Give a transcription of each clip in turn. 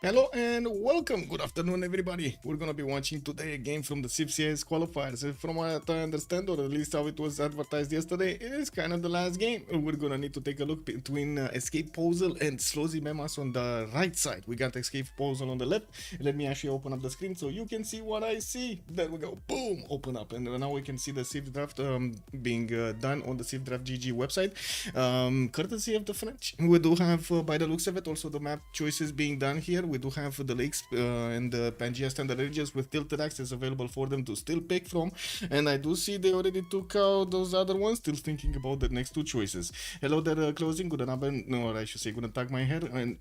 Hello and welcome. Good afternoon, everybody. We're gonna be watching today a game from the CivCIS qualifiers. From what I understand, or at least how it was advertised yesterday, it is kind of the last game. We're gonna need to take a look between Escape Posel and Slozhnii Memas on the right side. We got Escape Posel on the left. Let me actually open up the screen so you can see what I see. There we go. Boom! Open up, and now we can see the Civ draft being done on the Civ Draft GG website. Courtesy of the French. We do have, by the looks of it, also the map choices being done here. We do have the lakes and the Pangea standard regions with tilted access available for them to still pick from. And I do see they already took out those other ones, still thinking about the next two choices. Hello there, closing. Guten Abend, no, I should say guten Tag, my hair. And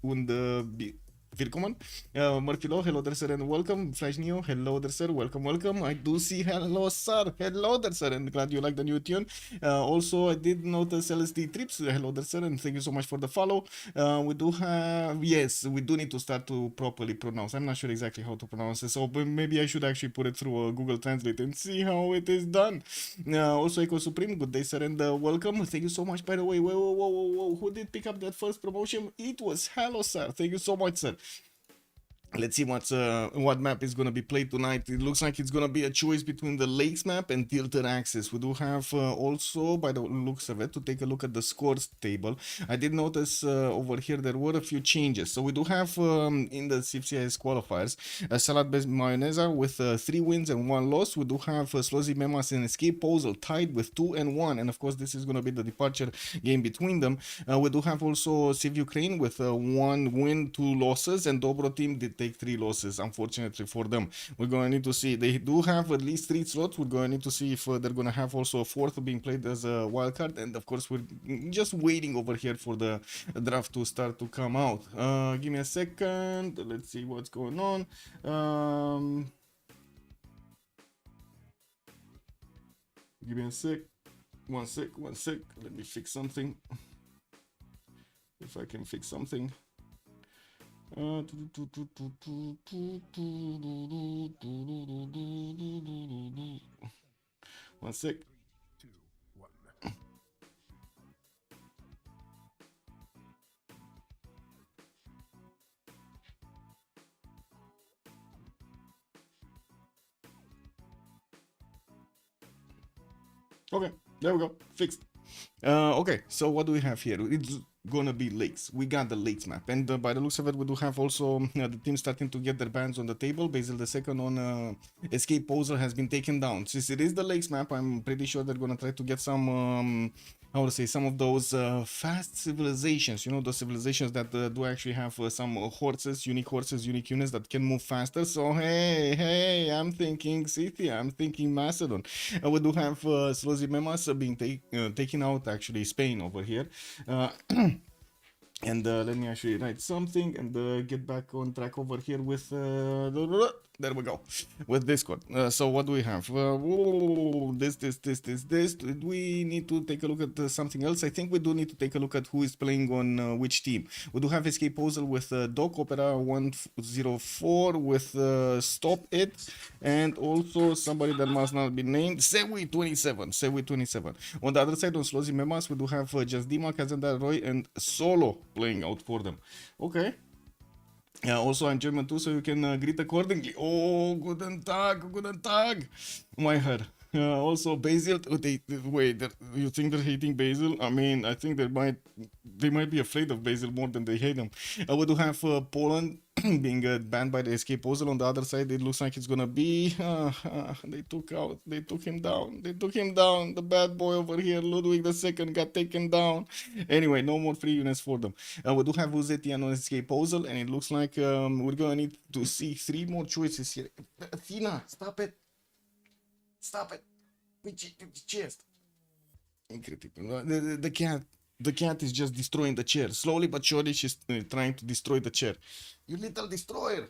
Willkommen. Marfilo, hello there, sir, and welcome. Slozhnii, hello there, sir, welcome. I do see hello, sir, hello there, sir, and glad you like the new tune. Also, I did notice LSD Trips, hello there, sir, and thank you so much for the follow. We do have, yes, we do need to start to properly pronounce. I'm not sure exactly how to pronounce it, so maybe I should actually put it through Google Translate and see how it is done. Also, Eco Supreme, good day, sir, and welcome. Thank you so much, by the way. Whoa, who did pick up that first promotion? It was hello, sir. Thank you so much, sir. Let's see what map is gonna be played tonight. It looks like it's gonna be a choice between the lakes map and tilted axis. We do have also, by the looks of it, to take a look at the scores table. I did notice over here there were a few changes. So we do have in the CivCIS qualifiers a salad-based mayonnaise with 3 wins and 1 loss. We do have Slozhnii Memas and Escape Posel tied with 2 and 1, and of course this is gonna be the departure game between them. We do have also Civ Ukraine with 1 win, 2 losses, and Dobro team did take 3 losses, unfortunately for them. We're going to need to see. They do have at least 3 slots. We're going to need to see if they're going to have also a fourth being played as a wildcard. And of course, we're just waiting over here for the draft to start to come out. Give me a second. Let's see what's going on. Give me a sec. One sec. Let me fix something. If I can fix something. One sec. Okay, there we go. Fixed. Okay, so what do we have here? It's gonna be lakes. We got the lakes map, and by the looks of it, we do have also the team starting to get their bands on the table. Basil the second on Escape Posel has been taken down. Since it is the lakes map, I'm pretty sure they're gonna try to get some how to say, some of those fast civilizations, you know, those civilizations that do actually have some horses, unique units that can move faster. So hey, I'm thinking Scythia, I'm thinking Macedon. We do have Slozhnii Memas being taking out actually Spain over here. And let me actually write something and get back on track over here with there we go, with Discord. So what do we have? This. We need to take a look at something else. I think we do need to take a look at who is playing on which team. We do have Escape Posel with Doc Opera 104 with Stop It, and also somebody that must not be named, Sewi27. On the other side, on Slozhnii Memas, we do have Just Dima, Kazandar Roy, and Solo playing out for them. Okay. Also, I'm German too, so you can greet accordingly. Oh, guten Tag, my head. Also, Basil. Wait, you think they're hating Basil? I mean, I think they might be afraid of Basil more than they hate him. We do have Poland being banned by the Escape Posel. On the other side, it looks like it's gonna be they took him down. The bad boy over here, Ludwig II, got taken down. Anyway, no more free units for them. We do have Uzetian on Escape Posel, and it looks like we're gonna need to see 3 more choices here. Athena, stop it. Chest. Incredible. The cat is just destroying the chair. Slowly but surely, she's trying to destroy the chair. You little destroyer.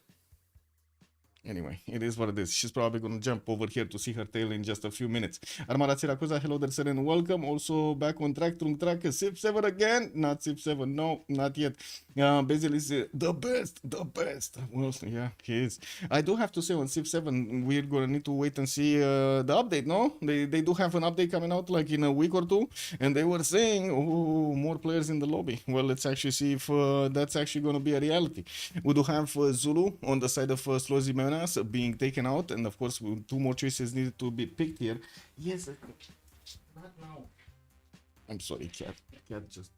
Anyway, it is what it is. She's probably gonna jump over here to see her tail in just a few minutes. Armada Siracusa, hello there, sir, and welcome. Also back on track, Trung track, Civ7 again. Not Civ7, no, not yet. Basil is the best, the best. Well, yeah, he is. I do have to say on Civ7, we're gonna need to wait and see the update, no? They do have an update coming out like in a week or two, and they were saying, oh, more players in the lobby. Well, let's actually see if that's actually gonna be a reality. We do have Zulu on the side of Slozhnii being taken out, and of course, two more choices needed to be picked here. Yes, not now. I'm sorry, cat. Cat just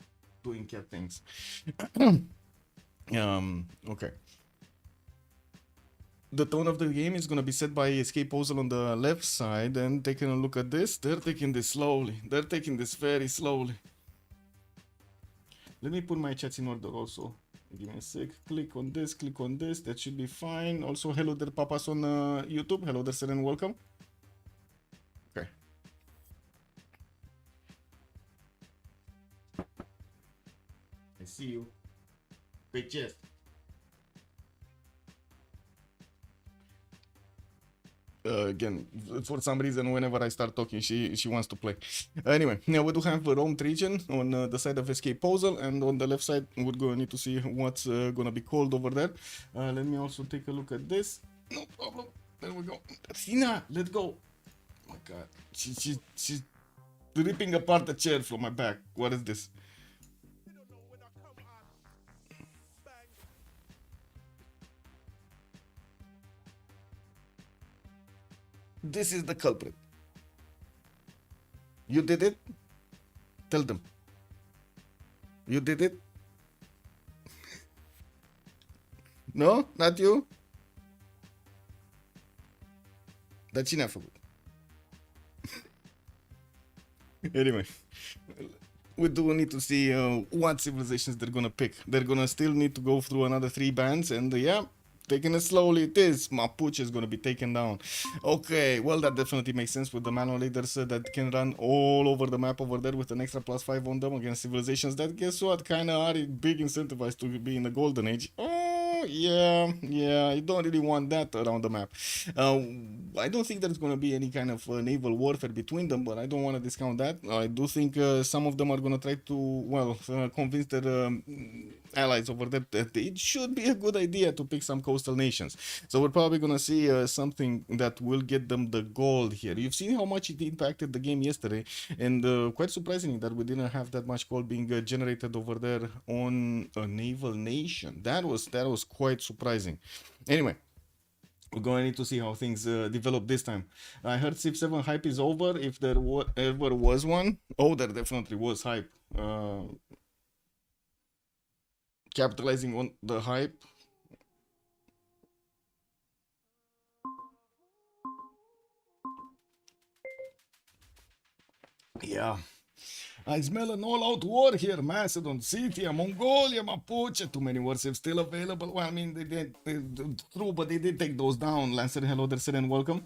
doing cat things. Okay. The tone of the game is gonna be set by Escape Posel on the left side, and taking a look at this, they're taking this slowly. They're taking this very slowly. Let me put my chats in order also. Give me a sec. Click on this, click on this. That should be fine. Also, hello there, papas on YouTube. Hello there, sir, and welcome. Okay. I see you. Big chest. Again, for some reason, whenever I start talking, she wants to play. Anyway, now we do have the roamed region on the side of Escape Posel, and on the left side, we're going to need to see what's gonna be called over there. Let me also take a look at this. No problem. There we go. Tina, let's go. Oh my God, she's ripping apart the chair from my back. What is this? This is the culprit. You did it? Tell them. You did it? No? Not you? Dar cine a făcut? Anyway. We do need to see what civilizations they're gonna pick. They're gonna still need to go through another 3 bands, and yeah, taking it slowly, it is. Mapuche is gonna be taken down. Okay, well, that definitely makes sense with the manual leaders that can run all over the map over there with an extra +5 on them against civilizations that, guess what, kind of are big incentivized to be in the golden age. Oh, yeah, you don't really want that around the map. I don't think there's gonna be any kind of naval warfare between them, but I don't want to discount that. I do think some of them are gonna try to, well, convince their allies over there that it should be a good idea to pick some coastal nations. So we're probably gonna see something that will get them the gold here. You've seen how much it impacted the game yesterday, and quite surprisingly that we didn't have that much gold being generated over there on a naval nation. That was quite surprising. Anyway, we're going to need to see how things develop this time. I heard Civ7 hype is over, if there ever was one. Oh, there definitely was hype. Capitalizing on the hype. Yeah. I smell an all-out war here. Macedon, Scythia, Mongolia, Mapuche. Too many wars if still available. Well, I mean, they did, true, but they did take those down. Lancer, hello there, sir, and welcome.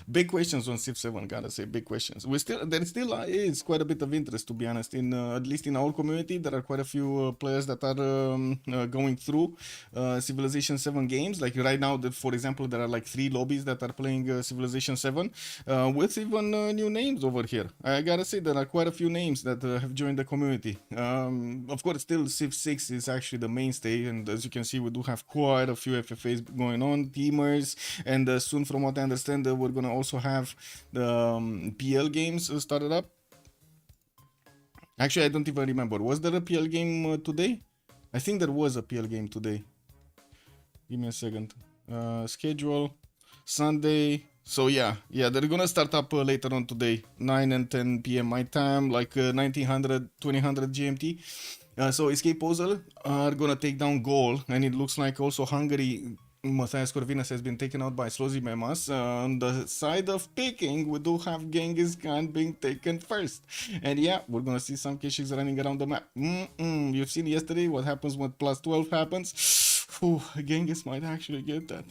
Big questions on Civ7, gotta say, big questions. There still is quite a bit of interest, to be honest. In at least in our community, there are quite a few players that are going through Civilization 7 games. Like right now, for example, there are like 3 lobbies that are playing Civilization 7 with even new names over here. I gotta say, there are quite a few names that have joined the community. Of course, still Civ6 is actually the mainstay, and as you can see, we do have quite a few FFAs going on, teamers, and soon, from what I understand, we're gonna also have the PL games started up. Actually, I don't even remember. Was there a PL game today? I think there was a PL game today. Give me a second. Schedule. Sunday. So yeah, they're gonna start up later on today. 9 and 10 p.m. my time, like 1900, 2000 GMT. So Escape Posel are gonna take down Gaul, and it looks like also Hungary, Matthias Corvinus, has been taken out by Slozhnii Memas. On the side of picking, we do have Genghis Khan being taken first. And yeah, we're gonna see some Keshiks running around the map. You've seen yesterday what happens when +12 happens. Whew, Genghis might actually get that.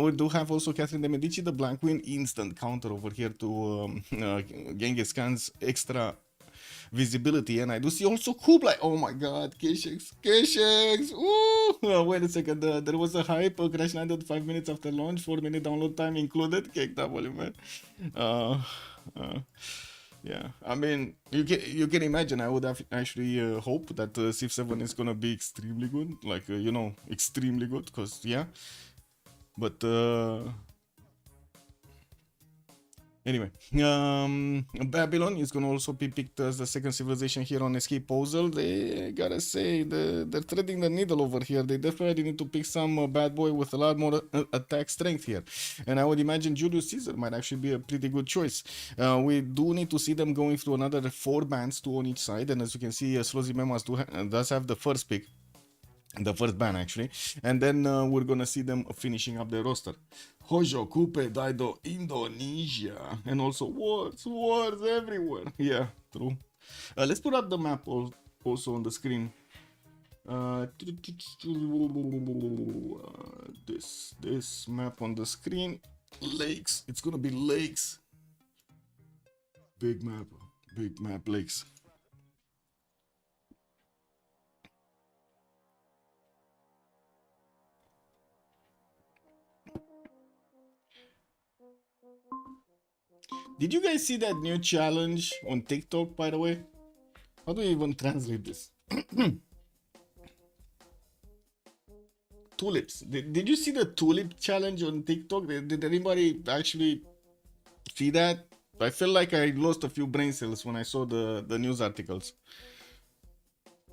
We do have also Catherine de Medici, the Black Queen, instant counter over here to Genghis Khan's extra visibility, and I do see also Kublai. Oh my god, K6. Ooh! Wait a second, there was a hype, crash landed 5 minutes after launch, 4-minute download time included. KW, man. Uh, uh, yeah, I mean, you can imagine. I would have actually hope that Civ 7 is gonna be extremely good, like extremely good, cause yeah. But anyway, Babylon is gonna also be picked as the second civilization here on Escape Posel. They gotta say they're threading the needle over here. They definitely need to pick some bad boy with a lot more attack strength here, and I would imagine Julius Caesar might actually be a pretty good choice. We do need to see them going through another 4 bands, 2 on each side, and as you can see, Slozhnii Memas does have the first pick. The first ban actually, and then we're gonna see them finishing up their roster. Hojo, Kupe, Daido, Indonesia, and also wars everywhere. Yeah, true. Let's put up the map also on the screen. This map on the screen. Lakes. It's gonna be lakes. Big map, lakes. Did you guys see that new challenge on TikTok, by the way? How do you even translate this? Tulips. Did you see the tulip challenge on TikTok? Did anybody actually see that? I feel like I lost a few brain cells when I saw the news articles.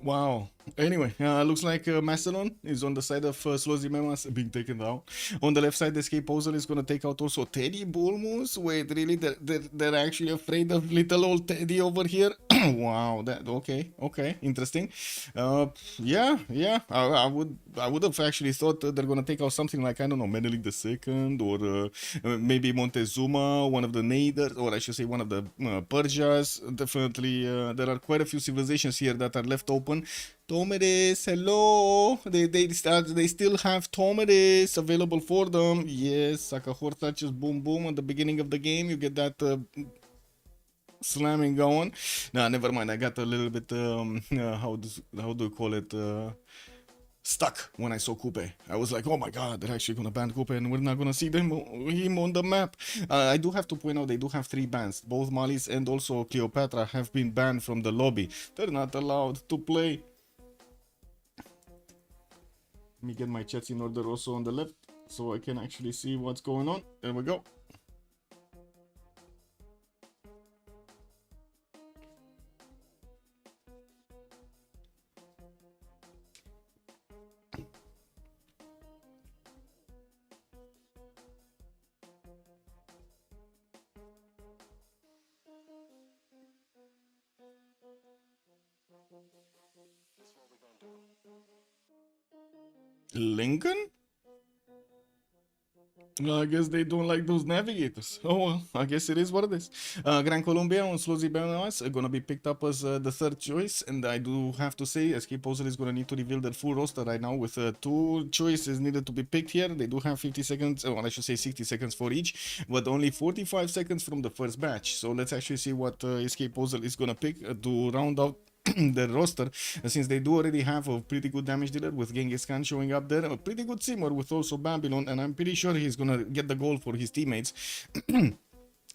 Wow. Anyway, looks like Macedon is on the side of Slozhnii Memas being taken down. On the left side, the Escape Posel is going to take out also Teddy Bulmus. Wait, really? They're actually afraid of little old Teddy over here? Wow. Okay. Interesting. Yeah. I would have actually thought they're going to take out something like, I don't know, Menelik II or maybe Montezuma, one of the Naders, or I should say one of the Persias. Definitely, there are quite a few civilizations here that are left open. Tomedes, hello. They still have Tomedes available for them. Yes, Sakahor touches boom at the beginning of the game. You get that slamming going. Nah, never mind. I got a little bit how do you call it? Stuck when I saw Kupe. I was like, oh my god, they're actually gonna ban Kupe and we're not gonna see him on the map. I do have to point out they do have 3 bans. Both Malis and also Cleopatra have been banned from the lobby. They're not allowed to play. Let me get my chats in order also on the left so I can actually see what's going on. There we go. Lincoln? I guess they don't like those navigators. Oh well, I guess it is what it is. Gran Colombia on Slozhnii Memas are gonna be picked up as the third choice, and I do have to say, Escape Posel is gonna need to reveal their full roster right now with 2 choices needed to be picked here. They do have 50 seconds, or I should say 60 seconds for each, but only 45 seconds from the first batch. So let's actually see what Escape Posel is gonna pick to round out their roster, since they do already have a pretty good damage dealer with Genghis Khan showing up there, a pretty good simmer with also Babylon, and I'm pretty sure he's gonna get the goal for his teammates.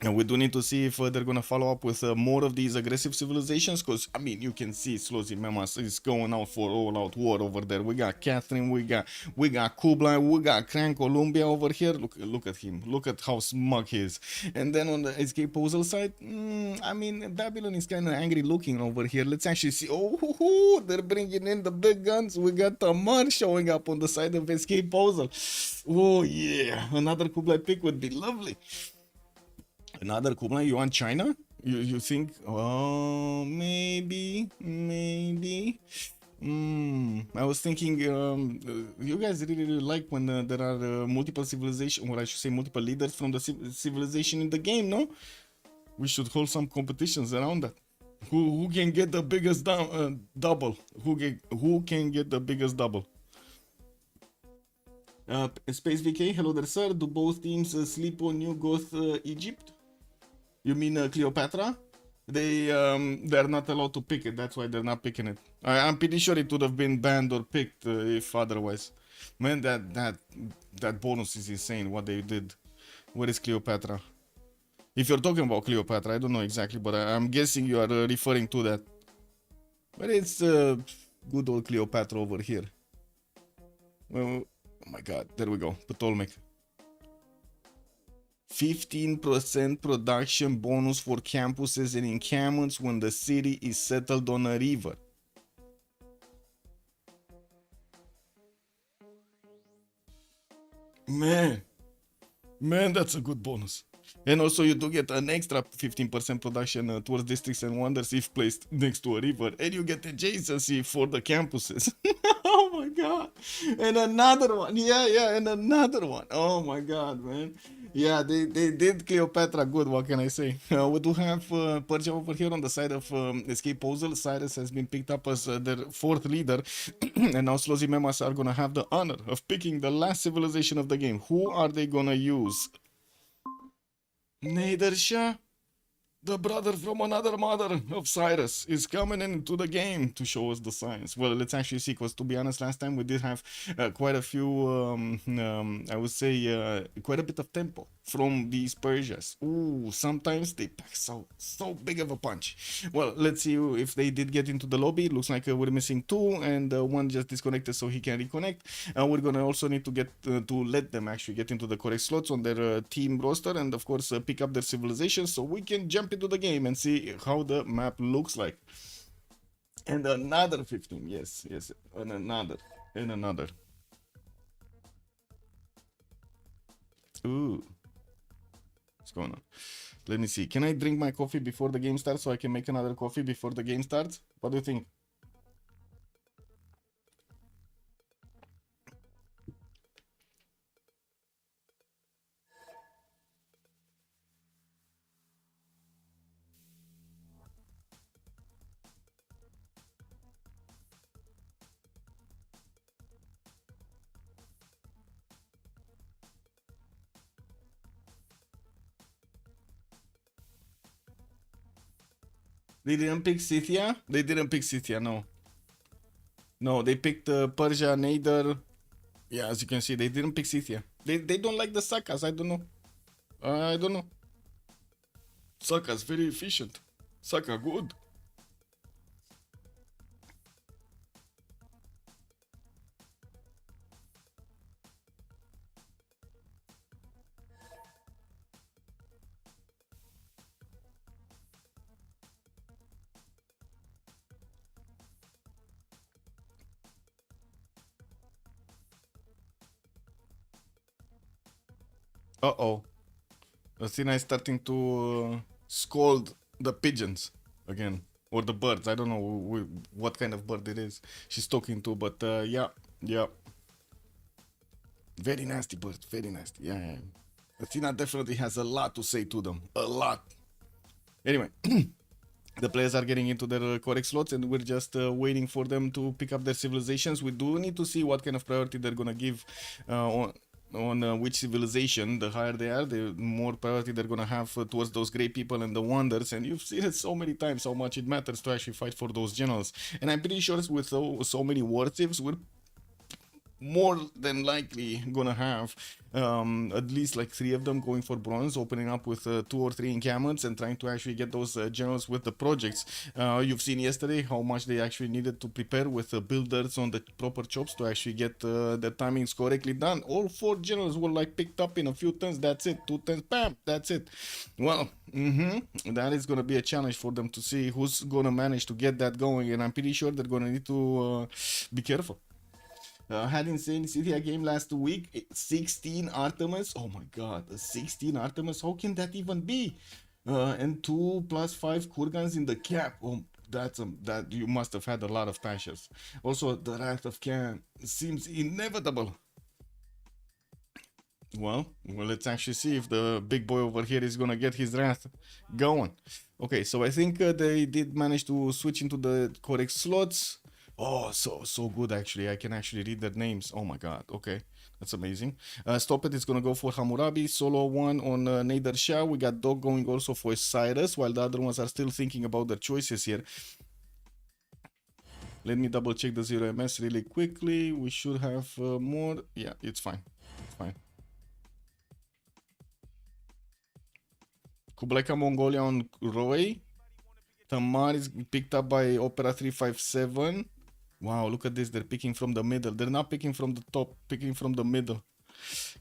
And we do need to see if they're gonna follow up with more of these aggressive civilizations, because I mean you can see Slozhnii Memas is going out for all-out war over there. We got Catherine, we got Kublai, we got Gran Colombia over here. Look at him. Look at how smug he is. And then on the Escape Posel side, I mean Babylon is kind of angry looking over here. Let's actually see. Oh, they're bringing in the big guns. We got Tamar showing up on the side of Escape Posel. Oh yeah, another Kublai pick would be lovely. Another Kublai, you want China? You think? Oh, maybe. I was thinking, you guys really like when there are multiple civilization, or I should say multiple leaders from the civilization in the game, no? We should hold some competitions around that. Who can get the biggest double? Who can get the biggest double? Space VK, hello there, sir. Do both teams sleep on New Goth Egypt? You mean Cleopatra? they're not allowed to pick it. That's why they're not picking it. I'm pretty sure it would have been banned or picked if otherwise. Man, that bonus is insane. What they did. Where is Cleopatra? If you're talking about Cleopatra, I don't know exactly, but I'm guessing you are referring to that. But it's good old Cleopatra over here. Well, oh my god, there we go. Ptolemy. 15% production bonus for campuses and encampments when the city is settled on a river. Man, that's a good bonus. And also you do get an extra 15% production towards districts and wonders if placed next to a river, and you get adjacency for the campuses. Oh my god. And another one. Yeah, and another one. Oh my god, man. Yeah, they did Cleopatra good, what can I say? We do have Persia over here on the side of Escape Posel. CivCIS has been picked up as their fourth leader. And now Slozhnii Memas are gonna have the honor of picking the last civilization of the game. Who are they gonna use? Nader, the brother from another mother of Cyrus, is coming into the game to show us the science. Well, let's actually see, because to be honest, last time we did have quite a few, I would say, quite a bit of tempo from these Persians. Ooh, sometimes they pack so big of a punch. Well, let's see if they did get into the lobby. It looks like we're missing two, and one just disconnected so he can reconnect. We're gonna also need to get to let them actually get into the correct slots on their team roster, and of course pick up their civilizations so we can jump into the game and see how the map looks like. And another 15, yes, and another. Ooh, what's going on? Let me see. Can I drink my coffee before the game starts so I can make another coffee before the game starts? What do you think? They didn't pick Scythia? They didn't pick Scythia, no. No, they picked Persia, Nader. Yeah, as you can see, they didn't pick Scythia. They don't like the Sakas, I don't know. I don't know. Sakas very efficient. Saka good. Uh-oh. Athena is starting to scold the pigeons again. Or the birds. I don't know what kind of bird it is she's talking to, but yeah. Very nasty bird, very nasty. Yeah. Athena definitely has a lot to say to them. A lot. Anyway. The players are getting into their correct slots, and we're just waiting for them to pick up their civilizations. We do need to see what kind of priority they're gonna give on which civilization. The higher they are, the more priority they're gonna have towards those great people and the wonders. And you've seen it so many times how much it matters to actually fight for those generals. And I'm pretty sure with so many war thieves, we're more than likely gonna have at least like 3 of them going for bronze, opening up with 2 or 3 encampments and trying to actually get those generals with the projects. You've seen yesterday how much they actually needed to prepare with builders on the proper chops to actually get the timings correctly done. All 4 generals were like picked up in a few turns. That's it. 2 turns, bam, that's it. Well, that is gonna be a challenge for them to see who's gonna manage to get that going, and I'm pretty sure they're gonna need to be careful. Had insane Scythia game last week. 16 Artemis. Oh my god, 16 Artemis. How can that even be? And 2 + 5 Kurgans in the cap. Oh, that you must have had a lot of pashas. Also, the Wrath of Khan seems inevitable. Well, let's actually see if the big boy over here is gonna get his wrath going. Okay, so I think they did manage to switch into the correct slots. Oh, so good actually. I can actually read their names. Oh my god. Okay, that's amazing. Stop it. It's gonna go for Hammurabi. Solo one on Nader Shah. We got Dog going also for Cyrus, while the other ones are still thinking about their choices here. Let me double check the 0ms really quickly. We should have more. Yeah, it's fine. It's fine. Kublai Mongolia on Roy. Tamar is picked up by Opera 357. Wow, look at this. They're picking from the middle. They're not picking from the top, picking from the middle.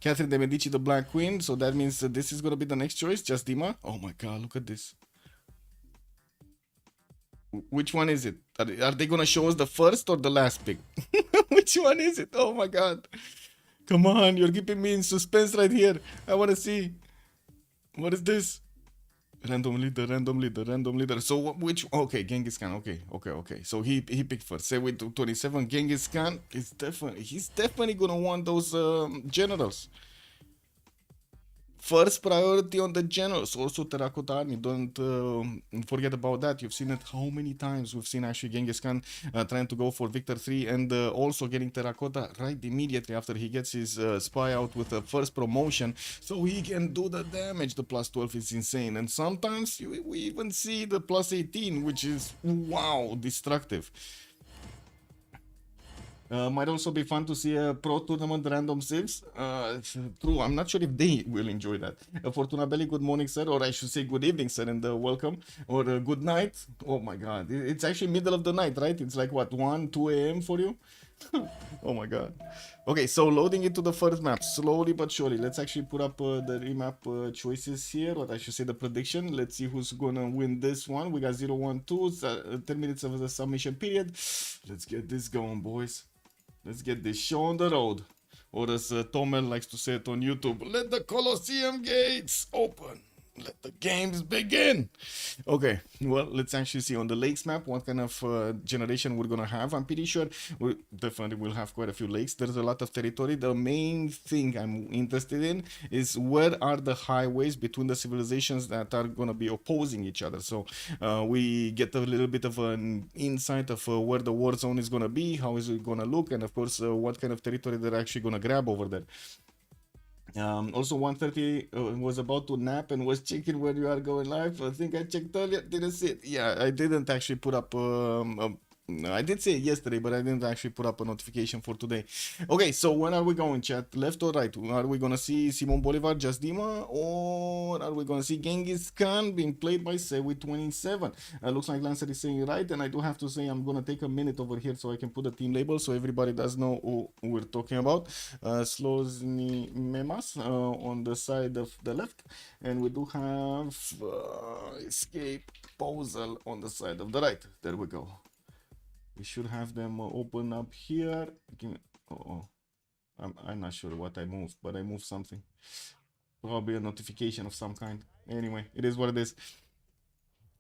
Catherine de Medici, the Black Queen. So that means that this is going to be the next choice. Just Dima. Oh my god, look at this. Which one is it? Are they going to show us the first or the last pick? Which one is it? Oh my god. Come on, you're keeping me in suspense right here. I want to see. What is this? Random leader, random leader, random leader. So which? Okay, Genghis Khan. Okay. So he picked first. Say with 27, Genghis Khan is definitely gonna want those generals. First priority on the generals. Also Terracotta Army. Don't forget about that. You've seen it how many times. We've seen actually Genghis Khan trying to go for Victor 3 and also getting Terracotta right immediately after he gets his spy out with the first promotion. So he can do the damage. The plus 12 is insane. And sometimes we even see the plus 18, which is, wow, destructive. Might also be fun to see a pro tournament random saves. True, I'm not sure if they will enjoy that. Fortuna Belli, good morning, sir, or I should say good evening, sir, and welcome, or good night. Oh my god, it's actually middle of the night, right? It's like what, 1, 2 a.m. for you? Oh my god. Okay, so loading into the first map, slowly but surely. Let's actually put up the remap choices here, or I should say the prediction. Let's see who's gonna win this one. We got 0, 1, 2, 10 minutes of the submission period. Let's get this going, boys. Let's get this show on the road. Or as Tomel likes to say it on YouTube, let the Colosseum gates open. Let the games begin. Okay, well, let's actually see on the lakes map what kind of generation we're gonna have. I'm pretty sure we definitely will have quite a few lakes. There's a lot of territory. The main thing I'm interested in is where are the highways between the civilizations that are gonna be opposing each other. So we get a little bit of an insight of where the war zone is gonna be, how is it gonna look, and of course what kind of territory they're actually gonna grab over there. Also 1:30 was about to nap and was checking when you are going live. I think I checked earlier, didn't see it. Yeah, I didn't actually put up I did say it yesterday, but I didn't actually put up a notification for today. Okay, so when are we going, chat? Left or right? Are we gonna see Simon Bolivar, Just Dima, or are we gonna see Genghis Khan being played by Sewi 27? Looks like Lancer is saying right, and I do have to say I'm gonna take a minute over here so I can put the team label so everybody does know who we're talking about. Slozhnii Memas on the side of the left, and we do have Escape Posel on the side of the right. There we go. We should have them open up here. I'm not sure what I moved, but I moved something. Probably a notification of some kind. Anyway, it is what it is.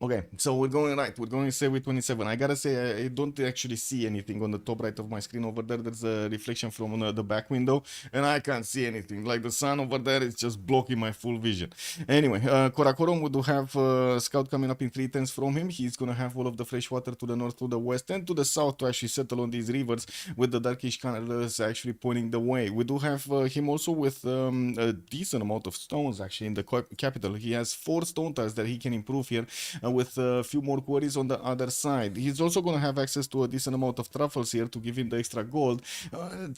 Okay, so we're going right. We're going Sewi 27. I gotta say, I don't actually see anything on the top right of my screen over there. There's a reflection from the back window, and I can't see anything. Like the sun over there is just blocking my full vision. Anyway, Korakorom would have Scout coming up in 3 turns from him. He's gonna have all of the fresh water to the north, to the west, and to the south to actually settle on these rivers with the Darkish colors actually pointing the way. We do have him also with a decent amount of stones actually in the capital. He has 4 stone tiles that he can improve here. With a few more quarries on the other side. He's also going to have access to a decent amount of truffles here to give him the extra gold.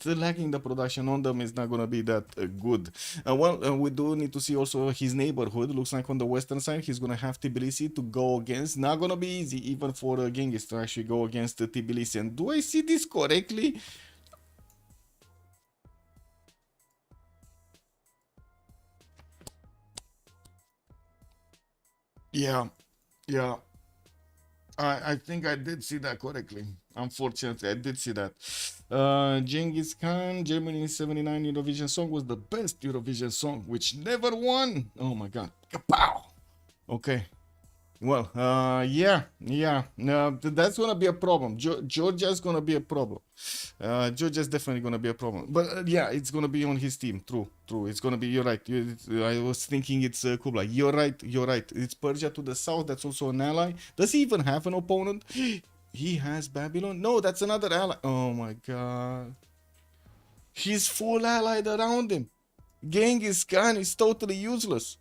Lacking the production on them is not going to be that good. We do need to see also his neighborhood. Looks like on the western side he's going to have Tbilisi to go against. Not going to be easy even for Genghis to actually go against Tbilisi. And do I see this correctly? Yeah. I think I did see that correctly. Unfortunately, I did see that. Genghis Khan, Germany 79 Eurovision song was the best Eurovision song, which never won. Oh my god. Kapow! Okay. Well, yeah. That's gonna be a problem. Georgia's gonna be a problem. Georgia's definitely gonna be a problem. But yeah, it's gonna be on his team. True. It's gonna be. You're right. I was thinking it's Kublai. You're right. It's Persia to the south. That's also an ally. Does he even have an opponent? He has Babylon? No, that's another ally. Oh my god. He's full allied around him. Genghis Khan is totally useless.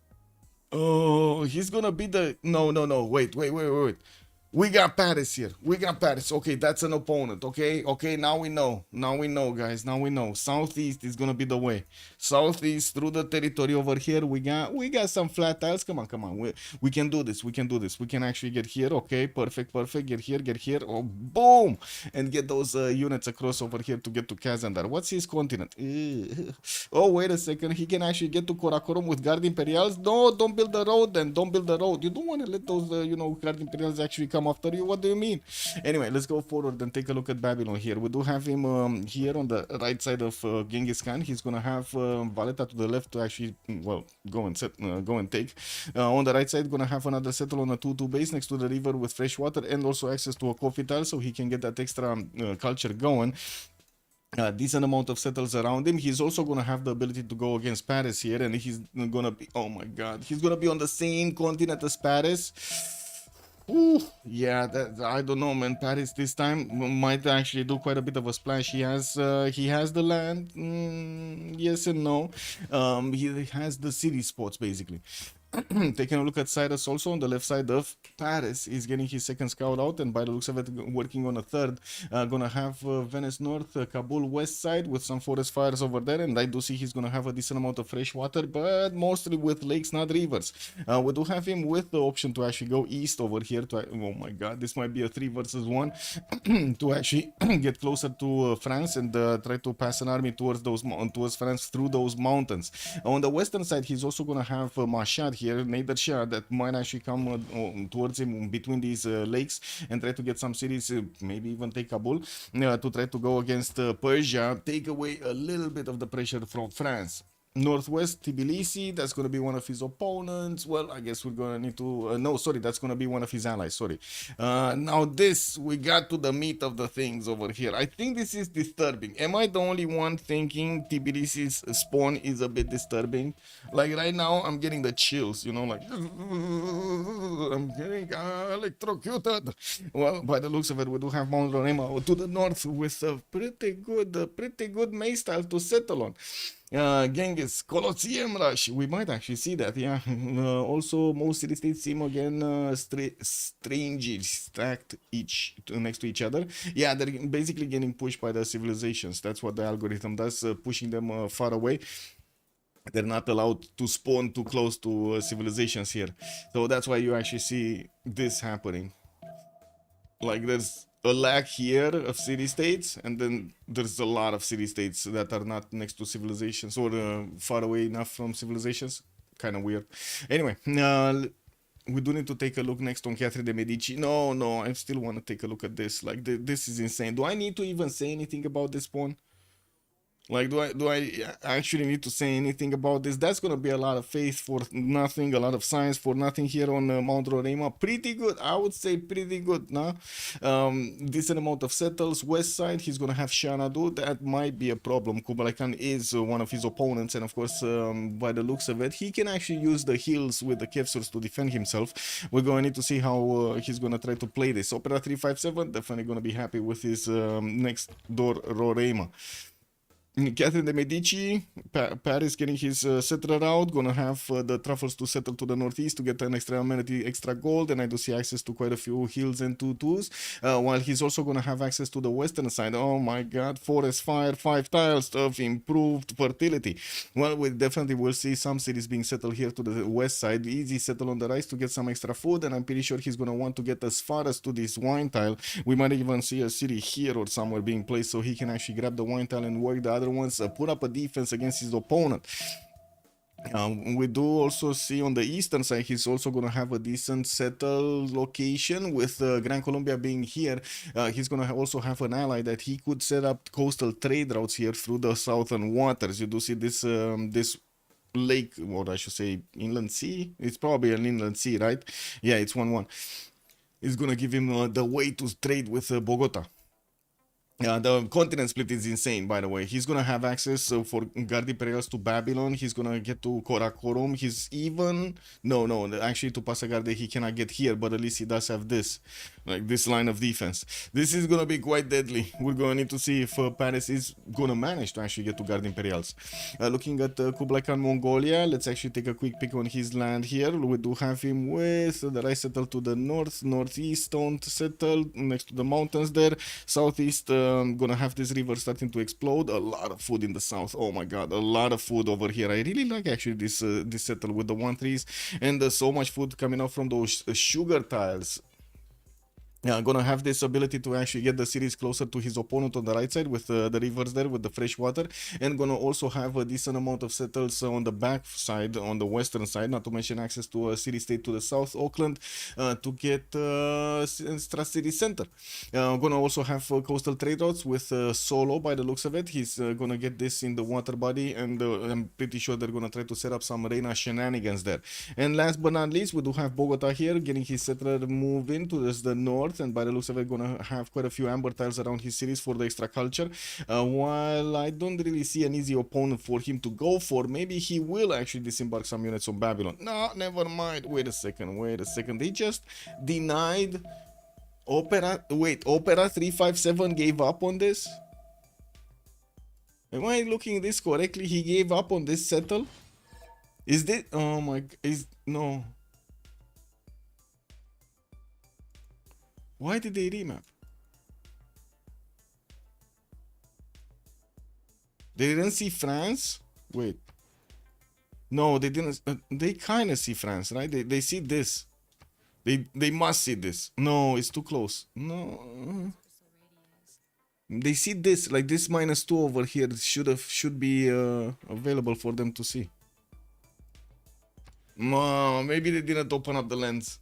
Oh, he's gonna be the... No, no, no. Wait. We got Paris here. We got Paris. Okay, that's an opponent. Okay, now we know. Now we know, guys. Now we know. Southeast is gonna be the way. Southeast through the territory over here. We got some flat tiles. Come on. We can do this. We can actually get here. Okay, perfect. Get here. Oh, boom! And get those units across over here to get to Kazandar. What's his continent? Oh, wait a second. He can actually get to Karakorum with Guard Imperials. No, don't build the road then. Don't build the road. You don't want to let those, Guard Imperials actually come after you. What do you mean? Anyway, let's go forward and take a look at Babylon here. We do have him here on the right side of Genghis Khan. He's gonna have Valletta to the left to actually, well, go and take. On the right side, gonna have another settle on a 2-2 base next to the river with fresh water and also access to a coffee tile so he can get that extra culture going. Decent amount of settles around him. He's also gonna have the ability to go against Paris here, and he's gonna be, oh my god, he's gonna be on the same continent as Paris. Ooh, yeah, I don't know, man. Paris this time might actually do quite a bit of a splash. He has the land, yes and no. He has the city spots basically. Taking a look at Cyrus also on the left side of Paris. He's getting his second scout out, and by the looks of it, working on a third. Gonna have Venice North, Kabul West side with some forest fires over there, and I do see he's gonna have a decent amount of fresh water, but mostly with lakes, not rivers. We do have him with the option to actually go east over here. Oh my god, this might be a 3 versus 1 to actually get closer to France and try to pass an army towards France through those mountains. On the western side, he's also gonna have Mashhad here, Nader Shah, that might actually come towards him between these lakes and try to get some cities, maybe even take Kabul, to try to go against Persia, take away a little bit of the pressure from France. Northwest Tbilisi, that's going to be one of his opponents. Well, I guess we're going to need to... no, sorry, that's going to be one of his allies, sorry. Now this, we got to the meat of the things over here. I think this is disturbing. Am I the only one thinking Tbilisi's spawn is a bit disturbing? Like right now, I'm getting the chills, like... I'm getting electrocuted. Well, by the looks of it, we do have Mount Rorema to the north with a pretty good maze tile to settle on. Genghis, Colosseum rush. We might actually see that, yeah. Also, most city states seem again strangely stacked next to each other. Yeah, they're basically getting pushed by the civilizations. That's what the algorithm does, pushing them far away. They're not allowed to spawn too close to civilizations here. So that's why you actually see this happening. Like there's a lack here of city-states, and then there's a lot of city-states that are not next to civilizations or far away enough from civilizations. Kind of weird. Anyway, we do need to take a look next on Catherine de Medici. No, I still want to take a look at this. Like, this is insane. Do I need to even say anything about this pawn? Like, do I actually need to say anything about this? That's gonna be a lot of faith for nothing, a lot of science for nothing here on Mount Rorema. Pretty good, I would say pretty good, nah? Decent amount of settles. West side, he's gonna have Shanadu. That might be a problem. Kublai Khan is one of his opponents, and of course, by the looks of it, he can actually use the hills with the Kevsurs to defend himself. We're gonna need to see how he's gonna try to play this. Opera 357, definitely gonna be happy with his next door Rorema. Catherine de Medici, Paris getting his settler out, gonna have the truffles to settle to the northeast to get an extra amenity, extra gold, and I do see access to quite a few hills and 2-2s, while he's also gonna have access to the western side. Oh my god, forest fire, 5 tiles of improved fertility. Well, we definitely will see some cities being settled here to the west side, easy settle on the right to get some extra food, and I'm pretty sure he's gonna want to get as far as to this wine tile. We might even see a city here or somewhere being placed so he can actually grab the wine tile and work the other ones, put up a defense against his opponent. We do also see on the eastern side he's also going to have a decent settled location with Gran Colombia being here. He's going to also have an ally that he could set up coastal trade routes here through the southern waters. You do see this this lake, or I should say inland sea. It's probably an inland sea, right? Yeah, it's 1-1. It's going to give him the way to trade with Bogota. The continent split is insane, by the way. He's gonna have access for Guard Imperials to Babylon. He's gonna get to Karakorum. He's even no, actually to Pasagarde he cannot get here, but at least he does have this, like this line of defense. This is gonna be quite deadly. We're gonna need to see if Paris is gonna manage to actually get to Guard Imperials. Looking at Kublai Khan Mongolia, let's actually take a quick pick on his land here. We do have him with the rice settle to the north, northeast, don't settle next to the mountains there, southeast. Gonna have this river starting to explode. A lot of food in the south. Oh my god, a lot of food over here. I really like actually this settle with the 1-3s and so much food coming out from those sugar tiles. Yeah, gonna have this ability to actually get the cities closer to his opponent on the right side with the rivers there with the fresh water, and gonna also have a decent amount of settles on the back side, on the western side, not to mention access to a city state to the south, Auckland, to get Stra City Center. Gonna also have coastal trade routes with Solo by the looks of it. He's gonna get this in the water body, and I'm pretty sure they're gonna try to set up some Reina shenanigans there. And last but not least, we do have Bogota here, getting his settler move into the north, and by the looks of it gonna have quite a few amber tiles around his cities for the extra culture. While I don't really see an easy opponent for him to go for, maybe he will actually disembark some units on Babylon. No, never mind. Wait a second. They just denied Opera. Wait, Opera 357 gave up on this? Am I looking at this correctly? He gave up on this settle? Is this? Oh my, no. Why did they remap? They didn't see France? Wait. No, they didn't. They kind of see France, right? They see this. They must see this. No, it's too close. No. They see this, like this -2 over here should be available for them to see. No, maybe they didn't open up the lens.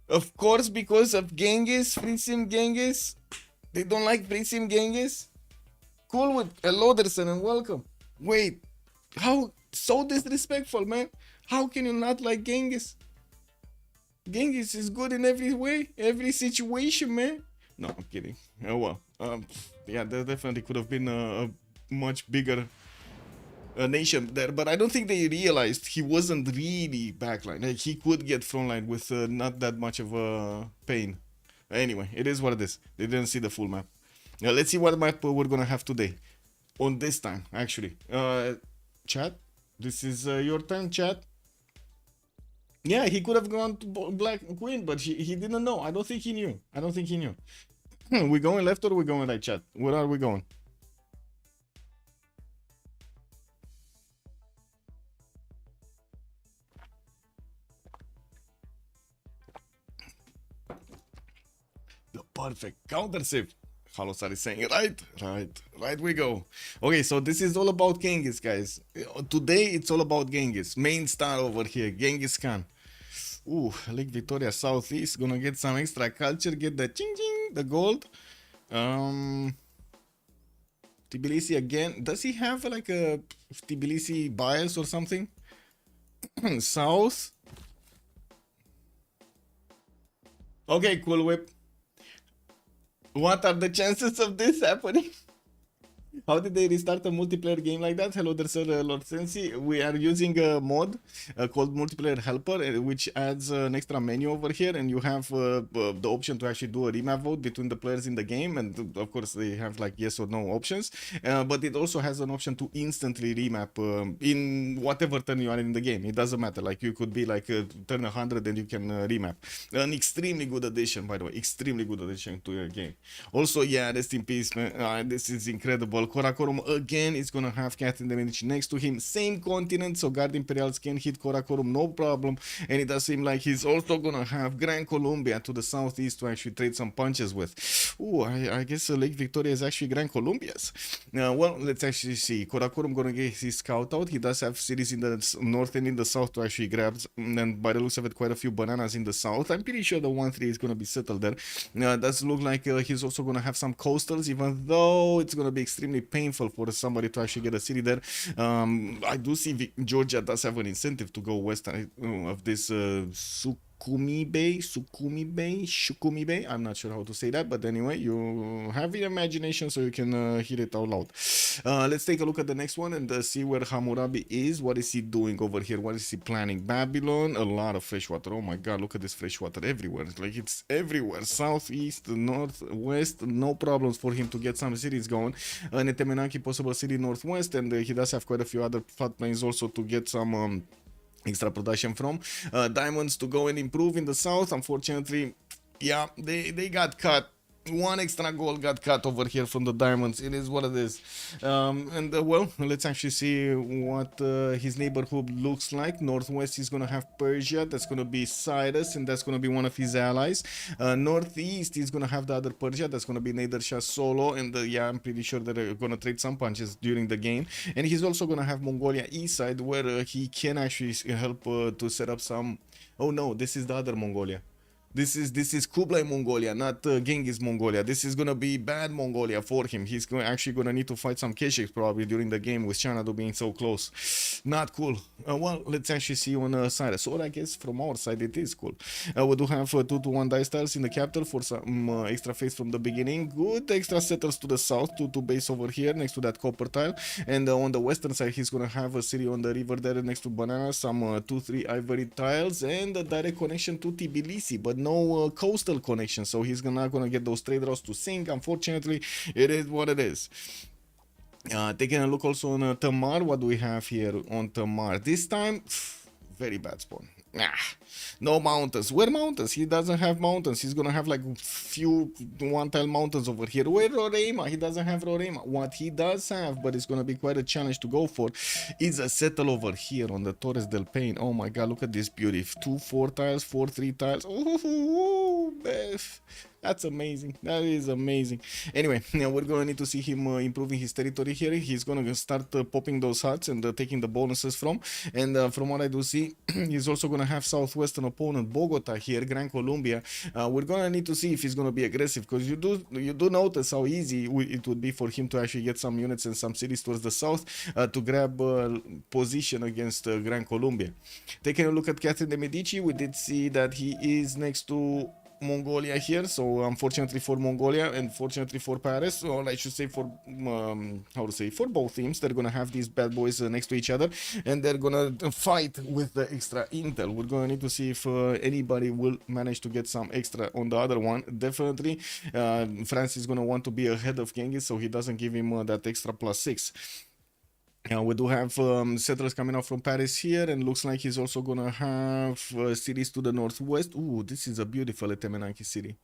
Of course, because of Genghis, Frisim Genghis. They don't like Frisim Genghis. Cool with Loderson and welcome. Wait, how so disrespectful, man? How can you not like Genghis? Genghis is good in every way, every situation, man. No, I'm kidding. Oh well. Yeah, there definitely could have been a much bigger nation there, but I don't think they realized he wasn't really backline. Like, he could get frontline with not that much of a pain. Anyway, it is what it is. They didn't see the full map. Now let's see what map we're gonna have today. On this time, actually. Chat, this is your turn, chat. Yeah, he could have gone to Black Queen, but he didn't know. I don't think he knew. We going left or we going right, chat? Where are we going? The perfect counter civ. Halosar is saying, right we go. Okay, so this is all about Genghis, guys. Today it's all about Genghis. Main star over here, Genghis Khan. Ooh, Lake Victoria Southeast, gonna get some extra culture, get the ching ching, the gold. Tbilisi again. Does he have like a Tbilisi bias or something? South. Okay, cool whip. What are the chances of this happening? How did they restart a multiplayer game like that? Hello there, sir, Lord Sensi. We are using a mod called Multiplayer Helper, which adds an extra menu over here, and you have the option to actually do a remap vote between the players in the game, and of course they have like yes or no options, but it also has an option to instantly remap in whatever turn you are in the game. It doesn't matter, like you could be like turn 100 and you can remap. An extremely good addition, by the way, extremely good addition to your game. Also, yeah, rest in peace, man. This is incredible. Karakorum again is gonna have Catherine the Medici next to him, same continent, so Guard Imperials can hit Karakorum no problem, and it does seem like he's also gonna have Grand Columbia to the southeast to actually trade some punches with. Ooh, I guess Lake Victoria is actually Grand Columbia's. Well, let's actually see. Karakorum gonna get his scout out. He does have cities in the north and in the south to actually grab, and by the looks of it, quite a few bananas in the south. I'm pretty sure the 1-3 is gonna be settled there. Does look like he's also gonna have some coastals, even though it's gonna be extremely painful for somebody to actually get a city there. I do see Georgia does have an incentive to go west of this Shukumi Bay. I'm not sure how to say that, but anyway, you have your imagination so you can hear it out loud. Let's take a look at the next one and see where Hammurabi is. What is he doing over here? What is he planning? Babylon, a lot of fresh water. Oh my god, look at this fresh water everywhere. Like it's everywhere. Southeast, north, west, no problems for him to get some cities going. Netemenanki, possible city northwest, and he does have quite a few other floodplains also to get some extra production from. Diamonds to go and improve in the south. Unfortunately, yeah, they got cut. One extra gold got cut over here from the diamonds. It is what it is. Well, let's actually see what his neighborhood looks like. Northwest, he's gonna have Persia. That's gonna be Cyrus, and that's gonna be one of his allies. Northeast, he's gonna have the other Persia. That's gonna be Nader Shah solo. And yeah, I'm pretty sure they're gonna trade some punches during the game. And he's also gonna have Mongolia east side, where he can actually help to set up some. Oh no, this is the other Mongolia. This is Kublai Mongolia, not Genghis Mongolia. This is gonna be bad Mongolia for him. He's actually gonna need to fight some Keshiks probably during the game with Chanadu being so close. Not cool. Well, let's actually see on Cyrus. So I guess from our side it is cool. We do have 2-1 dice tiles in the capital for some extra phase from the beginning. Good extra settlers to the south, 2 base over here next to that copper tile. And on the western side, he's gonna have a city on the river there next to Banana, some 2-3 ivory tiles, and a direct connection to Tbilisi, but no coastal connection, so he's not gonna get those trade routes to sink. Unfortunately, it is what it is. Taking a look also on Tamar, what do we have here on Tamar? This time, very bad spawn. No mountains. Where mountains? He doesn't have mountains. He's gonna have like few one-tile mountains over here. Where Roraima? He doesn't have Roraima. What he does have, but it's gonna be quite a challenge to go for, is a settle over here on the Torres del Paine. Oh my god, look at this beauty. 2-4 tiles, 4-3 tiles. Oh, that's amazing. That is amazing. Anyway, now we're gonna need to see him improving his territory here. He's gonna start popping those huts and taking the bonuses from. And from what I do see, he's also gonna have southwestern opponent Bogota here, Gran Colombia. We're gonna need to see if he's gonna be aggressive, because you do notice how easy it would be for him to actually get some units and some cities towards the south to grab position against Gran Colombia. Taking a look at Catherine de Medici, we did see that he is next to Mongolia here, so unfortunately for Mongolia and fortunately for Paris, or I should say for for both teams, they're gonna have these bad boys next to each other, and they're gonna fight with the extra intel. We're gonna need to see if anybody will manage to get some extra on the other one. Definitely France is gonna want to be ahead of Genghis, so he doesn't give him that extra +6. We do have settlers coming out from Paris here, and looks like he's also gonna have cities to the northwest. Ooh, this is a beautiful Etemenanki city.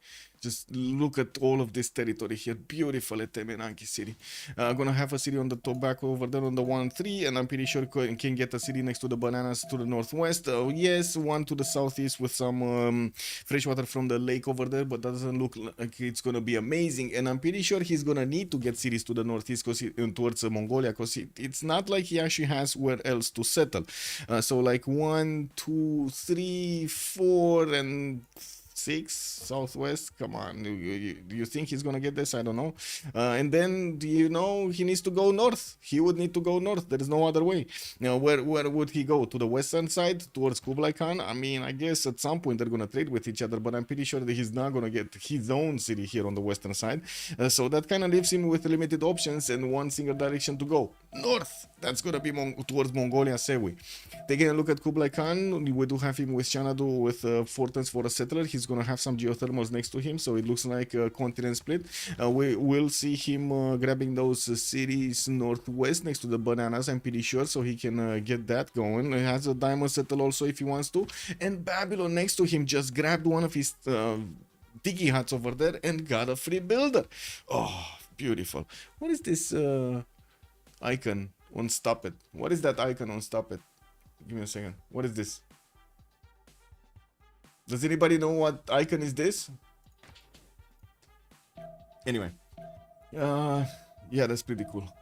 Just look at all of this territory here. Beautiful Etemenanki city. Gonna have a city on the tobacco over there on the 1-3, and I'm pretty sure can get a city next to the bananas to the northwest. Yes, one to the southeast with some fresh water from the lake over there, but doesn't look like it's gonna be amazing. And I'm pretty sure he's gonna need to get cities to the northeast towards Mongolia, because it's not like he actually has where else to settle. So like 1, 2, 3, 4, and 6 southwest. Come on, do you think he's gonna get this? I don't know. And then he needs to go north. He would need to go north. There is no other way. Now, where would he go? To the western side towards Kublai Khan? I mean, I guess at some point they're gonna trade with each other, but I'm pretty sure that he's not gonna get his own city here on the western side. So that kind of leaves him with limited options and one single direction to go north. That's gonna be towards Mongolia, Sewi. Taking a look at Kublai Khan, we do have him with Xanadu with fortress for a settler. He's gonna have some geothermals next to him, so it looks like a continent split. We will see him grabbing those cities northwest next to the bananas, I'm pretty sure, so he can get that going. He has a diamond settle also if he wants to, and Babylon next to him just grabbed one of his tiki huts over there and got a free builder. Oh, beautiful. What is this icon on Stop It? What is that icon on Stop It? Give me a second. What is this? Does anybody know what icon is this? Anyway. Yeah, that's pretty cool.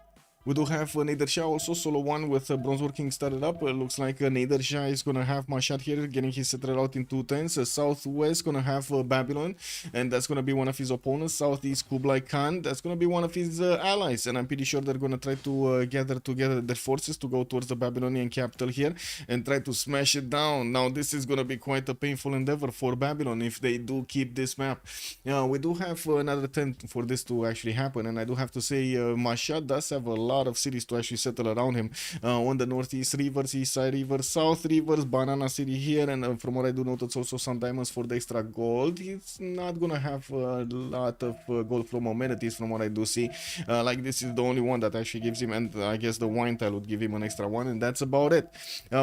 We do have Nader Shah also, solo one with bronze working started up. Looks like Nader Shah is gonna have Mashad here, getting his settler out in 2 turns. Southwest gonna have Babylon, and that's gonna be one of his opponents. Southeast Kublai Khan, that's gonna be one of his allies, and I'm pretty sure they're gonna try to gather together their forces to go towards the Babylonian capital here and try to smash it down. Now this is gonna be quite a painful endeavor for Babylon if they do keep this map. We do have another 10 for this to actually happen, and I do have to say Mashad does have a lot of cities to actually settle around him. On the northeast rivers, east side rivers, south rivers, Banana City here, and from what I do notice also some diamonds for the extra gold. He's not gonna have a lot of gold from amenities from what I do see. Like this is the only one that actually gives him, and I guess the wine tile would give him an extra one, and that's about it.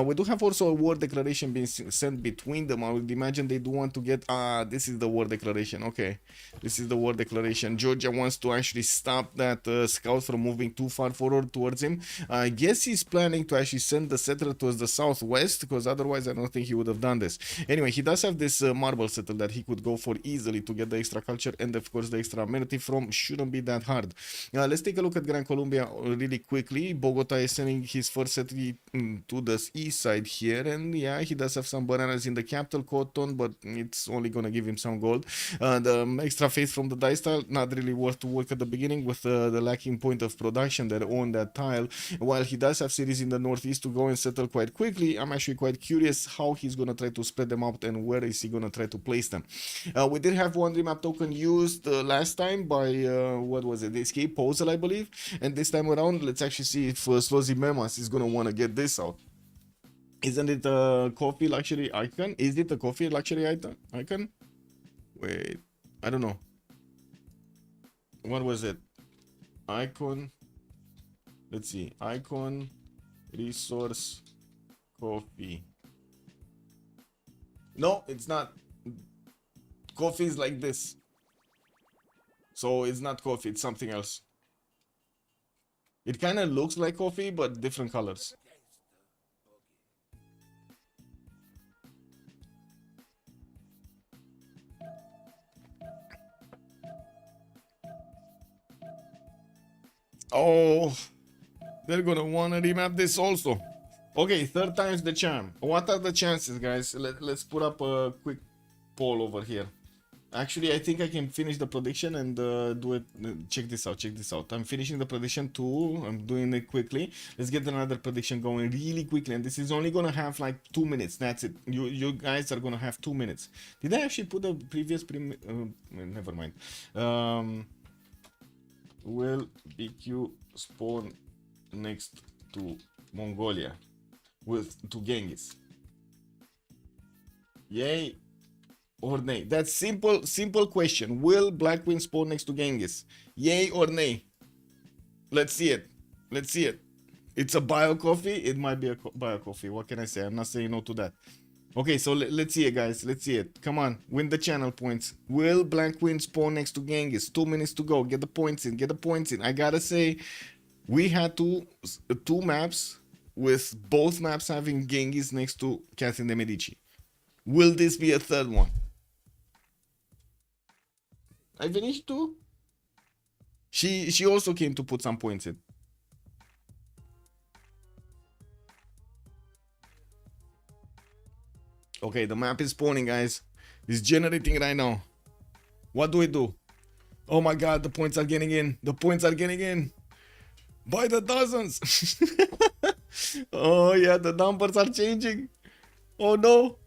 We do have also a war declaration being sent between them. I would imagine they do want to get this is the war declaration. Okay, this is the war declaration. Georgia wants to actually stop that scout from moving too far forward towards him. I guess he's planning to actually send the settler towards the southwest, because otherwise I don't think he would have done this. Anyway, he does have this marble settle that he could go for easily to get the extra culture and of course the extra amenity from. Shouldn't be that hard. Let's take a look at Gran Colombia really quickly. Bogota is sending his first settler to the east side here, and yeah, he does have some bananas in the capital, cotton, but it's only gonna give him some gold. The extra faith from the dice tile, not really worth to work at the beginning with the lacking point of production that on that tile. While he does have cities in the northeast to go and settle quite quickly, I'm actually quite curious how he's gonna try to spread them out and where is he gonna try to place them. We did have one remap token used last time by what was it, Escape Posel, I believe, and this time around let's actually see if Slozhnii Memas is gonna want to get this out. Isn't it a coffee luxury icon? Is it a coffee luxury icon? Wait, I don't know. What was it? Icon. Let's see. Icon, resource, coffee. No, it's not. Coffee is like this. So it's not coffee, it's something else. It kind of looks like coffee, but different colors. Oh, they're gonna wanna remap this also. Okay, third time's the charm. What are the chances, guys? Let's put up a quick poll over here. Actually, I think I can finish the prediction and do it. Check this out, check this out. I'm finishing the prediction too. I'm doing it quickly. Let's get another prediction going really quickly. And this is only gonna have like 2 minutes. That's it. You guys are gonna have 2 minutes. Did I actually put the previous never mind. Will BQ spawn next to Mongolia to Genghis? Yay or nay? That's simple question. Will Black Queen spawn next to Genghis? Yay or nay? Let's see it. Let's see it. It's a bio coffee. It might be a bio coffee. What can I say? I'm not saying no to that. Okay, so let's see it, guys. Let's see it. Come on, win the channel points. Will Black Queen spawn next to Genghis? 2 minutes to go. Get the points in. Get the points in. I gotta say, we had two maps with both maps having Genghis next to Catherine de Medici. Will this be a third one? I finished too. She also came to put some points in. Okay, the map is spawning, guys. It's generating right now. What do we do? Oh my god, the points are getting in. The points are getting in. By the dozens. Oh yeah, the numbers are changing. Oh no.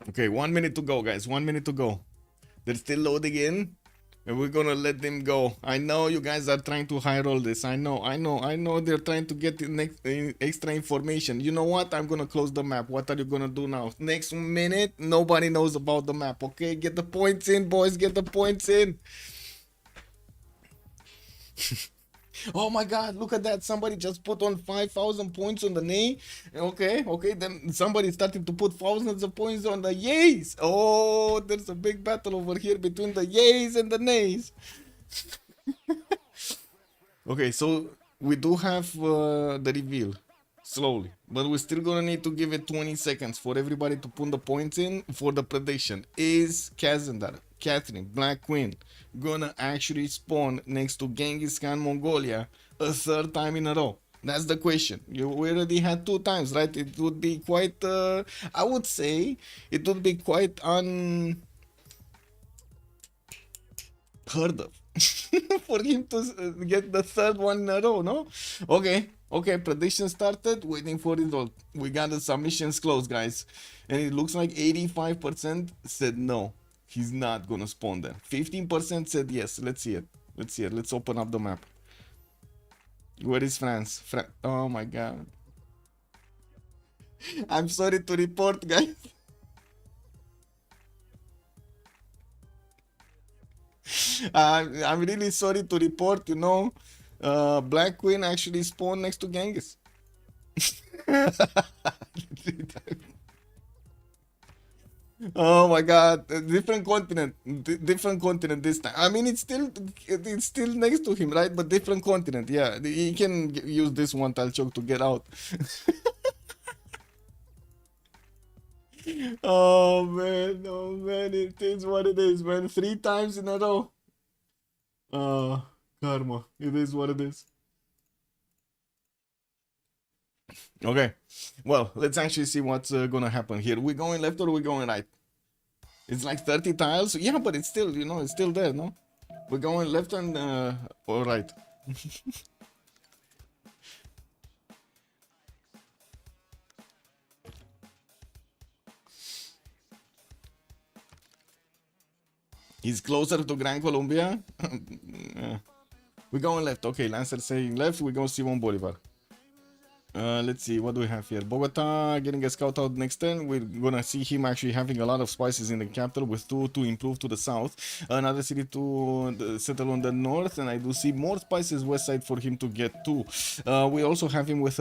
Okay, 1 minute to go, guys. 1 minute to go. They're still loading in. And we're gonna let them go. I know you guys are trying to high roll this. I know they're trying to get extra information. You know what? I'm gonna close the map. What are you gonna do now? Next minute, nobody knows about the map. Okay, get the points in, boys. Get the points in. Oh my god, look at that. Somebody just put on 5,000 points on the nay. Okay, then somebody started to put thousands of points on the yays. Oh, there's a big battle over here between the yays and the nays. Okay, so we do have the reveal. slowly. But we're still gonna need to give it 20 seconds for everybody to put the points in for the prediction. Is Catherine, Black Queen, gonna actually spawn next to Genghis Khan Mongolia a third time in a row? That's the question. You already had 2 times, right? It would be quite, I would say, it would be quite unheard of for him to get the third one in a row, no? Okay, prediction started, waiting for result. We got the submissions closed, guys. And it looks like 85% said no, he's not gonna spawn there. 15% said yes. Let's see it. Let's open up the map. Where is France? Oh my god. I'm sorry to report, guys. I'm really sorry to report, Black Queen actually spawned next to Genghis. Oh my god, different continent, different continent this time. I mean, it's still next to him, right? But different continent. Yeah, he can use this one tile choke to get out. Oh man, it is what it is, man. 3 times in a row. Karma. It is what it is. Okay, well, let's actually see what's gonna happen here. We going left or we going right? It's like 30 tiles. Yeah, but it's still, it's still there, no? We're going left and or right. He's closer to Gran Colombia. We're going left. Okay, Lancer saying left. We're going Simon Bolivar. Let's see, what do we have here? Bogota getting a scout out next turn. We're gonna see him actually having a lot of spices in the capital, with 2 to improve to the south, another city to settle on the north, and I do see more spices west side for him to get to. We also have him with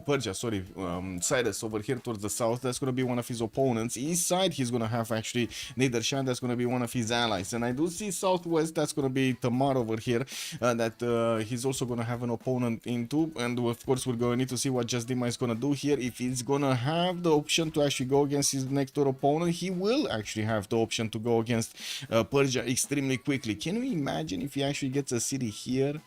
Persia, sorry, Cyrus over here towards the south. That's gonna be one of his opponents. East side, he's gonna have actually Nader Shah. That's gonna be one of his allies, and I do see southwest. That's gonna be Tamar over here. That he's also gonna have an opponent into, and of course we're going to need to see what Just Dima is going to do here. If he's going to have the option to actually go against his next door opponent, he will actually have the option to go against Persia extremely quickly. Can you imagine if he actually gets a city here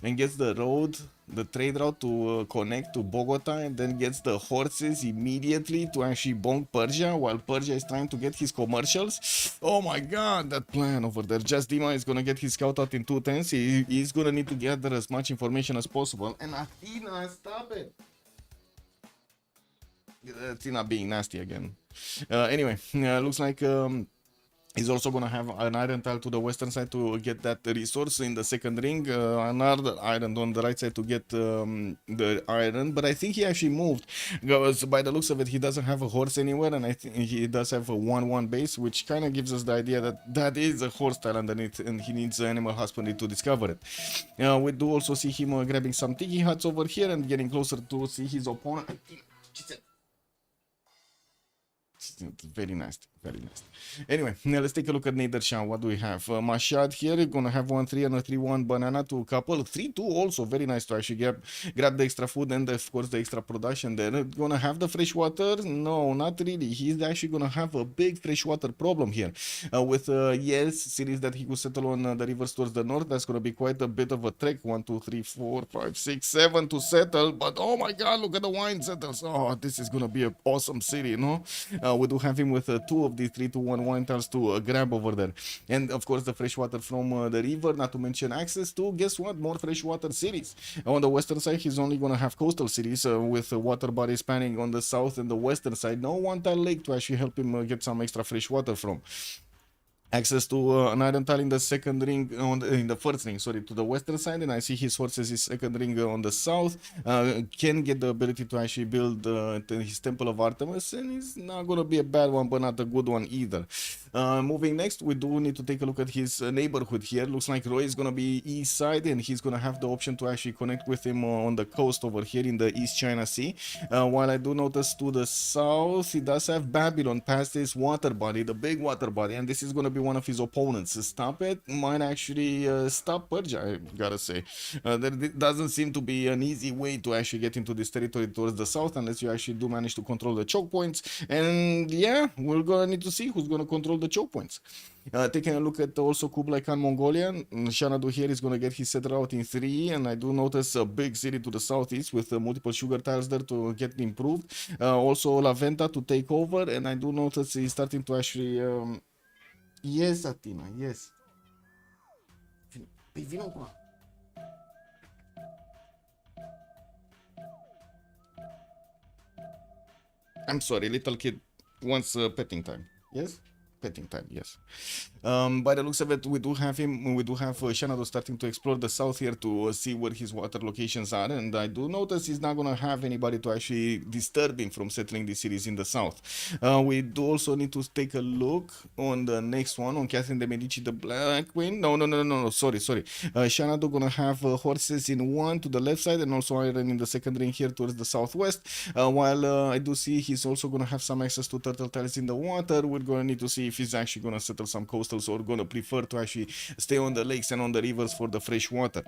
and gets the road, the trade route to connect to Bogota, and then gets the horses immediately to actually bonk Persia while Persia is trying to get his commercials? Oh my god, that plan over there. Just Dima is gonna get his scout out in 2 turns. He's gonna need to gather as much information as possible. And Athena, stop it! Athena being nasty again. Anyway, looks like he's also going to have an iron tile to the western side to get that resource in the second ring. Another iron on the right side to get the iron. But I think he actually moved, because by the looks of it, he doesn't have a horse anywhere. And I think he does have a 1-1 base, which kind of gives us the idea that that is a horse tile underneath, and he needs animal husbandry to discover it. We do also see him grabbing some tiki huts over here and getting closer to see his opponent. Very nice, very nice. Anyway, now let's take a look at Nader Shah. What do we have? Mashad here, gonna have 1-3 and a 3-1 banana to a couple. 3-2 also, very nice to actually grab the extra food and of course the extra production there. Gonna have the fresh water? No, not really. He's actually gonna have a big freshwater problem here. With yes, cities that he could settle on the rivers towards the north. That's gonna be quite a bit of a trek. 1, 2, 3, 4, 5, 6, 7 to settle. But oh my god, look at the wine settles. Oh, this is gonna be an awesome city, no? We do have him with 2 of these 3-2-1 wine tiles to grab over there, and of course the fresh water from the river, not to mention access to, guess what, more freshwater cities. On the western side, he's only gonna have coastal cities with water bodies spanning on the south and the western side. No one tile lake to actually help him get some extra fresh water from. Access to an iron tile in the second ring, in the first ring, sorry, to the western side, and I see his horses his second ring on the south. Can get the ability to actually build his Temple of Artemis, and it's not gonna be a bad one, but not a good one either. Moving next, we do need to take a look at his neighborhood here. Looks like Roy is gonna be east side, and he's gonna have the option to actually connect with him on the coast over here in the East China Sea. While I do notice to the south, he does have Babylon past this water body, the big water body, and this is gonna be one of his opponents. Stop it might actually stop Persia, I gotta say. There doesn't seem to be an easy way to actually get into this territory towards the south unless you actually do manage to control the choke points. And yeah, we're gonna need to see who's gonna control the choke points. Taking a look at also Kublai Khan Mongolia, Shanadu here is gonna get his settler out in 3, and I do notice a big city to the southeast with multiple sugar tiles there to get improved. Also La Venta to take over, and I do notice he's starting to actually yes, Atina, yes. I'm sorry, little kid wants petting time. Yes? Petting time, yes. By the looks of it, we do have Shanado starting to explore the south here to see where his water locations are, and I do notice he's not gonna have anybody to actually disturb him from settling these cities in the south. We do also need to take a look on the next one, on Catherine de Medici, the Black Queen. No, sorry. Shanado gonna have horses in 1 to the left side, and also iron in the second ring here towards the southwest, while I do see he's also gonna have some access to turtle tiles in the water. We're gonna need to see if he's actually gonna settle some coastals or gonna prefer to actually stay on the lakes and on the rivers for the fresh water.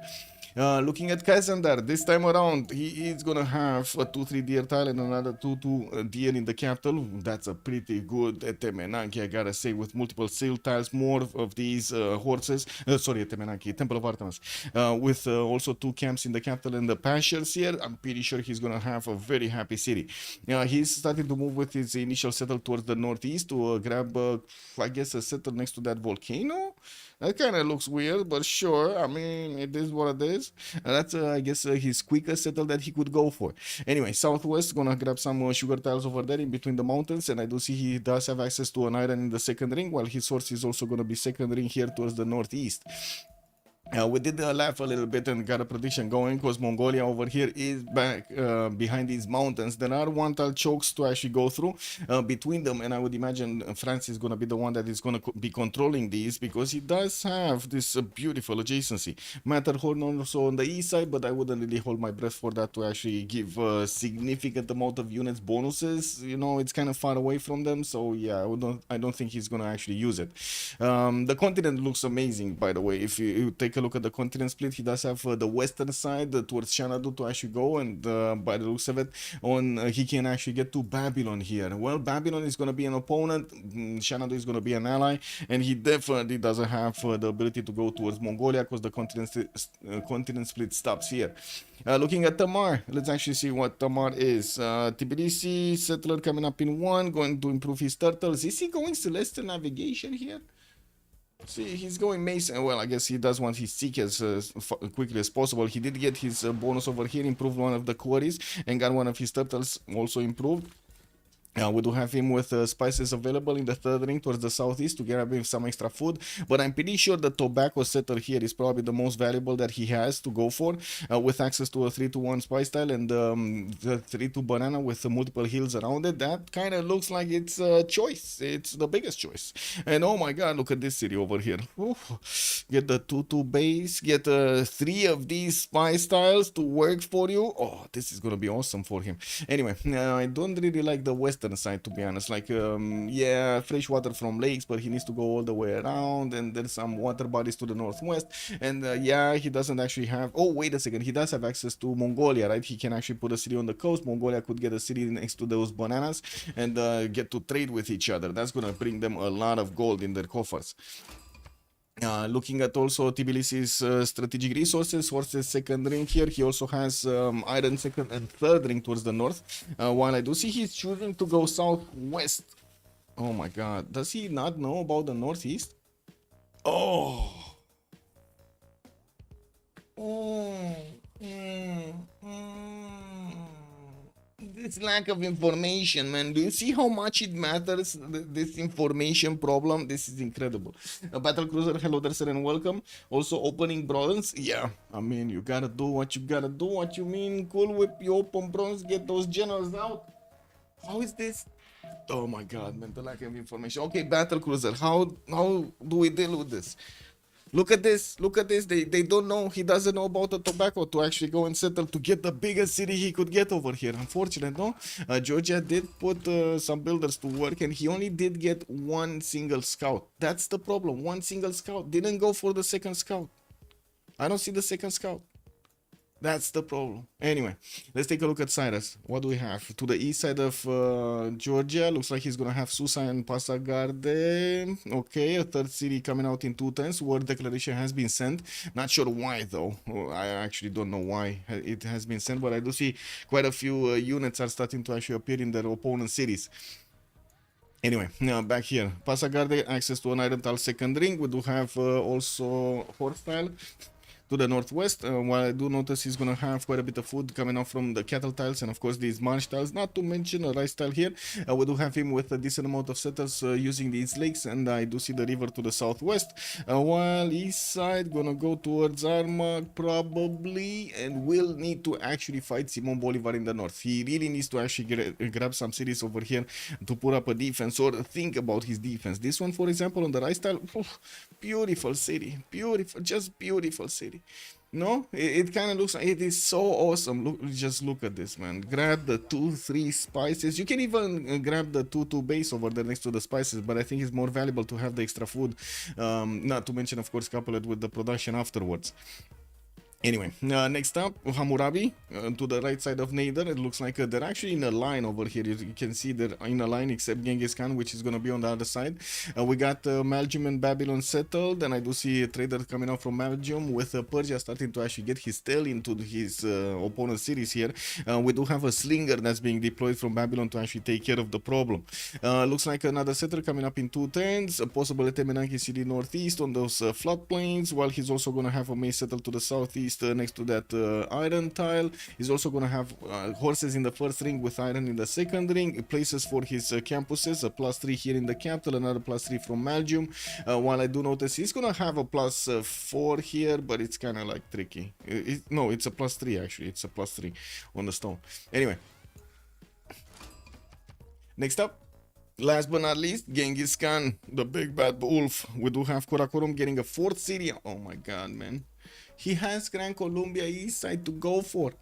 Looking at Kazandar, this time around, he is gonna have a 2-3 deer tile and another 2-2 deer in the capital. That's a pretty good Temenanki, I gotta say, with multiple sail tiles, more of these horses. Temenanki, Temple of Artemis, with also 2 camps in the capital and the pastures here. I'm pretty sure he's gonna have a very happy city. He's starting to move with his initial settle towards the northeast to grab, I guess, a settle next to that volcano. That kind of looks weird, but sure, I mean, it is what it is. That's, I guess, his quickest settle that he could go for. Anyway, southwest, gonna grab some sugar tiles over there in between the mountains, and I do see he does have access to an iron in the second ring, while his horse is also gonna be second ring here towards the northeast. We did laugh a little bit and got a prediction going because Mongolia over here is back behind these mountains. There are 1 tile chokes to actually go through between them, and I would imagine France is going to be the one that is going to be controlling these because he does have this beautiful adjacency. Matterhorn also on the east side, but I wouldn't really hold my breath for that to actually give a significant amount of units bonuses. You know, it's kind of far away from them, so yeah, I don't think he's going to actually use it. The continent looks amazing, by the way. If you take a look at the continent split, he does have the western side towards Shanadu to actually go, and by the looks of it, he can actually get to Babylon here. Well, Babylon is going to be an opponent, Shanadu is going to be an ally, and he definitely doesn't have the ability to go towards Mongolia because the continent split stops here. Looking at Tamar, let's actually see what Tamar is. Tbilisi, settler coming up in 1, going to improve his turtles. Is he going Celestial Navigation here? See, he's going Mason. Well, I guess he does want his seek as quickly as possible. He did get his bonus over here, improved one of the quarries, and got one of his turtles also improved. We do have him with spices available in the third ring towards the southeast to grab him some extra food, but I'm pretty sure the tobacco setter here is probably the most valuable that he has to go for, with access to a 3-1 spice tile and the 3-2 banana with multiple hills around it. That kind of looks like it's a choice. It's the biggest choice. And oh my god, look at this city over here. Oof. Get the 2-2 base, get 3 of these spice tiles to work for you. Oh, this is gonna be awesome for him. Anyway, I don't really like the western side, to be honest. Like, yeah, fresh water from lakes, but he needs to go all the way around, and there's some water bodies to the northwest, and yeah, he doesn't actually have, oh wait a second, he does have access to Mongolia, right? He can actually put a city on the coast. Mongolia could get a city next to those bananas and get to trade with each other. That's gonna bring them a lot of gold in their coffers. Looking at also Tbilisi's strategic resources, horses second ring here, he also has iron second and third ring towards the north, while I do see he's choosing to go southwest. Oh my god, does he not know about the northeast? Oh, this lack of information, man. Do you see how much it matters, this information problem? This is incredible. Battle Cruiser, hello there, sir, and welcome. Also opening bronze. Yeah, I mean, you gotta do what you gotta do. What you mean? Cool Whip, you open bronze, get those generals out. How is this Oh my god, man, the lack of information. Okay, battle cruiser. How do we deal with this? Look at this. Look at this. They don't know. He doesn't know about the tobacco to actually go and settle to get the biggest city he could get over here. Unfortunate, no? Georgia did put some builders to work, and he only did get one single scout. That's the problem. One single scout. Didn't go for the second scout. I don't see the second scout. That's the problem. Anyway, let's take a look at Cyrus. What do we have? To the east side of Georgia, looks like he's gonna have Susa and Pasagarde. Okay, a third city coming out in 2 turns. War declaration has been sent. Not sure why though. I actually don't know why it has been sent, but I do see quite a few units are starting to actually appear in their opponent cities. Anyway, now back here. Pasagarde, access to an iron tile second ring. We do have also horse tile to the northwest. While I do notice he's gonna have quite a bit of food coming out from the cattle tiles and of course these marsh tiles, not to mention a rice tile here. We do have him with a decent amount of settlers using these lakes, and I do see the river to the southwest. While east side gonna go towards Armagh probably, and will need to actually fight Simon Bolivar in the north. He really needs to actually grab some cities over here to put up a defense or think about his defense. This one, for example, on the rice tile, beautiful city, beautiful, just beautiful city. No, it kind of looks like it is so awesome. Just look at this, man. Grab the 2-3 spices. You can even grab the 2-2 base over there next to the spices, but I think it's more valuable to have the extra food. Not to mention, of course, couple it with the production afterwards. Anyway, next up, Hammurabi, to the right side of Nader. It looks like they're actually in a line over here. You can see they're in a line except Genghis Khan, which is going to be on the other side. We got Belgium and Babylon settled, and I do see a trader coming out from Belgium with Persia starting to actually get his tail into his opponent's cities here. We do have a slinger that's being deployed from Babylon to actually take care of the problem. Looks like another settler coming up in 2 turns, a possible Temenanki city northeast on those floodplains, while he's also going to have a mace settled to the southeast. Next to that iron tile. He's also going to have horses in the first ring with iron in the second ring. Places for his campuses, a +3 here in the capital, another +3 from Belgium. While I do notice he's going to have a +4 here, but it's kind of like tricky. No, it's a +3 actually. It's a +3 on the stone. Anyway. Next up. Last but not least, Genghis Khan, the big bad wolf. We do have Karakorum getting a 4th city. Oh my god, man. He has Gran Colombia east side to go for.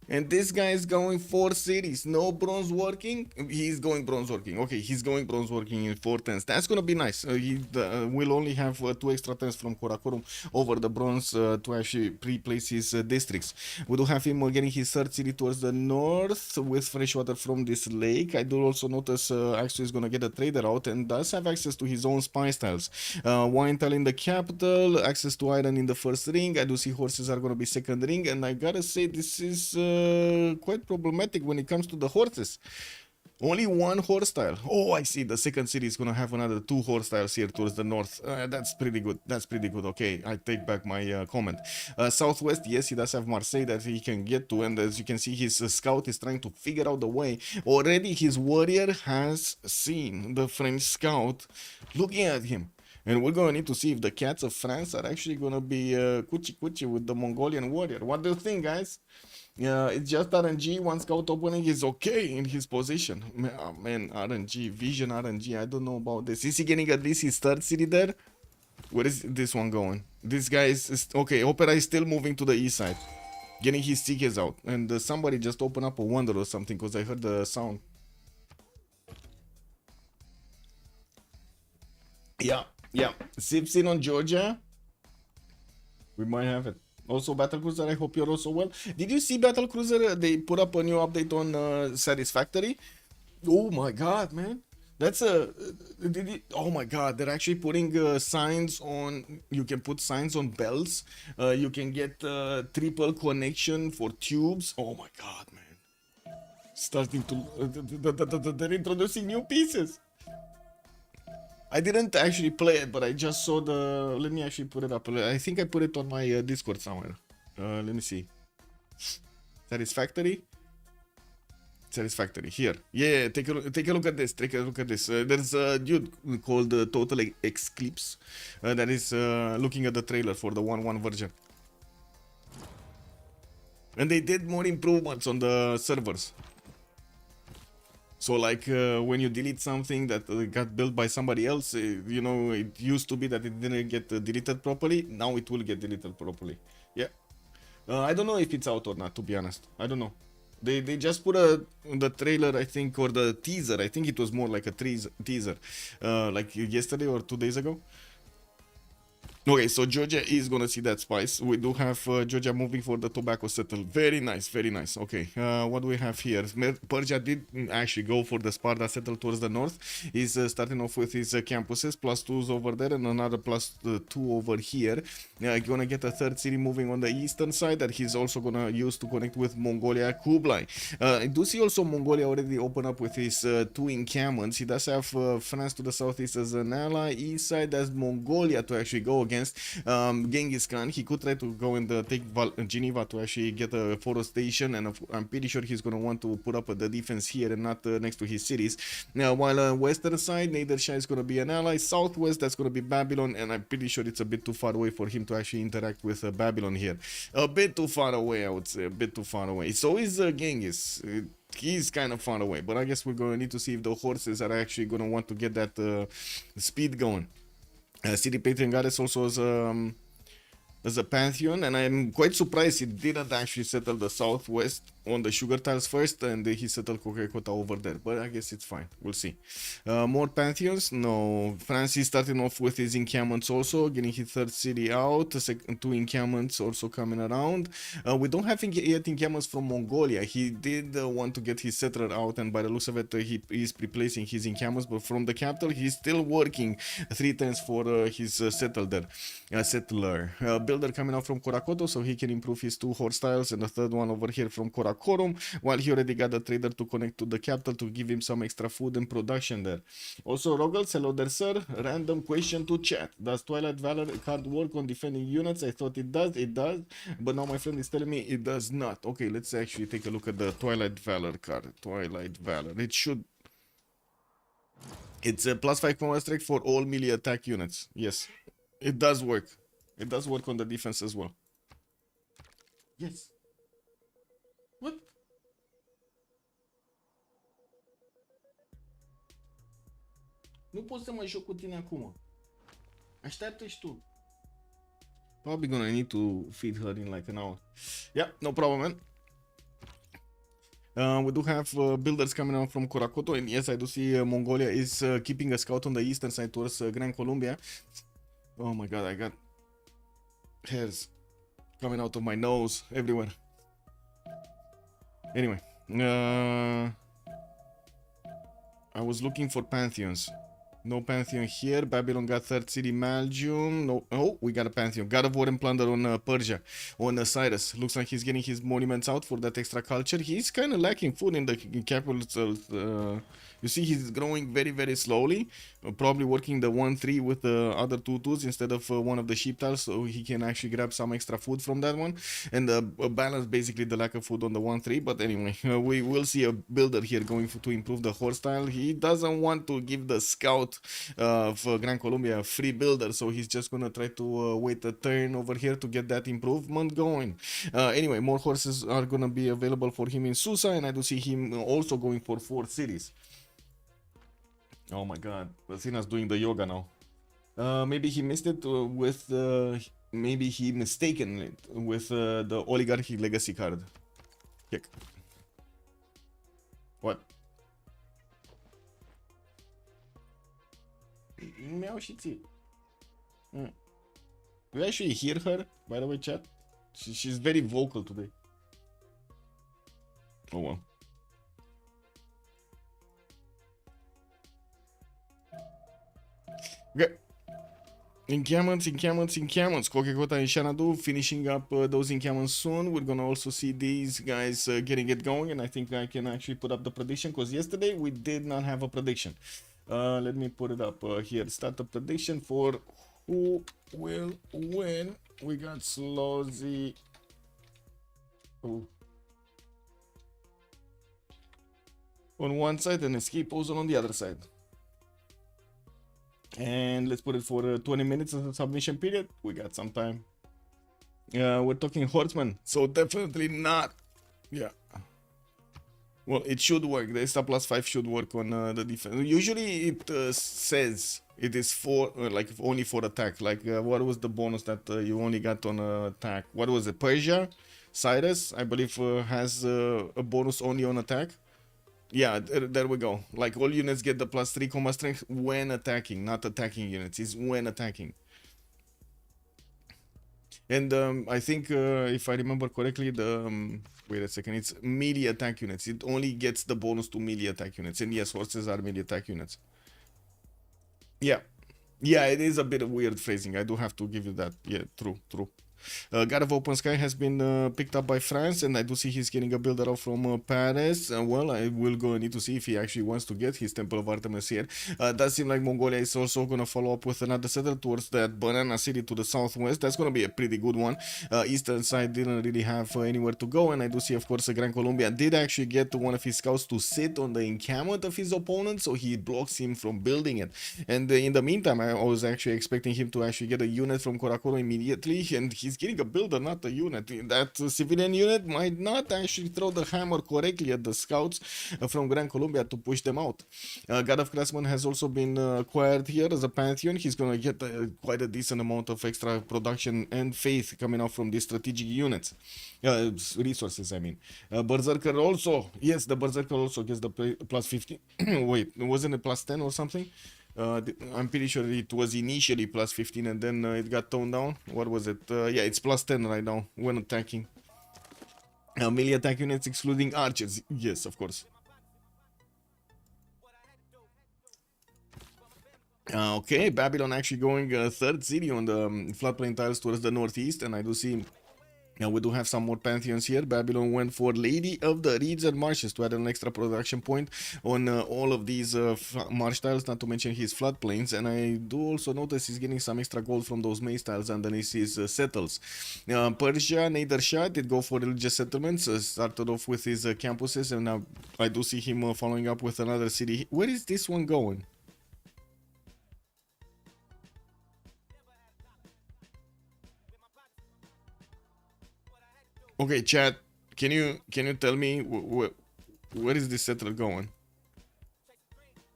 And this guy is going 4 cities. No bronze working. He's going bronze working. Okay, he's going bronze working in 4 turns. That's gonna be nice. He will only have 2 extra turns from Karakorum over the bronze to actually pre-place his districts. We do have him getting his 3rd city towards the north with fresh water from this lake. I do also notice actually is gonna get a trader out and does have access to his own spice tiles. Wine tile in the capital, access to iron in the first ring. I do see horses are gonna be second ring, and I gotta say this is quite problematic when it comes to the horses. Only 1 horse tile. Oh, I see. The second city is gonna have another 2 horse tiles here towards the north. That's pretty good. That's pretty good. Okay, I take back my comment. Southwest, yes, he does have Marseille that he can get to, and as you can see, his scout is trying to figure out the way. Already, his warrior has seen the French scout looking at him. And we're gonna need to see if the cats of France are actually gonna be cuchi with the Mongolian warrior. What do you think, guys? It's just RNG. 1 scout opening is okay in his position. Man, RNG, Vision RNG. I don't know about this. Is he getting at least his 3rd city there? Where is this one going? This guy is okay. Opera is still moving to the east side, getting his tickets out. And somebody just opened up a wonder or something because I heard the sound. Yeah. Civ6 on Georgia. We might have it. Also, Battlecruiser, I hope you're also well. Did you see Battlecruiser? They put up a new update on Satisfactory. Oh my god, man. That's a... oh my god, they're actually putting signs on... You can put signs on bells. You can get triple connection for tubes. Oh my god, man. Starting to... they're introducing new pieces. I didn't actually play it, but I just saw the... Let me actually put it up. I think I put it on my Discord somewhere. Let me see. Satisfactory? Satisfactory. Here. Yeah, take a look at this. Take a look at this. There's a dude called Total Eclipse that is looking at the trailer for the 1.1 version. And they did more improvements on the servers. So like when you delete something that got built by somebody else, you know, it used to be that it didn't get deleted properly. Now it will get deleted properly. Yeah. I don't know if it's out or not, to be honest. I don't know. They just put the trailer, I think, or the teaser. I think it was more like a teaser, like yesterday or 2 days ago. Okay, so Georgia is gonna see that spice. We do have Georgia moving for the tobacco settle. Very nice, very nice. Okay, what do we have here? Persia did actually go for the Sparta settle towards the north. He's starting off with his campuses, +2s over there and another +2 over here. Gonna get a third city moving on the eastern side that he's also gonna use to connect with Mongolia Kublai. I do see also Mongolia already open up with his 2 encampments. He does have France to the southeast as an ally. East side as Mongolia to actually go against Genghis Khan. He could try to go and take Geneva to actually get a forestation, and I'm pretty sure he's going to want to put up the defense here and not next to his cities. Now, while western side, Nader Shah is going to be an ally. Southwest, that's going to be Babylon, and I'm pretty sure it's a bit too far away for him to actually interact with Babylon here. A bit too far away, I would say. A bit too far away. So is Genghis. He's kind of far away, but I guess we're going to need to see if the horses are actually going to want to get that speed going. City Patriot also as a pantheon, and I'm quite surprised he didn't actually settle the southwest on the sugar tiles first, and he settled Kokekota over there, but I guess it's fine. We'll see. More pantheons? No. France is starting off with his encampments also, getting his third city out, 2 encampments also coming around. We don't have yet encampments from Mongolia. He did want to get his settler out, and by the looks of it, he is replacing his encampments, but from the capital, he's still working 3 times for his settler. Builder coming out from Korakoto, so he can improve his 2 horse tiles, and the third one over here from Korakorum, while he already got a trader to connect to the capital to give him some extra food and production there. Also, Rogals, hello there, sir. Random question to chat. Does Twilight Valor card work on defending units? I thought it does. It does. But now my friend is telling me it does not. Okay, let's actually take a look at the Twilight Valor card. Twilight Valor. It should... It's a +5 combat strike for all melee attack units. Yes, it does work. It does work on the defense as well. Yes. What? Nu pot să mă joc cu tine acum. Așteaptă-și tu. Probably gonna need to feed her in like an hour. Yeah, no problem, man. We do have builders coming out from Korakoto, and yes, I do see Mongolia is keeping a scout on the eastern side towards Grand Columbia. Oh my god, I got hairs coming out of my nose everywhere. Anyway, I was looking for pantheons. No pantheon here. Babylon got third city, Malgium. No, oh, we got a pantheon. God of War and Plunder on Persia, on Cyrus. Looks like he's getting his monuments out for that extra culture. He's kind of lacking food in the capital. You see, he's growing very, very slowly. Probably working the 1-3 with the other 2-2s instead of one of the sheep tiles, so he can actually grab some extra food from that one and balance basically the lack of food on the 1-3. But anyway, we will see a builder here going to improve the horse style. He doesn't want to give the scout of Grand Columbia a free builder, so he's just gonna try to wait a turn over here to get that improvement going. Anyway, more horses are gonna be available for him in Susa, and I do see him also going for 4 cities. Oh my god, Athena's doing the yoga now. Maybe he missed it with maybe he mistaken it with the oligarchy legacy card. Check. What? Meow shitty. Do you actually hear her, by the way, chat? She's very vocal today. Oh well. Okay. Encampments. Kokekota and Shanadu finishing up those encampments soon. We're gonna also see these guys getting it going, and I think I can actually put up the prediction, because yesterday we did not have a prediction. Let me put it up here. Start the prediction for who will win. We got Slozhnii. On one side and Escape Posel on the other side. And let's put it for 20 minutes as a submission period. We got some time. We're talking horseman, so definitely not. Yeah. Well, it should work. The extra +5 should work on the defense. Usually it says it is for like only for attack. Like what was the bonus that you only got on attack? What was it? Persia, Cyrus, I believe has a bonus only on attack. Yeah, there we go. Like all units get the +3 combat strength when attacking, not attacking units. It's when attacking. And I think if I remember correctly, the wait a second, it's melee attack units. It only gets the bonus to melee attack units. And yes, horses are melee attack units. Yeah. Yeah, it is a bit of weird phrasing. I do have to give you that. Yeah, true, true. God of Open Sky has been picked up by France, and I do see he's getting a builder out from Paris. Well, I will go need to see if he actually wants to get his Temple of Artemis here. Does seem like Mongolia is also going to follow up with another settler towards that Banana City to the southwest. That's going to be a pretty good one. Eastern side didn't really have anywhere to go, and I do see, of course, Gran Colombia did actually get one of his scouts to sit on the encampment of his opponent, so he blocks him from building it. And in the meantime, I was actually expecting him to actually get a unit from Korokoro immediately, and he's getting a builder, not a unit. That civilian unit might not actually throw the hammer correctly at the scouts from Gran Colombia to push them out. God of Craftsman has also been acquired here as a Pantheon. He's going to get quite a decent amount of extra production and faith coming out from these strategic units. Resources, I mean. Berserker also, yes, the Berserker also gets the +50. Wait, wasn't it +10 or something? I'm pretty sure it was initially +15 and then it got toned down. What was it? Yeah, it's +10 right now when attacking. Melee attack units excluding archers. Yes, of course. Okay, Babylon actually going third city on the floodplain tiles towards the northeast, and I do see. Now we do have some more pantheons here. Babylon went for Lady of the Reeds and Marshes to add an extra production point on all of these marsh tiles, not to mention his floodplains. And I do also notice he's getting some extra gold from those maze tiles underneath his settles. Persia, Nader Shah did go for religious settlements, started off with his campuses, and now I do see him following up with another city. Where is this one going? Okay, chat, can you tell me where is this settler going?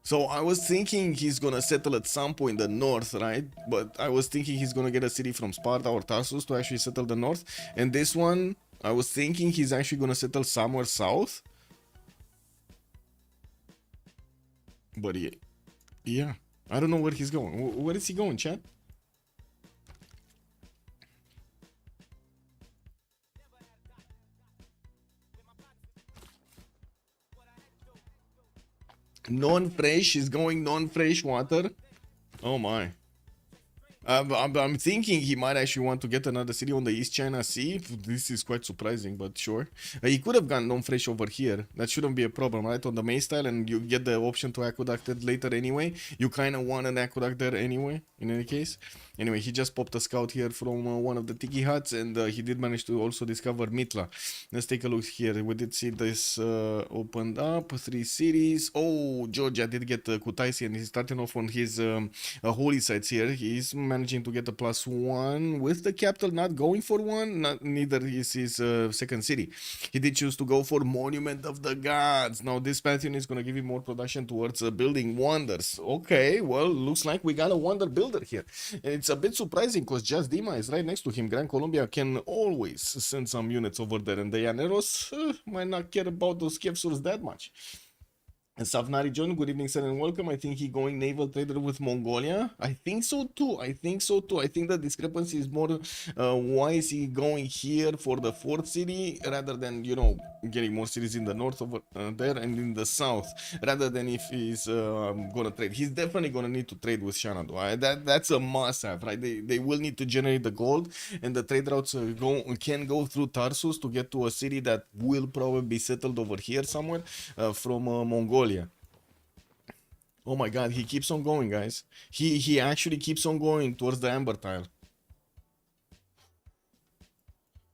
So I was thinking he's gonna settle at some point in the north, right? But I was thinking he's gonna get a city from Sparta or Tarsus to actually settle the north. And this one, I was thinking he's actually gonna settle somewhere south. But yeah, I don't know where he's going. Where is he going, chat? Non-fresh is going non-fresh water. Oh my. I'm thinking he might actually want to get another city on the East China Sea. This is quite surprising, but sure. He could have gone non-fresh over here. That shouldn't be a problem, right? On the maze tile, and you get the option to aqueduct it later anyway. You kind of want an aqueduct there anyway, in any case. Anyway, he just popped a scout here from one of the tiki huts, and he did manage to also discover Mitla. Let's take a look here. We did see this opened up, 3 cities. Oh, Georgia did get Kutaisi, and he's starting off on his holy sites here. He's managing to get a +1 with the capital not going for one. Neither is his second city. He did choose to go for Monument of the Gods. Now this pantheon is going to give him more production towards building wonders. Okay, well, looks like we got a wonder builder here. And it's a bit surprising because Just Dima is right next to him. Gran Colombia can always send some units over there, and the Llaneros might not care about those Kevsurs that much. And Savnari John, good evening, sir, and welcome. I think he going naval trader with Mongolia. I think so too. I think the discrepancy is more why is he going here for the 4th city rather than, you know, getting more cities in the north over there and in the south, rather than if he's gonna trade. He's definitely gonna need to trade with Shanado. That's a must-have, right? They will need to generate the gold, and the trade routes can go through Tarsus to get to a city that will probably be settled over here somewhere from Mongolia. Oh my god, he keeps on going, guys. He actually keeps on going towards the amber tile.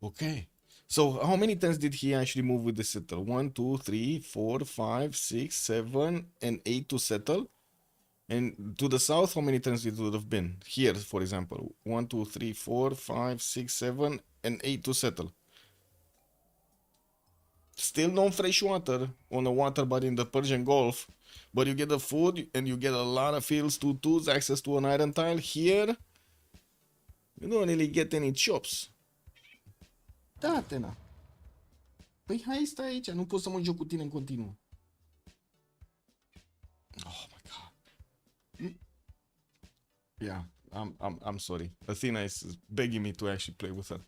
Okay. So how many times did he actually move with the settle? 1, 2, 3, 4, 5, 6, 7, and 8 to settle. And to the south, how many times it would have been? Here, for example. 1, 2, 3, 4, 5, 6, 7, and 8 to settle. Still no fresh water on the water body in the Persian Gulf, but you get the food and you get a lot of fields to tools, access to an iron tile. Here, you don't really get any chops. Da, Atena. Păi hai, stai aici, nu pot să mă joc cu tine în continuu. Oh my god. Yeah, I'm sorry. Athena is begging me to actually play with her.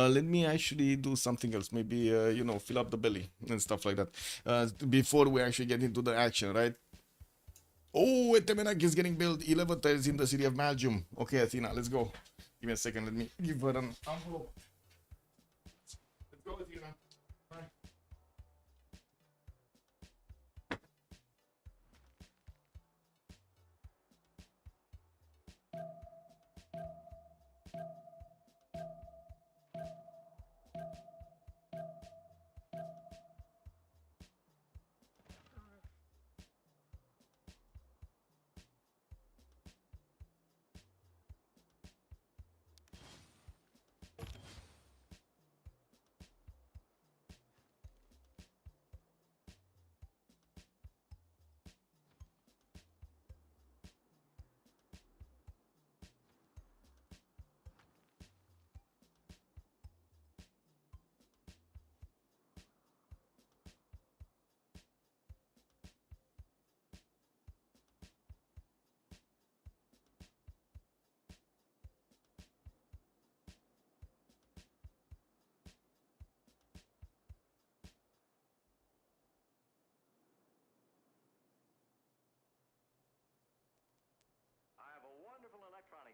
Let me actually do something else. Maybe you know, fill up the belly and stuff like that. Before we actually get into the action, right? Oh, Etemenak is getting built. 11 tiles in the city of Belgium. Okay, Athena, let's go. Give me a second. Let me give her an envelope. Let's go, Athena. Bye.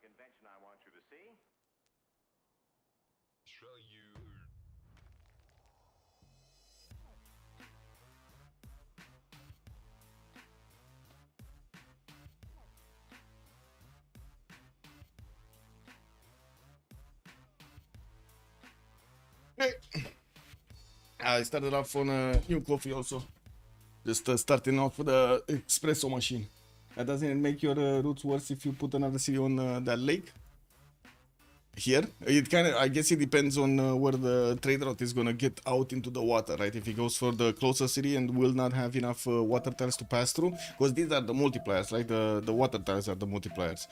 Invention I want you to see. Show you. Hey. I started off on a new coffee also. Just starting off with the espresso machine. Doesn't it make your roots worse if you put another city on that lake? Here, it kind of, I guess it depends on where the trade route is gonna get out into the water, right? If he goes for the closer city and will not have enough water tiles to pass through, because these are the multipliers, right? The water tiles are the multipliers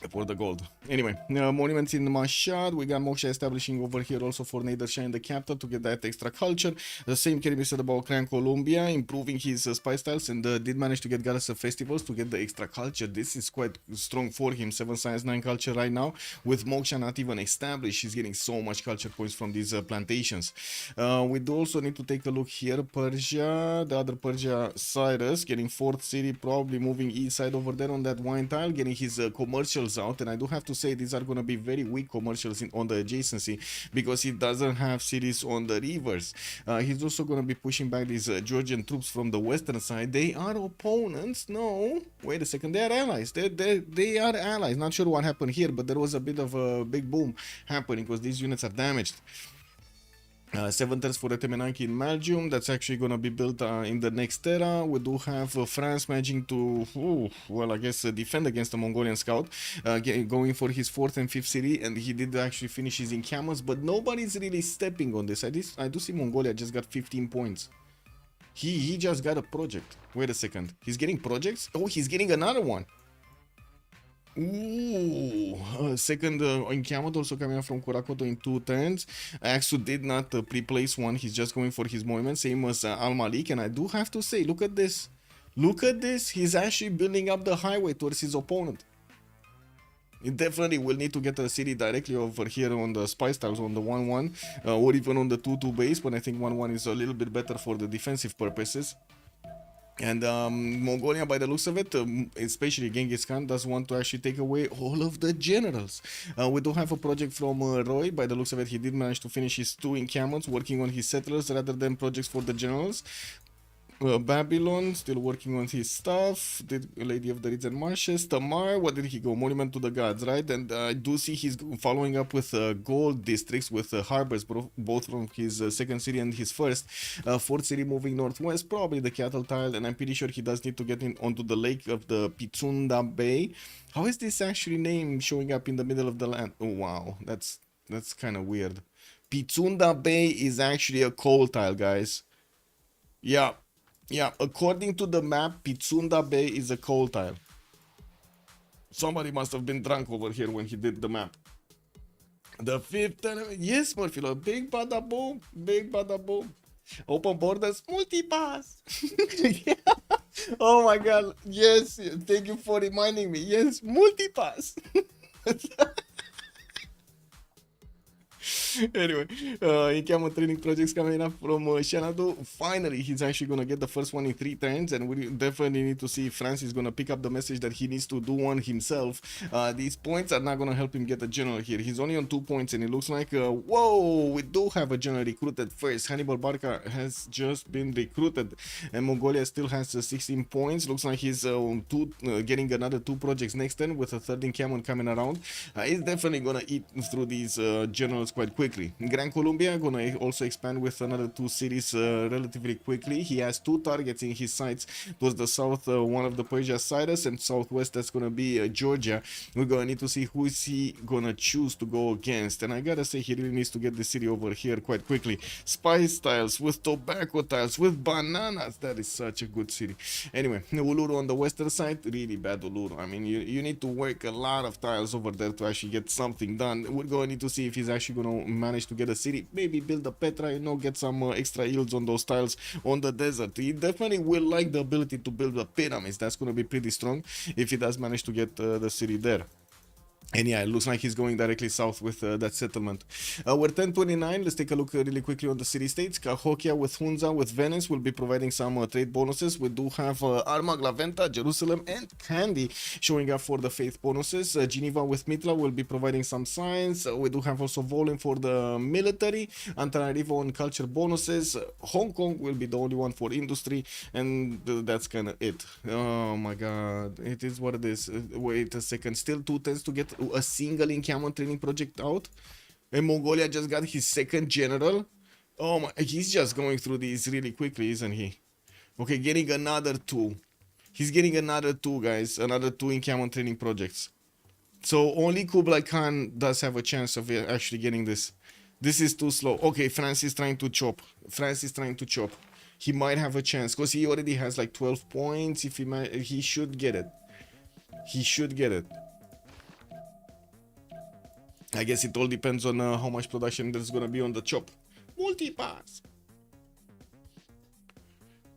for the gold. Anyway, monuments in Mashhad. We got Moksha establishing over here also for Nader in the capital to get that extra culture. The same can be said about Cran Colombia, improving his spy styles and did manage to get Goddess festivals to get the extra culture. This is quite strong for him. 7 science, 9 culture right now. With Moksha not even established, he's getting so much culture points from these plantations. We do also need to take a look here. Persia, the other Persia, Cyrus, getting 4th city, probably moving east side over there on that wine tile, getting his commercials out. And I do have to say these are going to be very weak commercials on the adjacency because he doesn't have cities on the rivers. He's also going to be pushing back these Georgian troops from the western side. They are opponents. No, wait a second, they are allies. They are allies. Not sure what happened here, but there was a bit of a big boom happening because these units are damaged. 7 turns for Etemenanki in Belgium. That's actually going to be built in the next era. We do have France managing to, well, I guess defend against the Mongolian scout, going for his 4th and 5th city, and he did actually finish his encampments, but nobody's really stepping on this. I do see Mongolia just got 15 points. He just got a project. Wait a second. He's getting projects? Oh, he's getting another one. Ooh, second encampment also coming out from Kurakoto in 2 turns. Axu did not pre-place one. He's just going for his monument, same as Al Malik. And I do have to say, look at this. Look at this. He's actually building up the highway towards his opponent. It definitely will need to get a city directly over here on the spy styles on the 1-1 or even on the 2-2 base. But I think 1-1 is a little bit better for the defensive purposes. And Mongolia, by the looks of it, especially Genghis Khan, does want to actually take away all of the generals. We do have a project from Roy. By the looks of it, he did manage to finish his 2 encampments, working on his settlers rather than projects for the generals. Babylon, still working on his stuff. The Lady of the Reeds and Marshes. Tamar, what did he go? Monument to the Gods, right? And I do see he's following up with gold districts with harbors, both from his 2nd city and his 1st. 4th city moving northwest, probably the cattle tile, and I'm pretty sure he does need to get in onto the lake of the Pitsunda Bay. How is this actually name showing up in the middle of the land? Oh wow, that's kind of weird. Pitsunda Bay is actually a coal tile, guys. Yeah, yeah. According to the map, Pitsunda Bay is a coal tile. Somebody must have been drunk over here when he did the map. The fifth enemy. Yes, Murphylo. Big bada boom. Big bada boom. Open borders. Multipass. Yeah. Oh my god. Yes. Thank you for reminding me. Yes. Multipass. Anyway, he came training projects coming up from Shanado. Finally, he's actually gonna get the first one in 3 turns, and we definitely need to see if France is gonna pick up the message that he needs to do one himself. These points are not gonna help him get a general here. He's only on 2 points, and it looks like whoa, we do have a general recruited first. Hannibal Barca has just been recruited, and Mongolia still has 16 points. Looks like he's on getting another 2 projects next turn with a third in Cameron coming around. He's definitely gonna eat through these generals quite quickly. Gran Colombia gonna also expand with another 2 cities relatively quickly. He has 2 targets in his sights towards the south, one of the Persia Cyrus, and southwest that's gonna be Georgia. We're gonna need to see who is he gonna choose to go against, and I gotta say he really needs to get the city over here quite quickly. Spice tiles with tobacco tiles with bananas. That is such a good city. Anyway, Uluru on the western side, really bad Uluru. I mean, you need to work a lot of tiles over there to actually get something done. We're gonna need to see if he's actually gonna manage to get a city, maybe build a Petra, you know, get some extra yields on those tiles on the desert. He definitely will like the ability to build the pyramids. That's going to be pretty strong if he does manage to get the city there. And yeah, it looks like he's going directly south with that settlement. We're 1029. Let's take a look really quickly on the city-states. Cahokia with Hunza, with Venice, will be providing some trade bonuses. We do have Armagh, Laventa, Jerusalem, and Kandy showing up for the faith bonuses. Geneva with Mitla will be providing some signs. We do have also Volin for the military. Antananarivo on culture bonuses. Hong Kong will be the only one for industry. And that's kind of it. Oh my god. It is what it is. Wait a second. Still 2 turns to get a single encampment training project out, and Mongolia just got his 2nd general. Oh my, he's just going through these really quickly, isn't he? Okay, getting another 2. He's getting another 2, guys, another 2 encampment training projects. So only Kublai Khan does have a chance of actually getting this. This is too slow. Okay, France is trying to chop. France is trying to chop. He might have a chance because he already has like 12 points. If he should get it. He should get it. I guess it all depends on how much production there's gonna be on the chop. Multipass.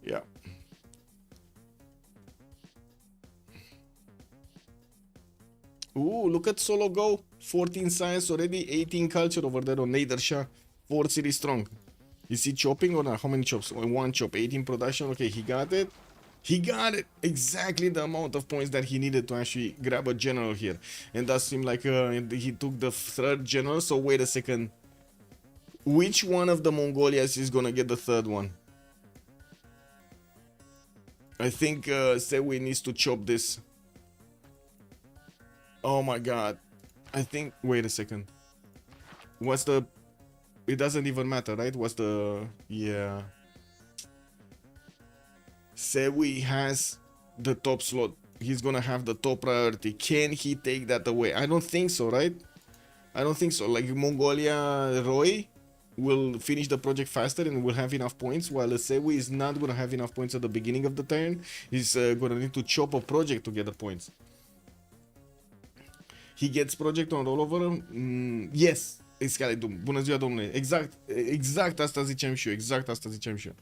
Yeah. Ooh, look at Solo go. 14 science already, 18 culture over there on Nader Shah. 4 city strong. Is he chopping or not? How many chops? 1 chop, 18 production. Okay, he got it. He got it. Exactly the amount of points that he needed to actually grab a general here. And that seemed like he took the 3rd general. So wait a second. Which one of the Mongolias is gonna get the 3rd one? I think Sewi needs to chop this. Oh my god. I think... Wait a second. What's the... It doesn't even matter, right? What's the... Yeah... Sewi has the top slot. He's gonna have the top priority. Can he take that away? I don't think so, right? I don't think so. Like Mongolia Roy will finish the project faster and will have enough points, while Sewi is not gonna have enough points at the beginning of the turn. He's gonna need to chop a project to get the points. He gets project on rollover. Yes. Escaladum. Bună ziua, domnule. Exact asta ziceam și eu. Exact asta ziceam și eu.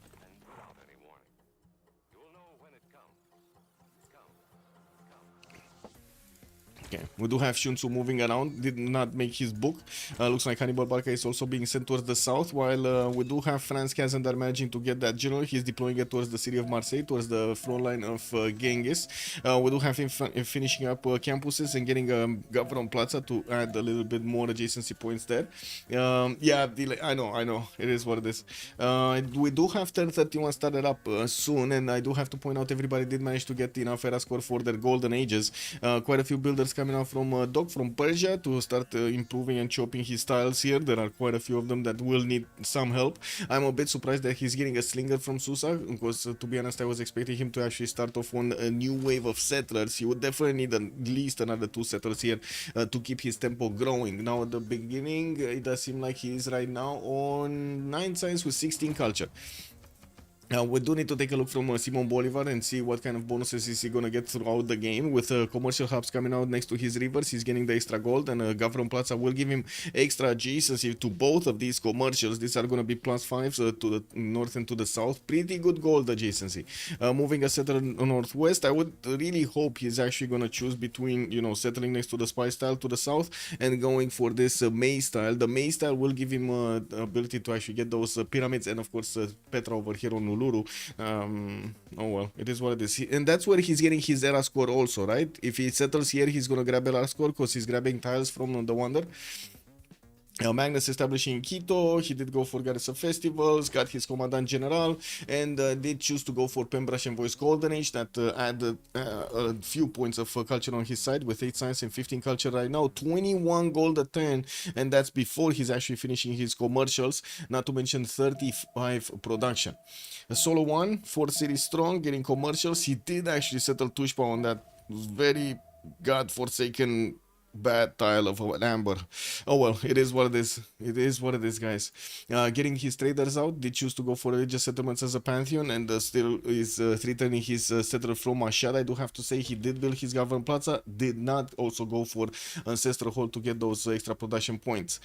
Okay, we do have Shunsu moving around, did not make his book. Looks like Hannibal Barca is also being sent towards the south, while we do have Franz Kazandar managing to get that general. He's deploying it towards the city of Marseille, towards the front line of Genghis. We do have him finishing up campuses and getting Gavron Plaza to add a little bit more adjacency points there. Yeah, I know, it is what it is. We do have turn 31 started up soon, and I do have to point out everybody did manage to get enough era score for their golden ages. Quite a few builders coming out from Doc from Persia to start improving and chopping his styles here. There are quite a few of them that will need some help. I'm a bit surprised that he's getting a slinger from Susa, because to be honest, I was expecting him to actually start off on a new wave of settlers. He would definitely need at least another 2 settlers here to keep his tempo growing. Now at the beginning, it does seem like he is right now on 9 science with 16 culture. We do need to take a look from Simon Bolivar and see what kind of bonuses is he gonna get throughout the game. With commercial hubs coming out next to his rivers, he's getting the extra gold, and Gavron Plaza will give him extra adjacency to both of these commercials. These are gonna be +5s to the north and to the south. Pretty good gold adjacency. Moving a settler northwest, I would really hope he's actually gonna choose between, you know, settling next to the spy style to the south and going for this maze style. The maze style will give him the ability to actually get those pyramids, and of course Petra over here on Uluru. Oh well, it is what it is. And that's where he's getting his era score also, right? If he settles here, he's gonna grab era score because he's grabbing tiles from the Wonder. Magnus establishing Quito, he did go for Garrison Festivals, got his Commandant General, and did choose to go for Pembrush and Voice Golden Age, that added a few points of culture on his side, with 8 science and 15 culture right now, 21 gold a turn, and that's before he's actually finishing his commercials, not to mention 35 production. A solo 1, 4 cities strong, getting commercials. He did actually settle Tushpa on that very godforsaken bad tile of an amber. Oh well, it is what it is. It is what it is, guys. Getting his traders out, did choose to go for religious settlements as a pantheon, and still is returning his settler from Mashad. I do have to say he did build his Govern Plaza, did not also go for Ancestral Hall to get those extra production points.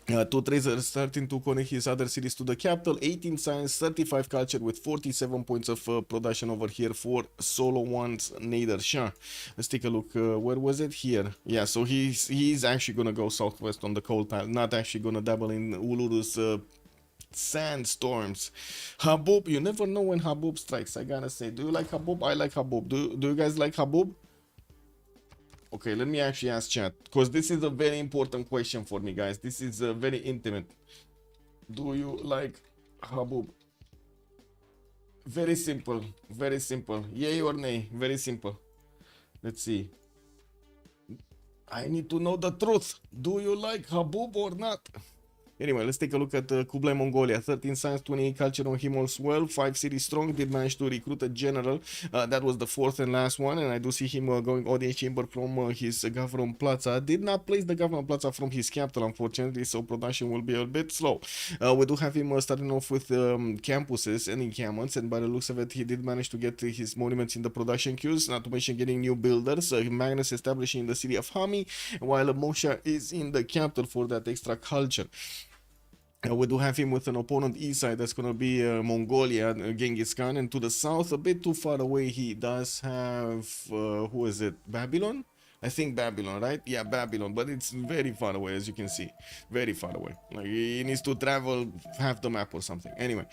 2 traders starting to connect his other cities to the capital, 18 science, 35 culture, with 47 points of production over here for solo ones Nader Shah. Let's take a look. Where was it? Here. Yeah, so he's actually gonna go southwest on the cold tile, not actually gonna dabble in Uluru's sandstorms. Habub, you never know when Habub strikes, I gotta say. Do you like Habub? I like Habub. Do you guys like Habub? Okay, let me actually ask chat, because this is a very important question for me, guys. This is very intimate. Do you like Habub? Very simple, very simple. Yay or nay? Very simple. Let's see. I need to know the truth. Do you like Habub or not? Anyway, let's take a look at Kublai Mongolia. 13 science, 28 culture on him as well. 5 cities strong. Did manage to recruit a general. That was the 4th and last one. And I do see him going audience chamber from his Gavron Plaza. Did not place the Gavron Plaza from his capital, unfortunately, so production will be a bit slow. We do have him starting off with campuses and encampments. And by the looks of it, he did manage to get his monuments in the production queues. Not to mention getting new builders. Magnus establishing the city of Hami, while Mosha is in the capital for that extra culture. We do have him with an opponent east side, that's going to be Mongolia, Genghis Khan, and to the south, a bit too far away, he does have, who is it, Babylon? I think Babylon, right? Yeah, Babylon, but it's very far away, as you can see. Very far away. Like, he needs to travel half the map or something. Anyway,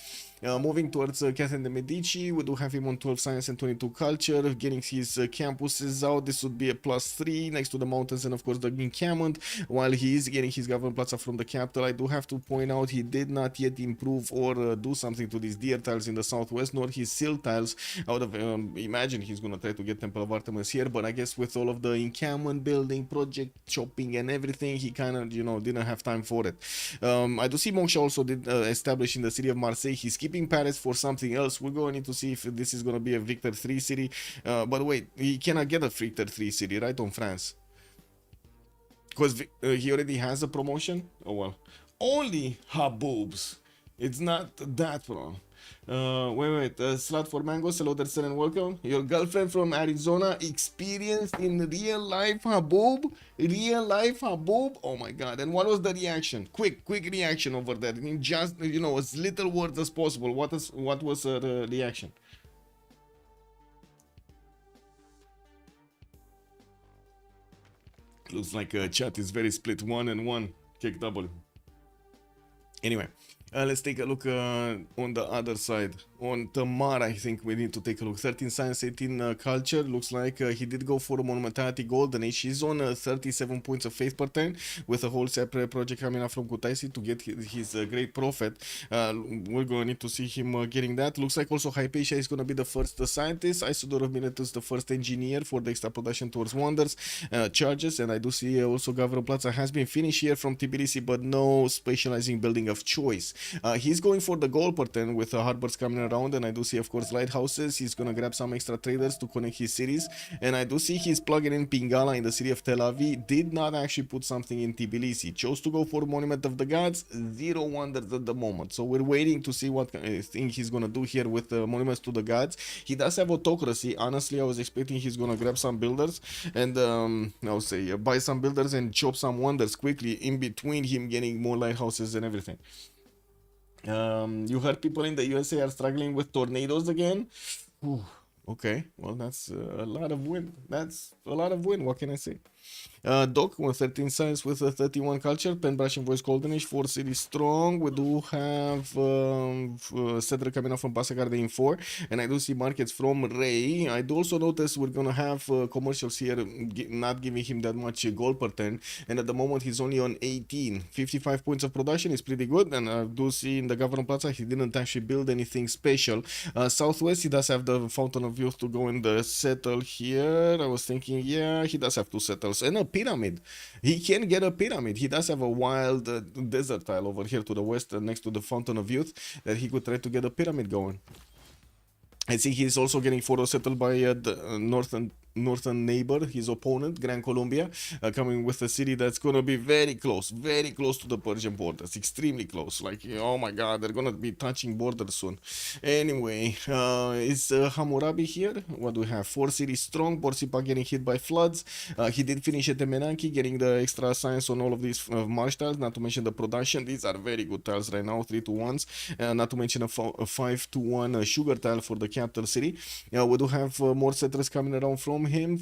moving towards Catherine de Medici, we do have him on 12 science and 22 culture, getting his campuses out. This would be a +3 next to the mountains and, of course, the encampment, while he is getting his Government Plaza from the capital. I do have to point out he did not yet improve or do something to these deer tiles in the southwest, nor his sill tiles. I would have imagined he's going to try to get Temple of Artemis here, but I guess with all of the encampment building, project chopping, and everything, he kind of, you know, didn't have time for it. I do see Moksha also did establish in the city of Marseille. He's keeping Paris for something else. We're going to need to see if this is going to be a Victor 3 city. But wait, he cannot get a Victor 3 city, right, on France? Because he already has a promotion? Oh well. Only Haboobs. It's not that wrong. Wait, slot for mangoes. Hello there, sir, and welcome. Your girlfriend from Arizona, experienced in real life Haboob? Real life Haboob? Oh my god. And what was the reaction? Quick reaction over there. In just, you know, as little words as possible. What was her reaction? Looks like chat is very split. 1 and 1. Kick double. Anyway, let's take a look on the other side On Tamar, I think we need to take a look. 13 science, 18 culture. Looks like he did go for a monumentality golden age. He's on 37 points of faith per turn with a whole separate project coming up from Kutaisi to get his great profit. We're going to need to see him getting that. Looks like also Hypatia is going to be the first scientist. Isidore of Miletus the first engineer for the extra production towards wonders charges. And I do see also Gavro Plaza has been finished here from Tbilisi, but no specializing building of choice. He's going for the goal per turn with harbors coming around, and I do see of course lighthouses. He's gonna grab some extra traders to connect his cities, and I do see he's plugging in Pingala in the city of Tel Aviv. Did not actually put something in Tbilisi, chose to go for Monument of the Gods. Zero wonders at the moment, so we're waiting to see what thing he's gonna do here with monuments to the gods. He does have autocracy. Honestly, I was expecting he's gonna grab some builders and I'll say buy some builders and chop some wonders quickly in between him getting more lighthouses and everything. You heard people in the USA are struggling with tornadoes again. Whew. Okay, well that's a lot of wind. That's a lot of wind. What can I say? Doc with 13 science with a 31 culture, Penbrush and Voice Golden Age, 4 city strong. We do have Cedric coming off from Pasagarde in 4, and I do see markets from Ray. I do also notice we're gonna have commercials here not giving him that much gold per turn, and at the moment he's only on 18. 55 points of production is pretty good, and I do see in the Governor Plaza he didn't actually build anything special. Southwest he does have the Fountain of Youth to go in the settle here. I was thinking, yeah, he does have 2 settles and a pyramid. He can get a pyramid. He does have a wild desert tile over here to the west next to the Fountain of Youth that he could try to get a pyramid going. I think he's also getting photo settled by the northern neighbor, his opponent, Gran Colombia, coming with a city that's gonna be very close to the Persian borders, extremely close. Like, oh my god, they're gonna be touching borders soon. Anyway, is Hammurabi here? What do we have? 4 cities strong. Borsipa getting hit by floods. He did finish at the Menanki, getting the extra science on all of these marsh tiles, not to mention the production. These are very good tiles right now, 3-to-1s, not to mention a 5-to-1 sugar tile for the capital city. We do have more settlers coming around from him,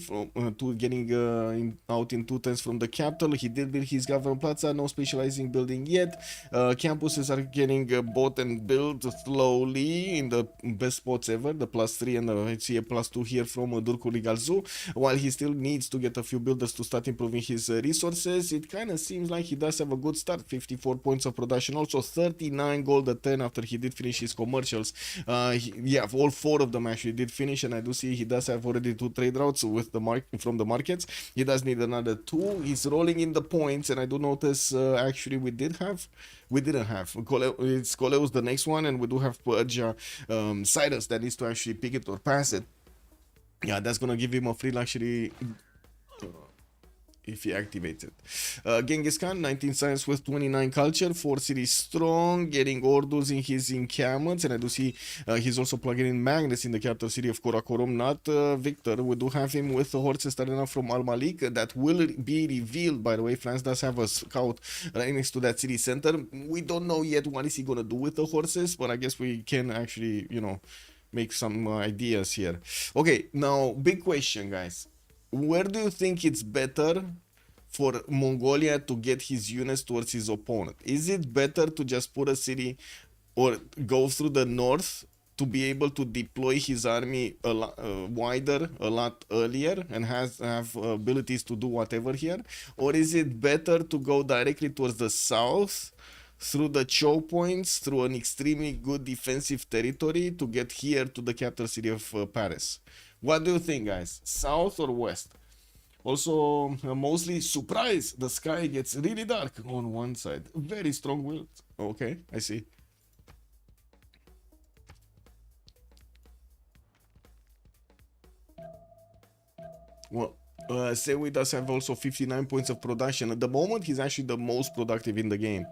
to getting out in 2 turns from the capital. He did build his government plaza, no specializing building yet. Campuses are getting bought and built slowly in the best spots ever, the +3 and I see a +2 here from Durkuli Galzu, while he still needs to get a few builders to start improving his resources. It kind of seems like he does have a good start, 54 points of production, also 39 gold a turn after he did finish his commercials. Yeah, all 4 of them actually did finish, and I do see he does have already 2 trade routes with the from the markets. He does need another 2. He's rolling in the points, and I do notice actually we didn't have it's Coleus the next one, and we do have Persia Cyrus that needs to actually pick it or pass it. Yeah, that's gonna give him a free luxury if he activates it. Genghis Khan, 19 science with 29 culture, 4 cities strong, getting orders in his encampments, and I do see he's also plugging in Magnus in the capital city of Karakorum, not Victor. We do have him with the horses starting off from Al Malik. That will be revealed, by the way. France does have a scout right next to that city center. We don't know yet what is he gonna do with the horses, but I guess we can actually, you know, make some ideas here. Okay, now big question, guys. Where do you think it's better for Mongolia to get his units towards his opponent? Is it better to just put a city or go through the north to be able to deploy his army a lot wider, a lot earlier, and have abilities to do whatever here? Or is it better to go directly towards the south through the choke points, through an extremely good defensive territory to get here to the capital city of Paris? What do you think, guys? South or west? Also, mostly surprise, the sky gets really dark on one side. Very strong wind. Okay, I see. Well, Sewi does have also 59 points of production. At the moment, he's actually the most productive in the game.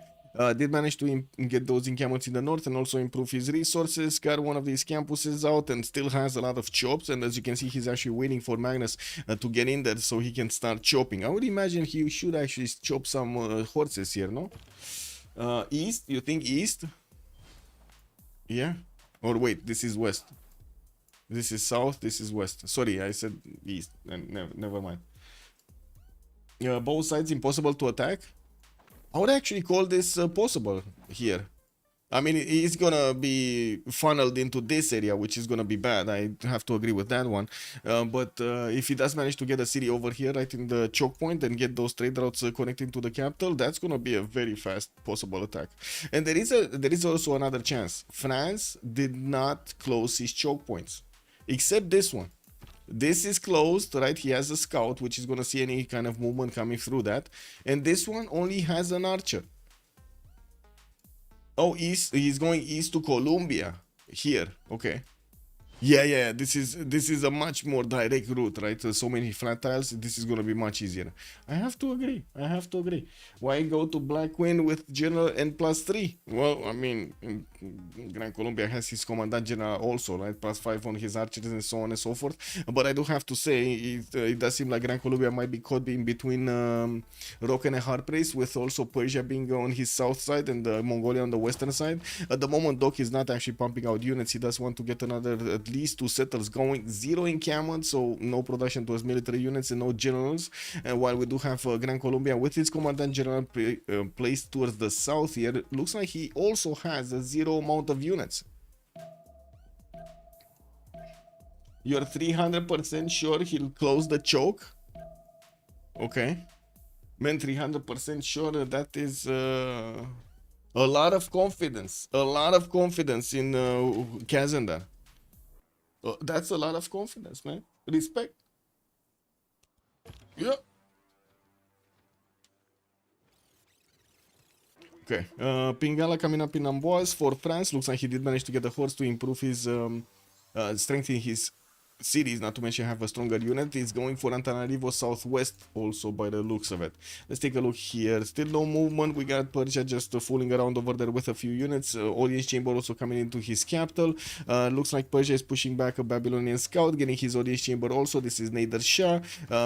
Did manage to get those encampments in the north and also improve his resources. Got one of these campuses out and still has a lot of chops. And as you can see, he's actually waiting for Magnus to get in there so he can start chopping. I would imagine he should actually chop some horses here, no? East? You think east? Yeah? Or wait, this is west. This is south, this is west. Sorry, I said east. And never mind. Both sides impossible to attack? I would actually call this possible here. I mean, he's gonna be funneled into this area, which is gonna be bad. I have to agree with that one. But if he does manage to get a city over here, right in the choke point, and get those trade routes connecting to the capital, that's gonna be a very fast possible attack. And there is also another chance. France did not close his choke points, except this one. This is closed, right? He has a scout, which is gonna see any kind of movement coming through that, and this one only has an archer. Oh, east. He's going east to Colombia. Here. Okay. Yeah. This is a much more direct route, right? So many flat tiles. This is gonna be much easier. I have to agree. Why go to Black Queen with General N +3? Well, I mean, Gran Colombia has his Commandant General also, right? +5 on his archers and so on and so forth. But I do have to say, it does seem like Gran Colombia might be caught in between rock and a hard place, with also Persia being on his south side and Mongolia on the western side. At the moment, Doc is not actually pumping out units. He does want to get another at least 2 settlers going, 0 encampment, so no production towards military units and no generals. And while we do have Gran Colombia with its Commandant General placed towards the south here, looks like he also has a 0 amount of units. You're 300% sure he'll close the choke? Okay. Man, 300% sure that is a lot of confidence. A lot of confidence in Kazandar. That's a lot of confidence, man. Respect. Yeah. Okay. Pingala coming up in Amboise for France. Looks like he did manage to get a horse to improve his strength in his cities, not to mention have a stronger unit. He's going for Antananarivo southwest also by the looks of it. Let's take a look here. Still no movement. We got Persia just fooling around over there with a few units. Audience chamber also coming into his capital. Looks like Persia is pushing back a Babylonian scout, getting his audience chamber also. This is Nader Shah.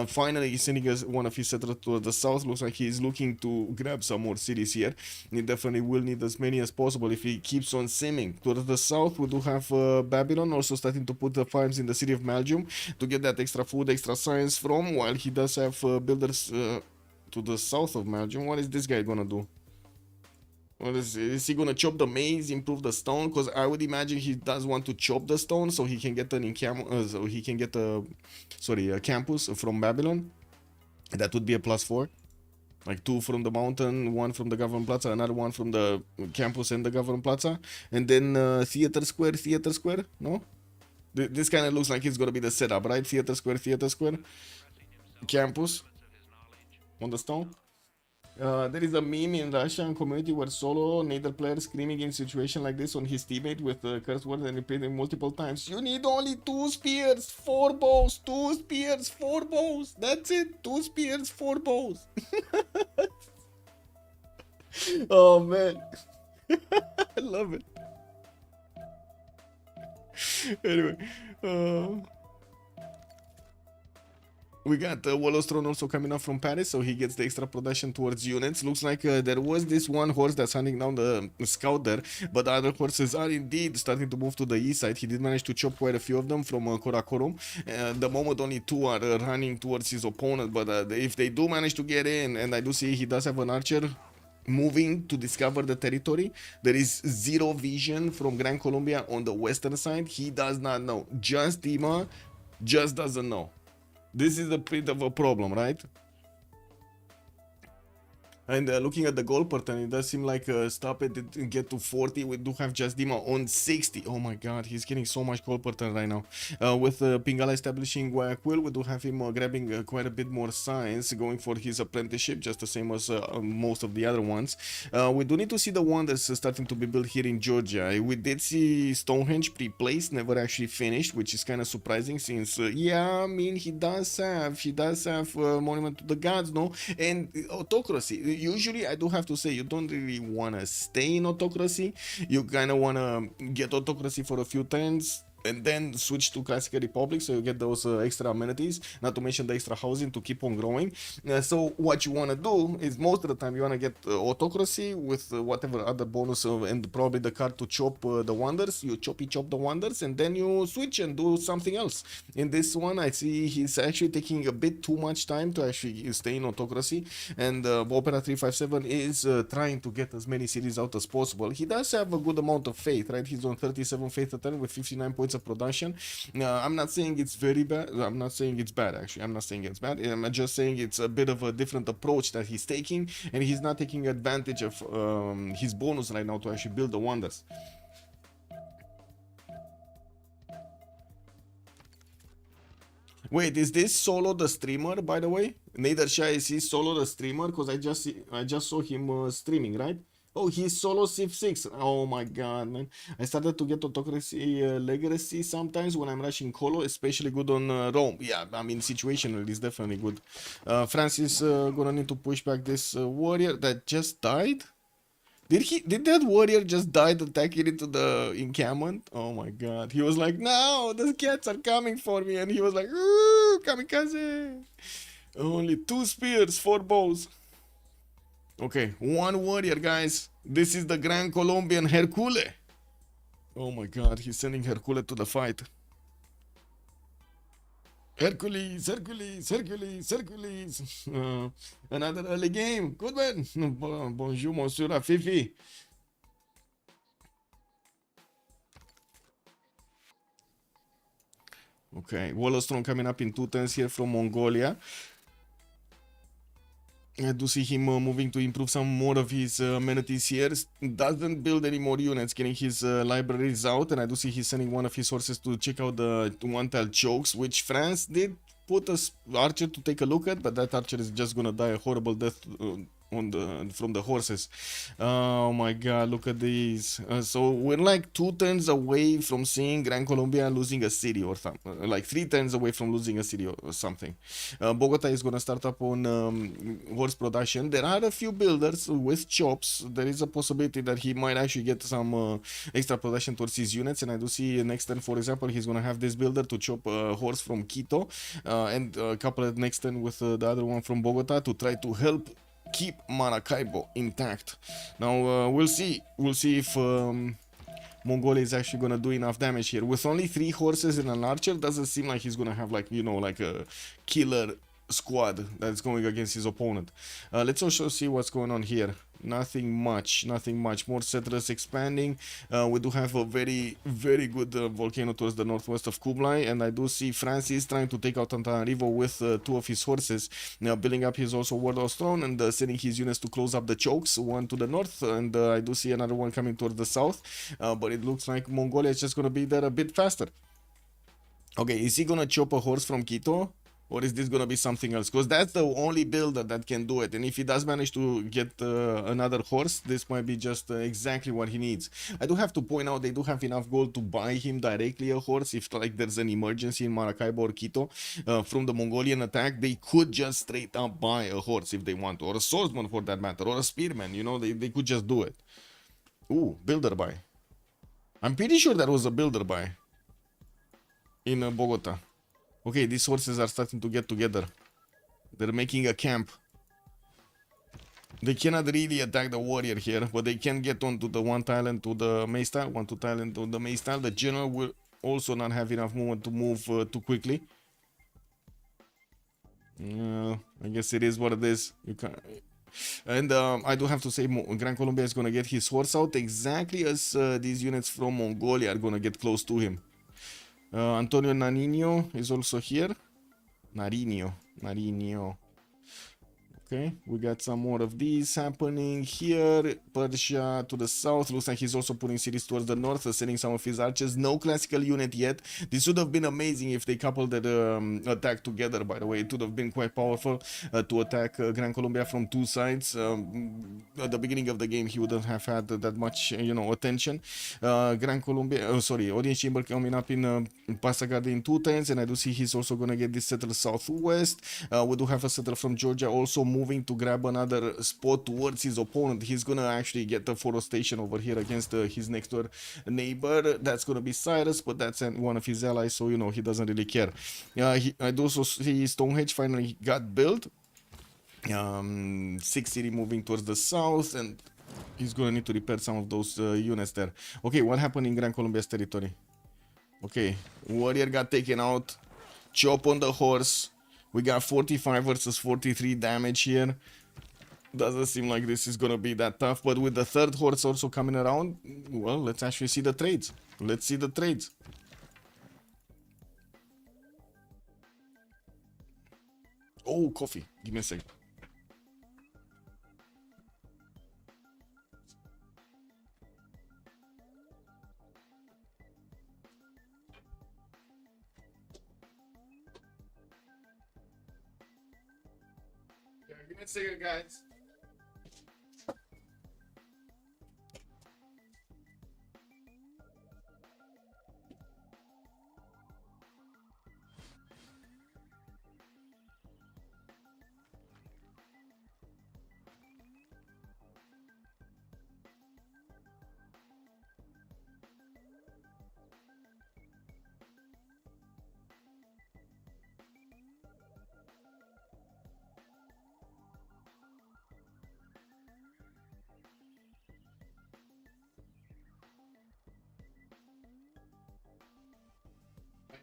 Finally, he's sending us one of his settlers to the south. Looks like he's looking to grab some more cities here. He definitely will need as many as possible if he keeps on simming. Towards the south, we do have Babylon also starting to put the farms in the city of Belgium to get that extra food, extra science from, while he does have builders to the south of Belgium. What is this guy gonna do? What is he gonna chop the maize, improve the stone? Because I would imagine he does want to chop the stone so he can get an so he can get a campus from Babylon. That would be a +4. Like 2 from the mountain, 1 from the government plaza, another 1 from the campus and the government plaza, and then theater square, no? This kind of looks like it's gonna be the setup, right? Theater square, campus on the stone. There is a meme in Russian community where solo Nader player screaming in situation like this on his teammate with curse words and repeating multiple times. You need only 2 spears, 4 bows, 2 spears, 4 bows. That's it. 2 spears, 4 bows. Oh man. I love it. Anyway, we got Wolostron also coming up from Paris, so he gets the extra production towards units. Looks like there was this one horse that's hunting down the scout there, but the other horses are indeed starting to move to the east side. He did manage to chop quite a few of them from Karakorum. The moment only 2 are running towards his opponent, but if they do manage to get in, and I do see he does have an archer moving to discover the territory. There is 0 vision from Gran Colombia on the western side. He does not know. Just Dima just doesn't know. This is a bit of a problem, right? And looking at the goal pattern, it does seem like Stop It didn't get to 40. We do have Just Dima on 60. Oh my god, he's getting so much goal pattern right now. With Pingala establishing Guayaquil, we do have him grabbing quite a bit more science, going for his apprenticeship, just the same as most of the other ones. We do need to see the one that's starting to be built here in Georgia. We did see Stonehenge pre-placed, never actually finished, which is kind of surprising since, yeah, I mean, he does have Monument to the Gods, no? And autocracy. Usually, I do have to say, you don't really want to stay in autocracy. You kind of want to get autocracy for a few turns, and then switch to Classical Republic so you get those extra amenities, not to mention the extra housing to keep on growing. So what you want to do is most of the time you want to get autocracy with whatever other bonus and probably the card to chop the wonders. You chop the wonders and then you switch and do something else. In this one I see he's actually taking a bit too much time to actually stay in autocracy, and Opera 357 is trying to get as many cities out as possible. He does have a good amount of faith, right? He's on 37 faith a turn with 59 points of production. I'm not saying it's very bad. I'm not saying it's bad, actually. I'm not saying it's bad. I'm just saying it's a bit of a different approach that he's taking, and he's not taking advantage of his bonus right now to actually build the wonders. Wait, is this Solo the streamer, by the way? Neither Shai, is he Solo the streamer? Because I just saw him streaming, right? Oh, he's solo Civ6. Oh my god, man. I started to get autocracy legacy sometimes when I'm rushing Colo, especially good on Rome. Yeah, I mean, situational is definitely good. Francis gonna need to push back this warrior that just died. Did that warrior just die attacking into the encampment? Oh my god. He was like, no, the cats are coming for me. And he was like, ooh, kamikaze. Only 2 spears, 4 bows. Okay, 1 warrior, guys. This is the Grand Colombian Hercule. Oh my god, he's sending Hercule to the fight. Hercules, Hercules, Hercules, Hercules. Another early game. Good man. Bonjour, monsieur Fifi. Okay, Wallowstone coming up in 2 turns here from Mongolia. I do see him moving to improve some more of his amenities here. Doesn't build any more units, getting his libraries out. And I do see he's sending one of his horses to check out the one-tile chokes, which France did put a archer to take a look at, but that archer is just gonna die a horrible death from the horses. Oh my god, look at these. So we're like 2 turns away from seeing Gran Colombia losing a city or something, like 3 turns away from losing a city or something. Bogota is gonna start up on horse production. There are a few builders with chops. There is a possibility that he might actually get some extra production towards his units, and I do see next turn, for example, he's gonna have this builder to chop a horse from Quito and couple it next turn with the other one from Bogota to try to help keep Maracaibo intact. Now we'll see if Mongolia is actually gonna do enough damage here. With only 3 horses and an archer, doesn't seem like he's gonna have, like, you know, like a killer squad that's going against his opponent. Let's also see what's going on here. Nothing much. More settlers expanding. We do have a very, very good volcano towards the northwest of Kublai, and I do see Francis trying to take out Antananarivo with 2 of his horses. Now building up his also Warlord's Throne and sending his units to close up the chokes, one to the north, and I do see another one coming towards the south, but it looks like Mongolia is just gonna be there a bit faster. Okay, is he gonna chop a horse from Quito? Or is this gonna be something else? Because that's the only builder that can do it. And if he does manage to get another horse, this might be just exactly what he needs. I do have to point out they do have enough gold to buy him directly a horse. If like there's an emergency in Maracaibo or Quito from the Mongolian attack, they could just straight up buy a horse if they want to. Or a swordsman for that matter. Or a spearman, you know, they could just do it. Ooh, builder buy. I'm pretty sure that was a builder buy in Bogota. Okay, these horses are starting to get together. They're making a camp. They cannot really attack the warrior here, but they can get onto the one tile and to the mace tile. 1 2 tile and to the mace tile. The general will also not have enough movement to move too quickly. I guess it is what it is. You can. And I do have to say, Gran Colombia is gonna get his horse out exactly as these units from Mongolia are gonna get close to him. Antonio Nariño is also here. Nariño. Okay, we got some more of these happening here. Persia to the south. Looks like he's also putting cities towards the north, sending some of his archers. No classical unit yet. This would have been amazing if they coupled that attack together, by the way. It would have been quite powerful to attack Gran Colombia from 2 sides. At the beginning of the game, he wouldn't have had that much, you know, attention. Gran Colombia, Audience Chamber coming up in Pasagade in 2 turns, and I do see he's also going to get this settler southwest. We do have a settler from Georgia also moving moving to grab another spot towards his opponent. He's gonna actually get the forestation over here against his next door neighbor. That's gonna be Cyrus, but that's one of his allies, so you know he doesn't really care. I do also see Stonehenge finally got built. 6 city moving towards the south, and he's gonna need to repair some of those units there. Okay, what happened in Gran Colombia's territory? Okay, warrior got taken out. Chop on the horse. We got 45 versus 43 damage here. Doesn't seem like this is gonna be that tough, but with the third horse also coming around, well, let's actually see the trades. Let's see the trades. Oh, coffee. Give me a sec. Yeah, give me a second, guys.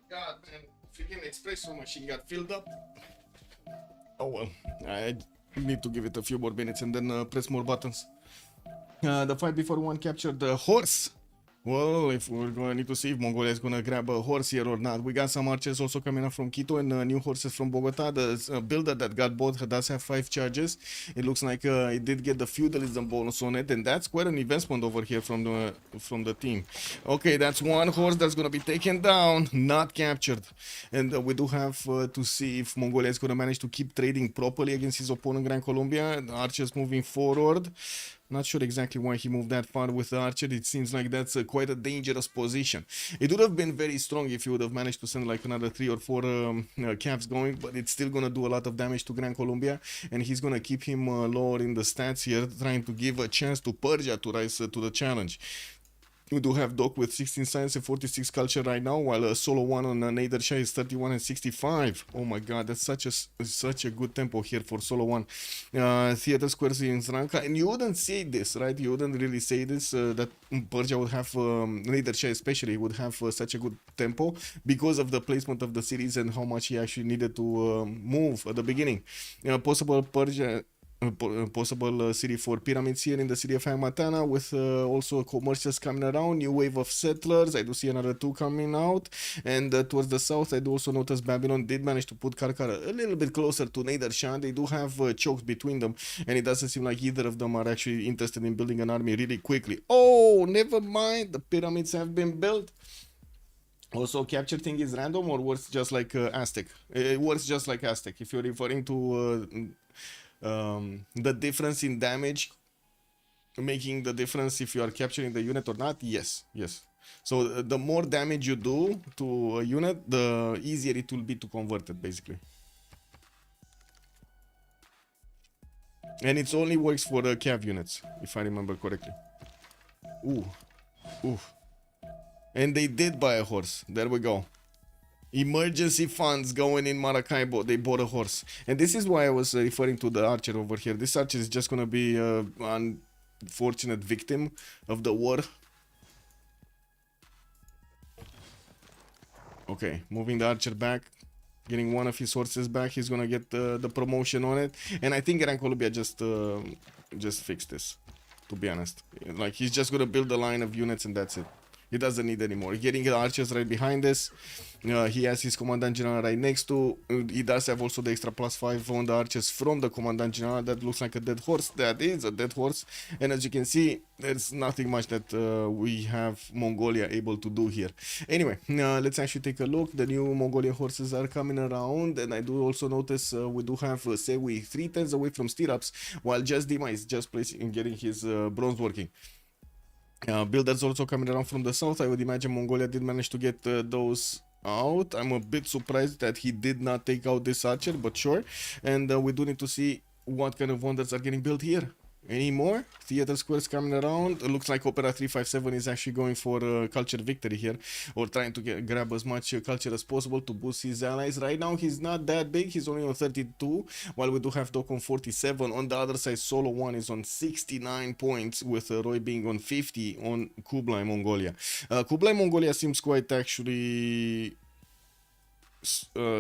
God, man, freaking espresso machine got filled up. Oh well, I need to give it a few more minutes and then press more buttons. The fight before one captured the horse. Well, if we're going to need to see if Mongolia is going to grab a horse here or not. We got some archers also coming up from Quito and new horses from Bogota. The builder that got bought does have 5 charges. It looks like it did get the feudalism bonus on it, and that's quite an investment over here from the team. Okay, that's one horse that's going to be taken down, not captured. And we do have to see if Mongolia is going to manage to keep trading properly against his opponent Gran Colombia. The archers moving forward. Not sure exactly why he moved that far with the archer. It seems like that's quite a dangerous position. It would have been very strong if you would have managed to send like another 3 or 4 caps going, but it's still gonna do a lot of damage to Gran Colombia, and he's gonna keep him lower in the stats here, trying to give a chance to Persia to rise to the challenge. We do have Doc with 16 science and 46 culture right now, while solo one on Nader Shah is 31 and 65. Oh my god, that's such a good tempo here for solo one. Theater squares in Sranka, and you wouldn't say this, right? You wouldn't really say this, that Persia would have, Nader Shah especially, would have such a good tempo because of the placement of the cities and how much he actually needed to move at the beginning. Possible Persia... possible city for pyramids here in the city of Hamatana, with also commercials coming around, new wave of settlers. I do see another 2 coming out, and towards the south I do also notice Babylon did manage to put Karkar a little bit closer to Nader Shah. They do have chokes between them, and it doesn't seem like either of them are actually interested in building an army really quickly. Oh, never mind, the pyramids have been built. Also, capture thing is random, or works just like Aztec? It works just like Aztec. If you're referring to the difference in damage, making the difference if you are capturing the unit or not, yes. So the more damage you do to a unit, the easier it will be to convert it, basically. And it only works for the cav units, if I remember correctly. Ooh. And they did buy a horse. There we go. Emergency funds going in Maracaibo. They bought a horse. And this is why I was referring to the archer over here. This archer is just gonna be an unfortunate victim of the war. Okay, moving the archer back, getting one of his horses back. He's gonna get the promotion on it. And I think Gran Colombia just fixed this, to be honest. Like, he's just gonna build a line of units and that's it. He doesn't need anymore. Getting the archers right behind this. He has his commandant general right next to. He does have also the extra +5 on the archers from the commandant general. That looks like a dead horse. That is a dead horse. And as you can see, there's nothing much that we have Mongolia able to do here. Anyway, let's actually take a look. The new Mongolian horses are coming around, and I do also notice we do have Sewi 3 turns away from stirrups, while just Dima is just placing and getting his bronze working. Builders also coming around from the south. I would imagine Mongolia did manage to get those out. I'm a bit surprised that he did not take out this archer, but sure. And we do need to see what kind of wonders are getting built here. Any more theater squares coming around? It looks like Opera 357 is actually going for culture victory here, or trying to grab as much culture as possible to boost his allies. Right now he's not that big, he's only on 32, while we do have Doc on 47. On the other side, Solo 1 is on 69 points, with Roy being on 50 on Kublai Mongolia. Kublai Mongolia seems quite actually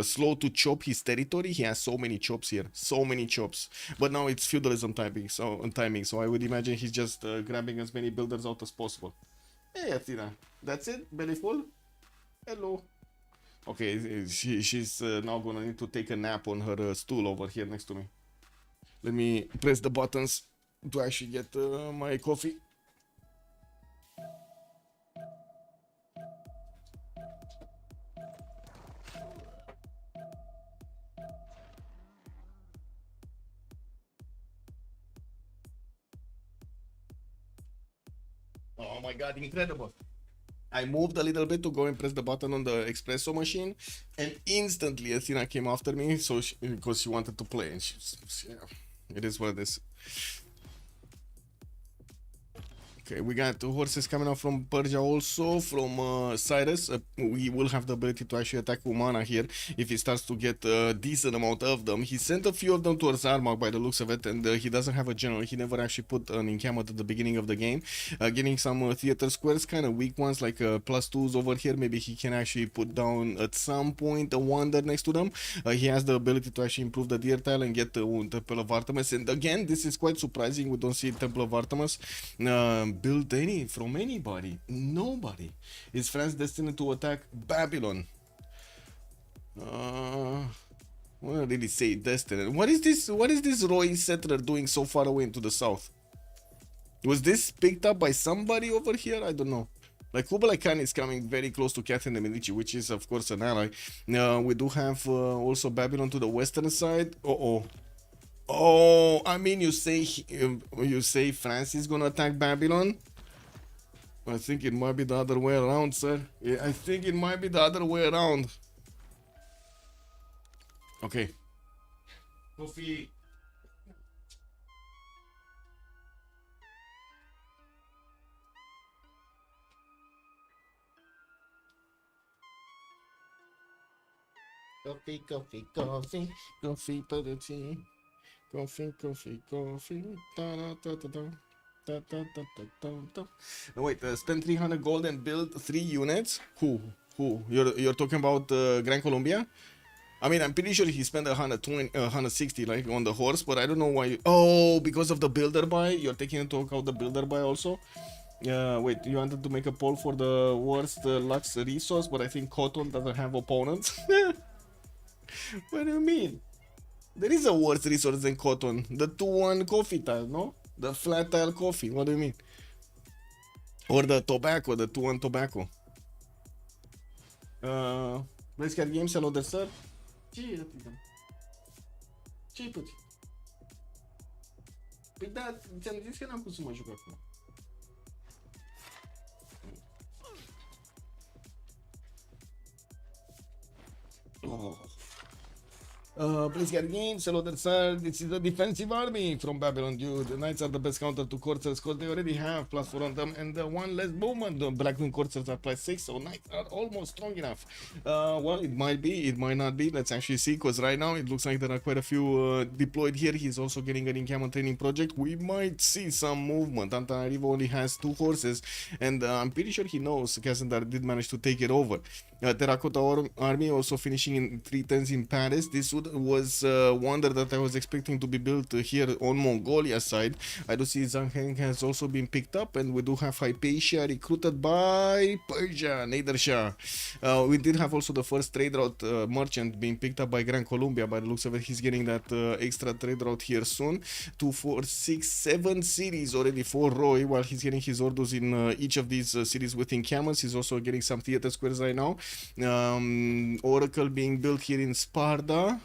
slow to chop his territory. He has so many chops here, so many chops. But now it's feudalism timing, so I would imagine he's just grabbing as many builders out as possible. Hey, Athena, that's it? Belly full? Hello. Okay, she's now gonna need to take a nap on her stool over here next to me. Let me press the buttons to actually get my coffee. Oh my god, incredible. I moved a little bit to go and press the button on the espresso machine, and instantly Athena came after me, so because she wanted to play, and yeah, it is what it is. Okay, we got two horses coming out from Persia, also from Cyrus. We will have the ability to actually attack Umana here if he starts to get a decent amount of them. He sent a few of them towards Armagh by the looks of it, and he doesn't have a general. He never actually put an encampment at the beginning of the game. Getting some theater squares, kind of weak ones, like +2s over here. Maybe he can actually put down at some point a wonder next to them. He has the ability to actually improve the deer tile and get the Temple of Artemis. And again, this is quite surprising. We don't see Temple of Artemis built from anybody. Nobody. Is France destined to attack Babylon? What did he say? Destined. What is this? What is this Roy settler doing so far away into the south? Was this picked up by somebody over here? I don't know. Like Kublai Khan is coming very close to Catherine de Medici, which is of course an ally. We do have also Babylon to the western side. Oh, I mean, you say France is gonna attack Babylon? I think it might be the other way around, sir. Yeah, I think it might be the other way around. Okay. Coffee. Coffee, coffee, coffee, coffee for the tea. Coffee, coffee, coffee. Da, da, da, da, da. Da, da, da, da, da, da. No, wait, spend 300 gold and build 3 units? Who? You're talking about Gran Colombia? I mean, I'm pretty sure he spent 160 like on the horse, but I don't know why. Oh, because of the builder buy? You're taking into account the builder buy also? Wait, you wanted to make a poll for the worst Lux resource, but I think Cotton doesn't have opponents. What do you mean? There is a worse resource than Cotton. The 2-1 coffee tile, no? The flat tile coffee, what do you mean? Or the tobacco, the 2-1 tobacco. Let's get games, hello there, sir. Ce-i atâta? Ce-i puțin? Păi da, ți-am zis că n-am pus să mă joc acum. Oh. Please get games, hello there, sir. This is the defensive army from Babylon, dude. The knights are the best counter to corsairs because they already have +4 on them and one less movement. The Black Wing corsairs are +6, so knights are almost strong enough. Well, it might be, it might not be. Let's actually see, because right now it looks like there are quite a few deployed here. He's also getting an encampment training project. We might see some movement. Antananarivo only has 2 horses, and I'm pretty sure he knows Kazandar did manage to take it over. Terracotta army also finishing in 310s in Paris. This was a wonder that I was expecting to be built here on Mongolia side. I do see Zhang Heng has also been picked up, and we do have Hypatia recruited by Persia, Nader Shah. We did have also the first trade route merchant being picked up by Gran Colombia. By the looks of it, he's getting that extra trade route here soon. 2, 4, 6, 7 cities already for Roy, while he's getting his orders in each of these cities within camels. He's also getting some theater squares right now. Oracle being built here in Sparta.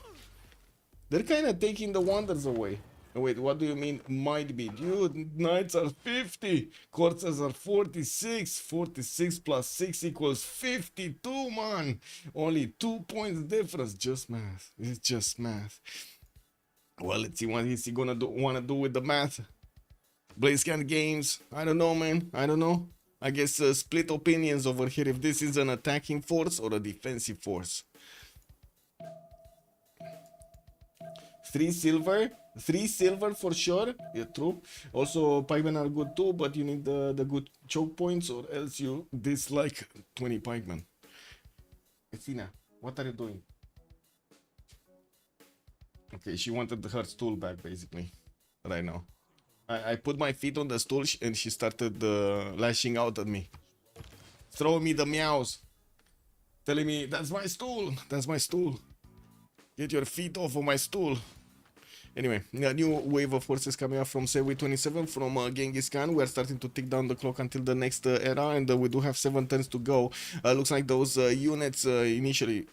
They're kind of taking the wonders away. Wait, what do you mean might be? Dude, knights are 50, corsairs are 46, 46 plus 6 equals 52, man. Only 2 points difference. Just math. It's just math. Well, let's see what is he gonna wanna do with the math. Blazecan Games, I don't know, man. I don't know. I guess split opinions over here if this is an attacking force or a defensive force. 3 silver, 3 silver for sure. Yeah, true. Also, pikemen are good too, but you need the good choke points, or else you dislike 20 pikemen. Athena, what are you doing? Okay, she wanted her stool back, basically, right now. I put my feet on the stool and she started lashing out at me. Throwing me the meows. Telling me, that's my stool, that's my stool. Get your feet off of my stool. Anyway, a new wave of forces coming up from Civ27 from Genghis Khan. We are starting to tick down the clock until the next era, and we do have 7 turns to go. Looks like those units initially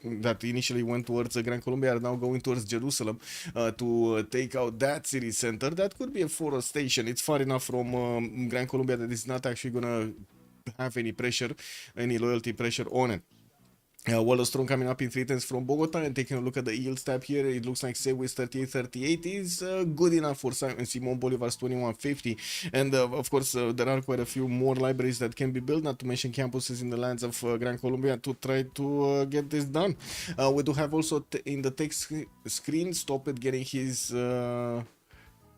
went towards Gran Colombia are now going towards Jerusalem to take out that city center. That could be a forest station. It's far enough from Gran Colombia that it's not actually gonna have any pressure, any loyalty pressure on it. Wallowstone coming up in 3 turns from Bogota, and taking a look at the yield tab here, it looks like Sewis 3838 is good enough for Simon Bolivar's 2150, and of course there are quite a few more libraries that can be built, not to mention campuses in the lands of Gran Colombia to try to get this done. We do have also in the text screen Stop it getting his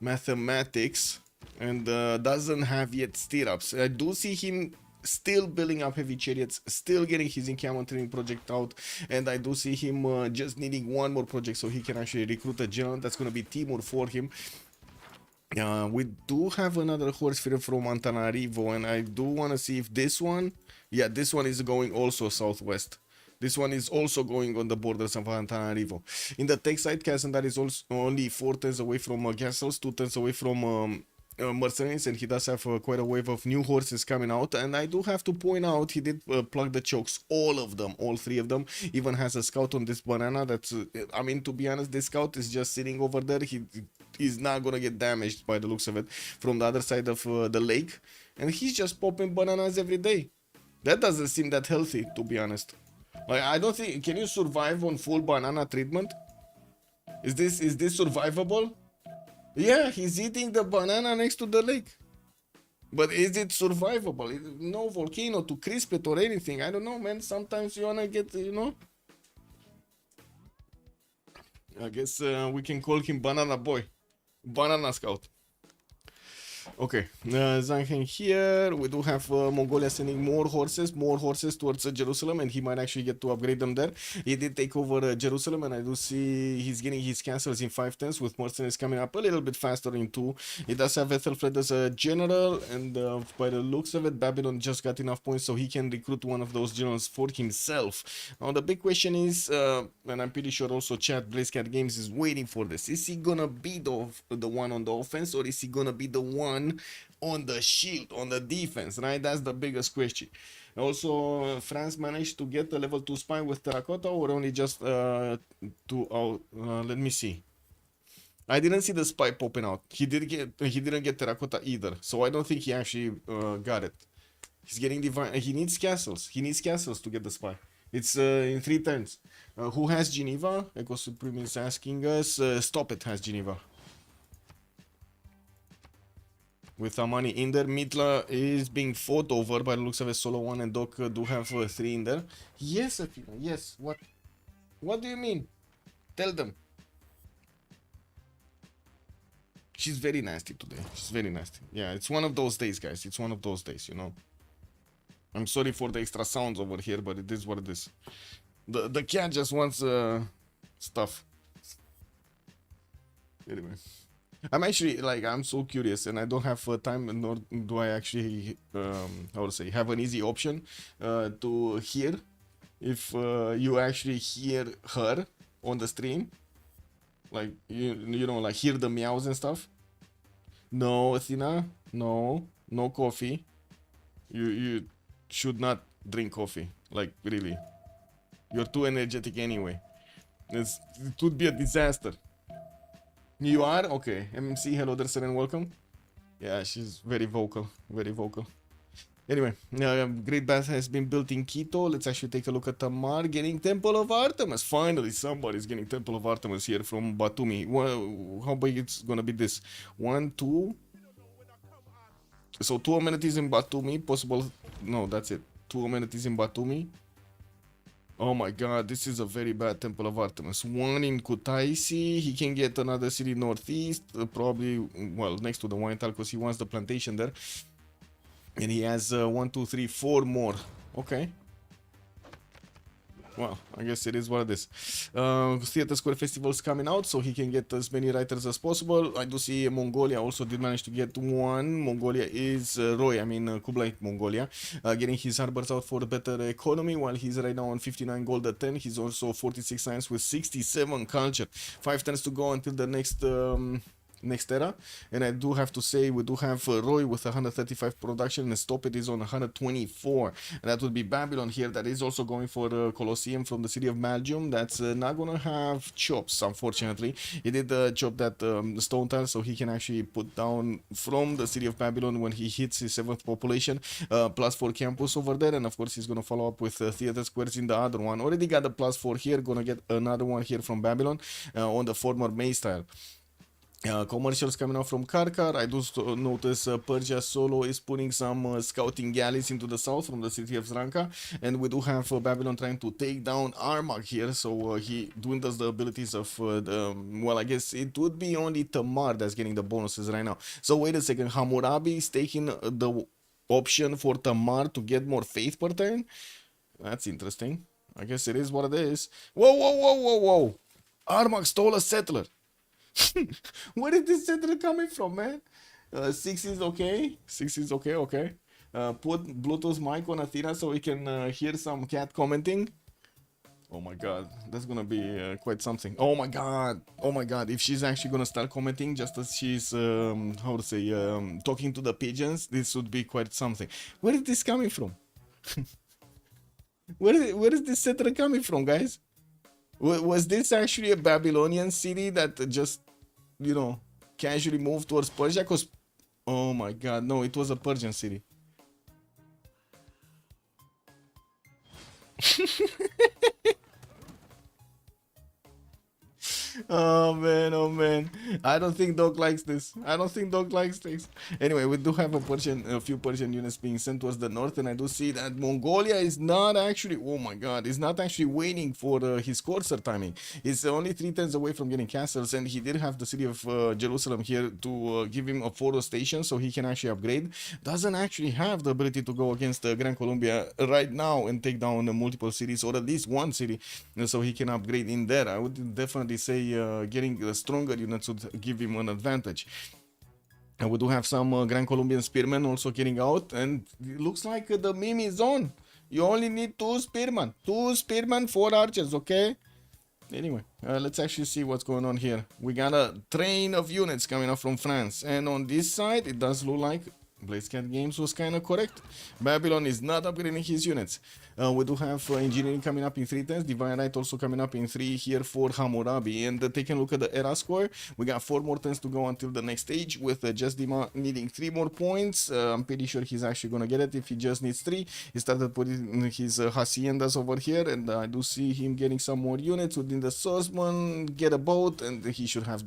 mathematics, and doesn't have yet stirrups. I do see him still building up heavy chariots, still getting his encampment training project out, and I do see him just needing one more project so he can actually recruit a general. That's going to be Timur for him. We do have another horse feeder from Antananarivo, and I do want to see if this one, yeah, this one is going also southwest. This one is also going on the borders of Antananarivo. In the tech side, Kazandar is also only 4 turns away from castles, 2 turns away from mercenaries, and he does have quite a wave of new horses coming out. And I do have to point out, he did plug the chokes, all of them, all 3 of them. Even has a scout on this banana. That's I mean, to be honest, this scout is just sitting over there. He is not gonna get damaged by the looks of it from the other side of the lake, and he's just popping bananas every day. That doesn't seem that healthy, to be honest. Like, I don't think, can you survive on full banana treatment? Is this survivable? Yeah, he's eating the banana next to the lake. But is it survivable? No volcano to crisp it or anything. I don't know, man. Sometimes you wanna get, you know. I guess we can call him Banana Boy. Banana Scout. Okay, Zanhen here. We do have Mongolia sending more horses towards Jerusalem, and he might actually get to upgrade them there. He did take over Jerusalem, and I do see he's getting his castles in 5 turns, with mercenaries coming up a little bit faster in 2. He does have Ethelfred as a general, and by the looks of it, Babylon just got enough points so he can recruit one of those generals for himself. Now the big question is, and I'm pretty sure also chat Blazecat Games is waiting for this, is he gonna be the one on the offense, or is he gonna be the one on the shield, on the defense, right? That's the biggest question. Also, France managed to get a level 2 spy with terracotta, or only just let me see. I didn't see the spy popping out. He didn't get terracotta either, so I don't think he actually got it. He's getting divine. He needs castles. He needs castles to get the spy. It's in 3 turns. Who has Geneva? Echo Supreme is asking us. Stop it has Geneva. With Amani in there, Mitla is being fought over by the looks of it. Solo 1 and Doc do have 3 in there. Yes, Athena, yes. What do you mean? Tell them. She's very nasty today. She's very nasty. Yeah, it's one of those days, guys. It's one of those days, you know. I'm sorry for the extra sounds over here, but it is what it is. The cat just wants stuff. Anyway. I'm actually, like, I'm so curious, and I don't have time, nor do I actually, how to say, have an easy option to hear if you actually hear her on the stream. Like, you know, like, hear the meows and stuff. No, Athena, no coffee. You should not drink coffee, like, really. You're too energetic anyway. It would be a disaster. You are? Okay. MMC, hello there, sir, and welcome. Yeah, she's very vocal, very vocal. Anyway, Great Bath has been built in Quito. Let's actually take a look at Tamar getting Temple of Artemis. Finally, somebody's getting Temple of Artemis here from Batumi. Well, how big it's gonna be this? 1, 2. So 2 amenities in Batumi. Possible. No, that's it. 2 amenities in Batumi. Oh my god, this is a very bad Temple of Artemis. 1 in Kutaisi. He can get another city northeast. Probably, well, next to the wine tile because he wants the plantation there. And he has 1, 2, 3, 4 more. Okay. Well, I guess it is what it is. Theater Square Festival is coming out, so he can get as many writers as possible. I do see Mongolia also did manage to get 1. Mongolia is Kublai Mongolia, getting his harbors out for a better economy, while he's right now on 59 gold at 10. He's also 46 science with 67 culture. 5 turns to go until the next era, and I do have to say we do have Roy with 135 production, and Stopet is on 124, and that would be Babylon here that is also going for Colosseum from the city of Belgium. That's not gonna have chops, unfortunately. He did chop that stone tile, so he can actually put down from the city of Babylon when he hits his 7th population, +4 campus over there, and of course he's gonna follow up with theater squares in the other one. Already got the +4 here, gonna get another one here from Babylon on the former Maze tile. Commercials coming out from Karkar. I do notice Persia Solo is putting some scouting galleys into the south from the city of Zranka, and we do have Babylon trying to take down Armagh here, so he dwindles the abilities of well, I guess it would be only Tamar that's getting the bonuses right now. So wait a second, Hammurabi is taking the option for Tamar to get more faith per turn? That's interesting. I guess it is what it is. Whoa, whoa, whoa, whoa, whoa! Armagh stole a settler. Where is this settler coming from, man? 6 is okay. 6 is okay, okay. Put Bluetooth mic on Athena so we can hear some cat commenting. Oh my god, that's gonna be quite something. Oh my god, if she's actually gonna start commenting just as she's, how to say, talking to the pigeons, this would be quite something. Where is this coming from? Where is this settler coming from, guys? Was this actually a Babylonian city that just, you know, casually moved towards Persia? Because, oh my god, no, it was a Persian city. Oh man, oh man. I don't think Doc likes this. Anyway, we do have a few Persian units being sent towards the north, and I do see that Mongolia is not actually, oh my god, is not actually waiting for his courser timing. He's only 3 turns away from getting castles, and he did have the city of Jerusalem here to give him a photo station so he can actually upgrade. Doesn't actually have the ability to go against Grand Colombia right now and take down multiple cities, or at least one city, so he can upgrade in there. I would definitely say getting stronger units would give him an advantage. And we do have some Grand Colombian spearmen also getting out, and it looks like the meme is on. You only need 2 spearmen, 4 archers, okay? Anyway, let's actually see what's going on here. We got a train of units coming up from France, and on this side it does look like BlazeCat Games was kind of correct. Babylon is not upgrading his units. We do have engineering coming up in 3 turns. Divine Right also coming up in 3 here for Hammurabi. And taking a look at the era score, we got 4 more turns to go until the next stage, with Just Dima needing 3 more points. I'm pretty sure he's actually gonna get it if he just needs 3. He started putting his haciendas over here, and I do see him getting some more units within the Sosman, get a boat, and he should have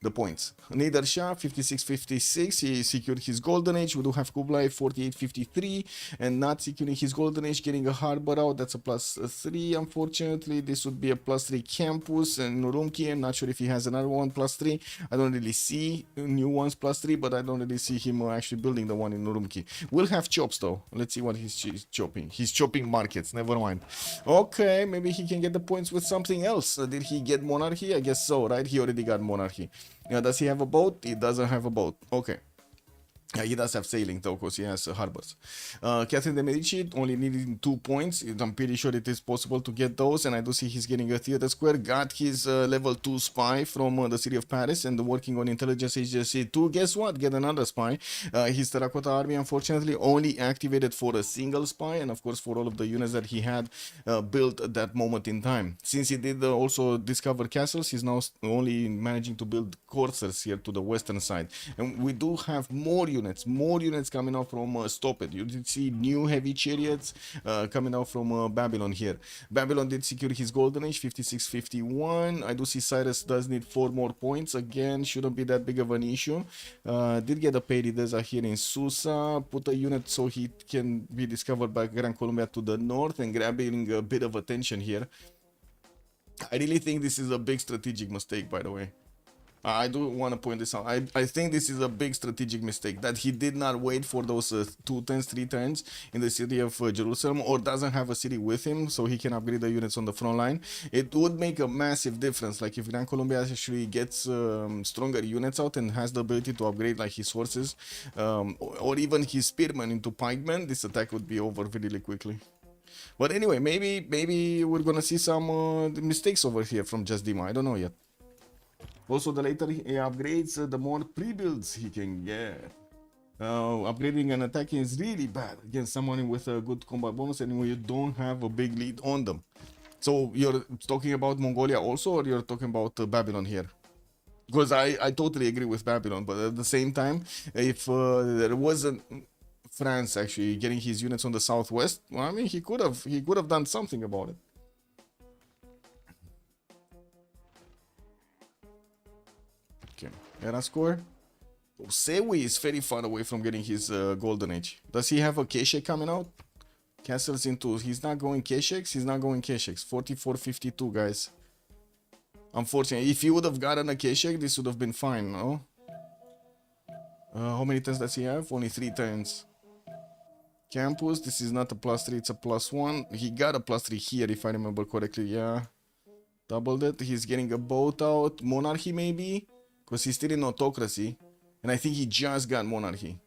the points. Nader Shah 56-56, he secured his golden age. We do have Kublai 48-53, and not securing his golden age, getting a harbor out. That's a +3. Unfortunately, this would be a +3 campus, and Urumqi, I'm not sure if he has another one +3. I don't really see new ones +3, but I don't really see him actually building the one in Urumqi. We'll have chops though. Let's see what he's chopping. He's chopping markets, never mind. Okay, maybe he can get the points with something else. Did he get monarchy? I guess so, right? He already got monarchy. Does he have a boat? He doesn't have a boat. Okay. He does have sailing though, because he has harbors. Catherine de Medici only needing 2 points. I'm pretty sure it is possible to get those, and I do see he's getting a theater square. Got his level 2 spy from the city of Paris, and working on intelligence agency 2. Guess what? Get another spy. His terracotta army unfortunately only activated for a single spy, and of course for all of the units that he had built at that moment in time. Since he did also discover castles, he's now only managing to build coursers here to the western side, and we do have more more units coming out from Stop It. You did see new heavy chariots coming out from Babylon here. Babylon did secure his golden age, 56-51. I do see Cyrus does need 4 more points. Again, shouldn't be that big of an issue. Did get a Perideza here in Susa. Put a unit so he can be discovered by Gran Colombia to the north and grabbing a bit of attention here. I really think this is a big strategic mistake, by the way. I do want to point this out. I think this is a big strategic mistake, that he did not wait for those 2 turns, 3 turns in the city of Jerusalem, or doesn't have a city with him so he can upgrade the units on the front line. It would make a massive difference. Like if Gran Colombia actually gets stronger units out and has the ability to upgrade like his horses or even his spearmen into pikemen, this attack would be over really quickly. But anyway, maybe we're gonna see some mistakes over here from Just Dima. I don't know yet. Also, the later he upgrades, the more pre-builds he can get. Upgrading an attack is really bad against someone with a good combat bonus and when you don't have a big lead on them. So you're talking about Mongolia also, or you're talking about Babylon here? Because I totally agree with Babylon, but at the same time, if there wasn't France actually getting his units on the southwest, well, I mean, he could have done something about it. Okay, era score. Sewi is very far away from getting his golden age. Does he have a Keshek coming out? Castles into... He's not going Kesheks? He's not going Kesheks. 44-52, guys. Unfortunately, if he would have gotten a Keshek, this would have been fine, no? How many turns does he have? Only 3 turns. Campus, this is not a +3, it's a +1. He got a +3 here, if I remember correctly, yeah. Doubled it. He's getting a boat out. Monarchy, maybe? Because he's still in autocracy. And I think he just got monarchy.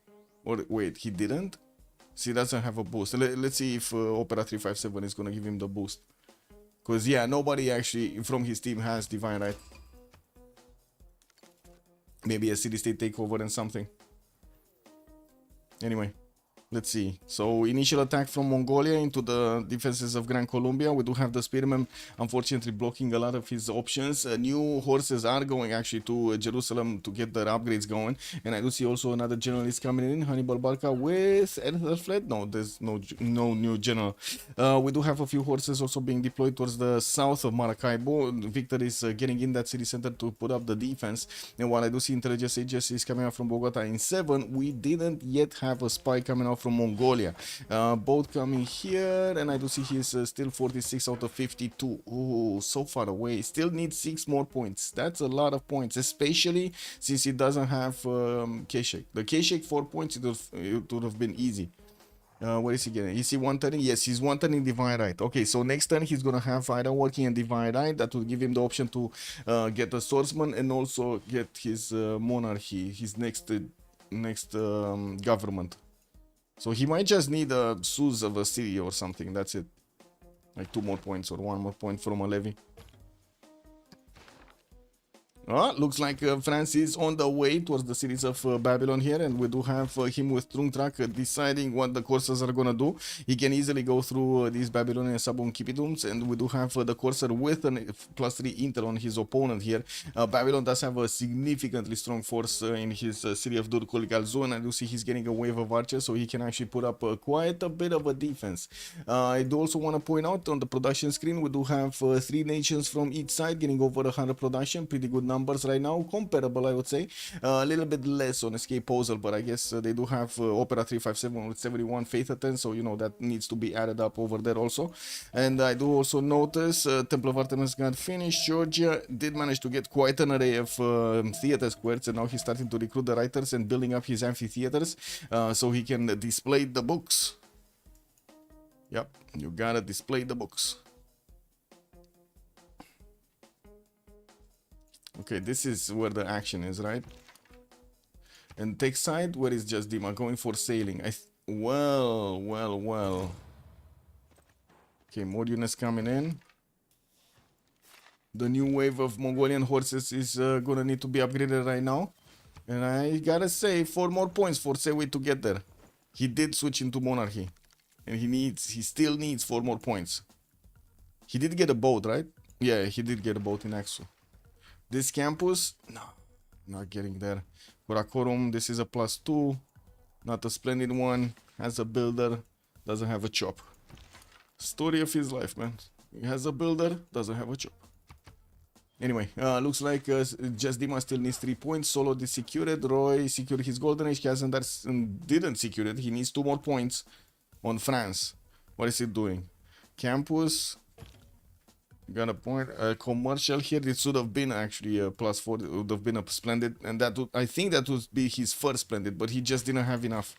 Or wait, he didn't? See, he doesn't have a boost. Let's see if Opera 357 is gonna give him the boost. Because, yeah, nobody actually from his team has Divine Right. Maybe a city-state takeover and something. Anyway. Let's see. So, initial attack from Mongolia into the defenses of Gran Colombia. We do have the Spearmen, unfortunately, blocking a lot of his options. New horses are going actually to Jerusalem to get their upgrades going. And I do see also another generalist coming in, Hannibal Barca with Ethelfled. No, there's no new general. We do have a few horses also being deployed towards the south of Maracaibo. Victor is getting in that city center to put up the defense. And while I do see intelligence agencies coming out from Bogota in 7, we didn't yet have a spy coming out from Mongolia. Both coming here, and I do see he's still 46 out of 52. Ooh, so far away. Still needs 6 more points. That's a lot of points, especially since he doesn't have Keshek. The Keshek 4 points, it would have been easy. Where is he getting? Is he one turning? Yes, he's one turning Divine Right. Okay, so next turn he's gonna have Iron Working and Divine Right. That will give him the option to get a swordsman and also get his monarchy, his next government. So he might just need a Suz of a city or something. That's it. Like 2 more points or 1 more point from a levy. Looks like France is on the way towards the cities of Babylon here, and we do have him with Trungtrak deciding what the coursers are gonna do. He can easily go through these Babylonian Sabon-Kipidums, and we do have the courser with a +3 intel on his opponent here. Babylon does have a significantly strong force in his city of Durkul Galzu, and I do see he's getting a wave of archers, so he can actually put up quite a bit of a defense. I do also want to point out on the production screen, we do have 3 nations from each side getting over 100 production. Pretty good numbers right now, comparable I would say. A little bit less on Escape Posel, but I guess they do have Opera 357 with 71 Faith Attempts, so you know that needs to be added up over there also. And I do also notice Temple of Artemis got finished. Georgia did manage to get quite an array of theater squares, and now he's starting to recruit the writers and building up his amphitheaters so he can display the books. Yep, you gotta display the books. Okay, this is where the action is, right? And take side, where is Just Dima? Going for sailing. Well. Okay, more units coming in. The new wave of Mongolian horses is gonna need to be upgraded right now. And I gotta say, 4 more points for Sewi to get there. He did switch into monarchy. And he still needs 4 more points. He did get a boat, right? Yeah, he did get a boat in Axu. This campus, no, not getting there. Karakorum, this is a +2. Not a splendid one. Has a builder. Doesn't have a chop. Story of his life, man. He has a builder. Doesn't have a chop. Anyway, looks like just Dima still needs 3 points. Solo is secured. Roy secured his golden age. Kazandar didn't secure it. He needs 2 more points on France. What is he doing? Campus got a point. Commercial here. It should have been actually a +4. It would have been a splendid, and that would, I think that would be his first splendid, but he just didn't have enough.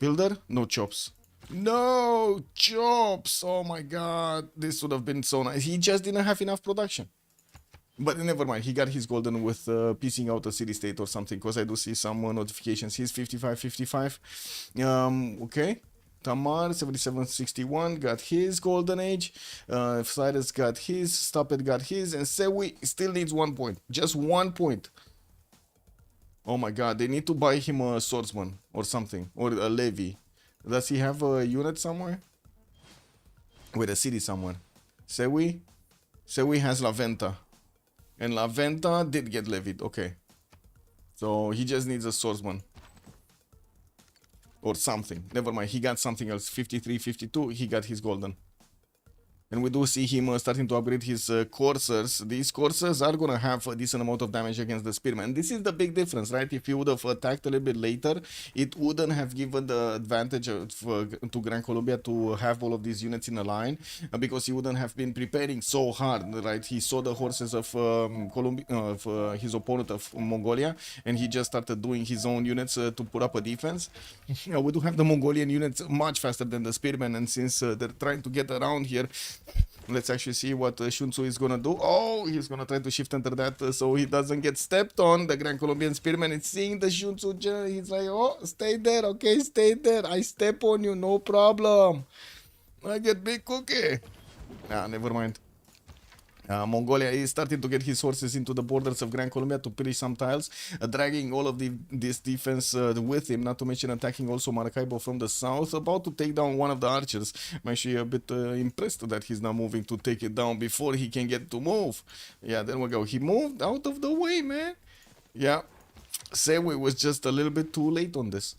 Builder, no chops. No chops. Oh my god, this would have been so nice. He just didn't have enough production. But never mind, he got his golden with piecing out a city state or something, because I do see some notifications. He's 55-55. Okay. Tamar 77-61 got his golden age. Cyrus got his. Stopet got his. And Sewi still needs 1 point. Just 1 point. Oh my god, they need to buy him a swordsman or something. Or a levy. Does he have a unit somewhere? With a city somewhere. Sewi? Sewi has La Venta. And La Venta did get levied. Okay. So he just needs a swordsman. Or something. Never mind. He got something else. 53-52. He got his golden. And we do see him starting to upgrade his coursers. These coursers are going to have a decent amount of damage against the spearmen. This is the big difference, right? If he would have attacked a little bit later, it wouldn't have given the advantage to Gran Colombia to have all of these units in a line, because he wouldn't have been preparing so hard, right? He saw the horses of his opponent of Mongolia, and he just started doing his own units to put up a defense. We do have the Mongolian units much faster than the spearmen, and since they're trying to get around here, let's actually see what Shunsu is gonna do. Oh, he's gonna try to shift under that so he doesn't get stepped on. The Grand Colombian Spearman is seeing the Shunsu. He's like, oh, stay there, okay, stay there. I step on you, no problem. I get big cookie. Ah, never mind. Mongolia is starting to get his horses into the borders of Gran Colombia to pillage some tiles, dragging all of this defense with him, not to mention attacking also Maracaibo from the south, about to take down one of the archers. I'm actually a bit impressed that he's now moving to take it down before he can get to move. Yeah, there we go. He moved out of the way, man. Yeah, Sewi was just a little bit too late on this.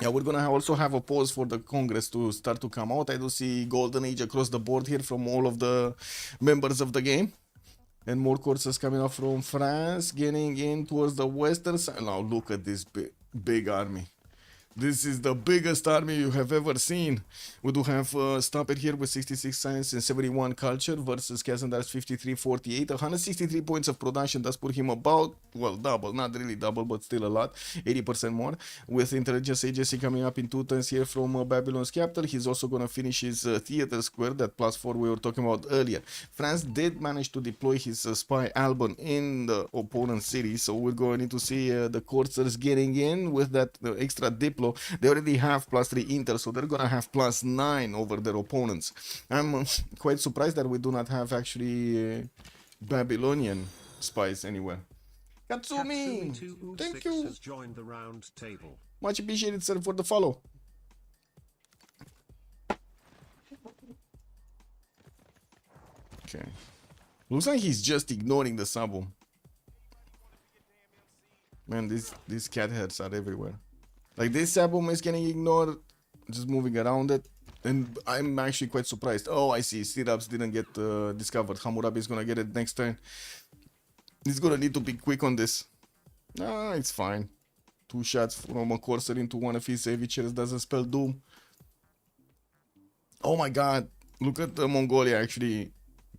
Yeah, we're gonna also have a pause for the Congress to start to come out. I do see Golden Age across the board here from all of the members of the game. And more courses coming up from France, getting in towards the western side. Now look at this big army. This is the biggest army you have ever seen. We do have Stop It here with 66 science and 71 culture versus Kazandar's 53-48. 163 points of production does put him about, well, double. Not really double, but still a lot. 80% more. With intelligence agency coming up in 2 turns here from Babylon's capital. He's also going to finish his theater square, that +4 we were talking about earlier. France did manage to deploy his spy Albon in the opponent's city. So we're going to need to see the coursers getting in with that extra diplo. They already have +3 intel, so they're gonna have +9 over their opponents. I'm quite surprised that we do not have actually Babylonian spies anywhere. Katsumi, thank you. Has joined the round table. Much appreciated, sir, for the follow. Okay. Looks like he's just ignoring the sabo. Man, these cat heads are everywhere. Like, this album is getting ignored, just moving around it, and I'm actually quite surprised. Oh, I see, Stirrups didn't get discovered. Hammurabi is gonna get it next turn. He's gonna need to be quick on this. Ah, it's fine. 2 shots from a courser into one of his heavy chairs doesn't spell doom. Oh my god, look at Mongolia actually.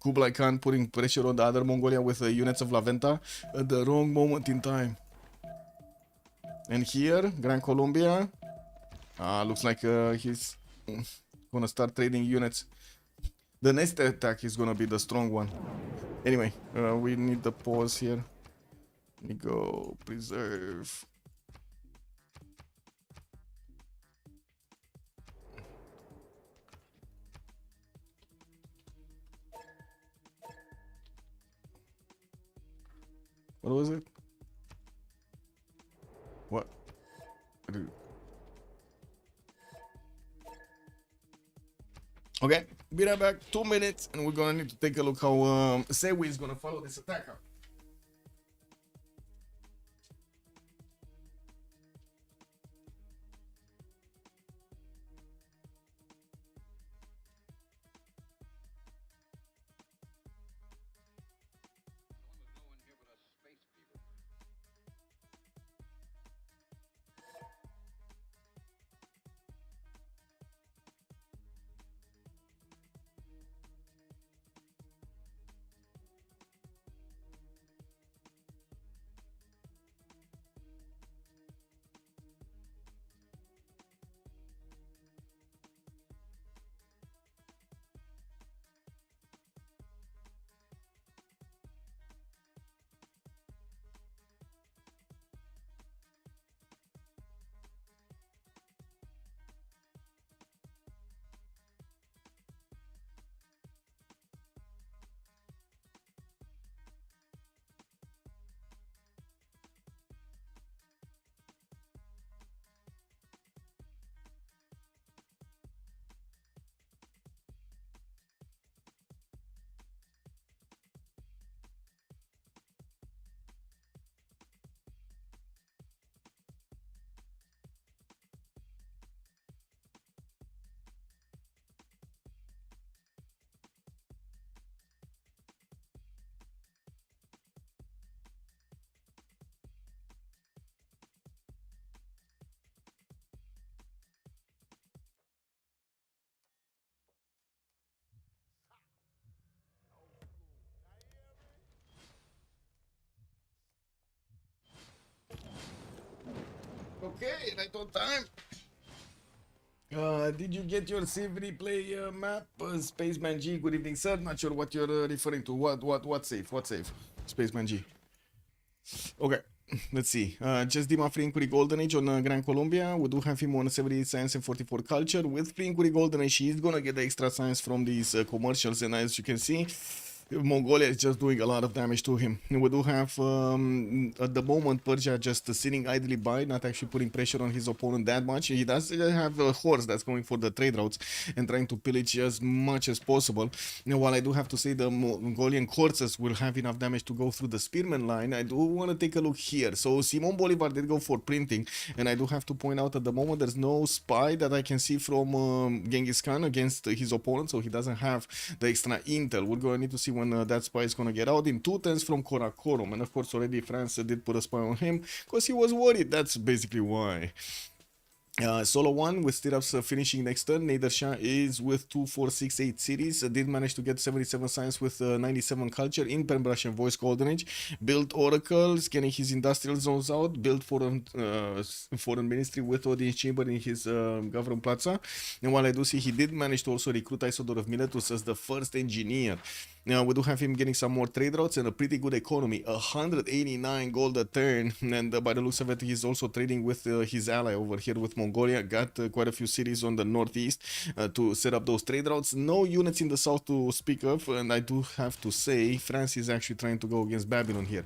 Kublai Khan putting pressure on the other Mongolia with the units of La Venta at the wrong moment in time. And here, Gran Colombia, looks like he's gonna start trading units. The next attack is gonna be the strong one. Anyway, we need the pause here. Let me go preserve. What was it? What? Okay, be right back. 2 minutes, and we're gonna need to take a look how Sewi is gonna follow this attack up. Okay, right on time. Did you get your Civ replay map? Spaceman G, good evening, sir. Not sure what you're referring to. What save? What save? Spaceman G. Okay, let's see. Just Dima free inquiry Golden Age on Gran Colombia. We do have him on 78 Science and 44 Culture. With free inquiry Golden Age, he's gonna get the extra science from these commercials, and as you can see, Mongolia is just doing a lot of damage to him. We do have, at the moment, Persia just sitting idly by, not actually putting pressure on his opponent that much. He does have a horse that's going for the trade routes and trying to pillage as much as possible. Now, while I do have to say the Mongolian horses will have enough damage to go through the spearman line, I do want to take a look here. So Simon Bolivar did go for printing, and I do have to point out at the moment there's no spy that I can see from Genghis Khan against his opponent, so he doesn't have the extra intel. We're going to need to see when that spy is going to get out in 2 turns from Karakorum, and of course already France did put a spy on him because he was worried. That's basically why. Solo 1 with stirrups finishing next turn. Nader Shah is with 2468 cities. Did manage to get 77 science with 97 culture in Pen Brush and Voice Golden Age. Built oracles, getting his industrial zones out. Built foreign ministry with audience chamber in his government plaza. And while I do see he did manage to also recruit Isodor of Miletus as the first engineer. Now we do have him getting some more trade routes and a pretty good economy, 189 gold a turn, and by the looks of it, he's also trading with his ally over here with Mongolia. Got quite a few cities on the northeast to set up those trade routes. No units in the south to speak of, and I do have to say France is actually trying to go against Babylon here.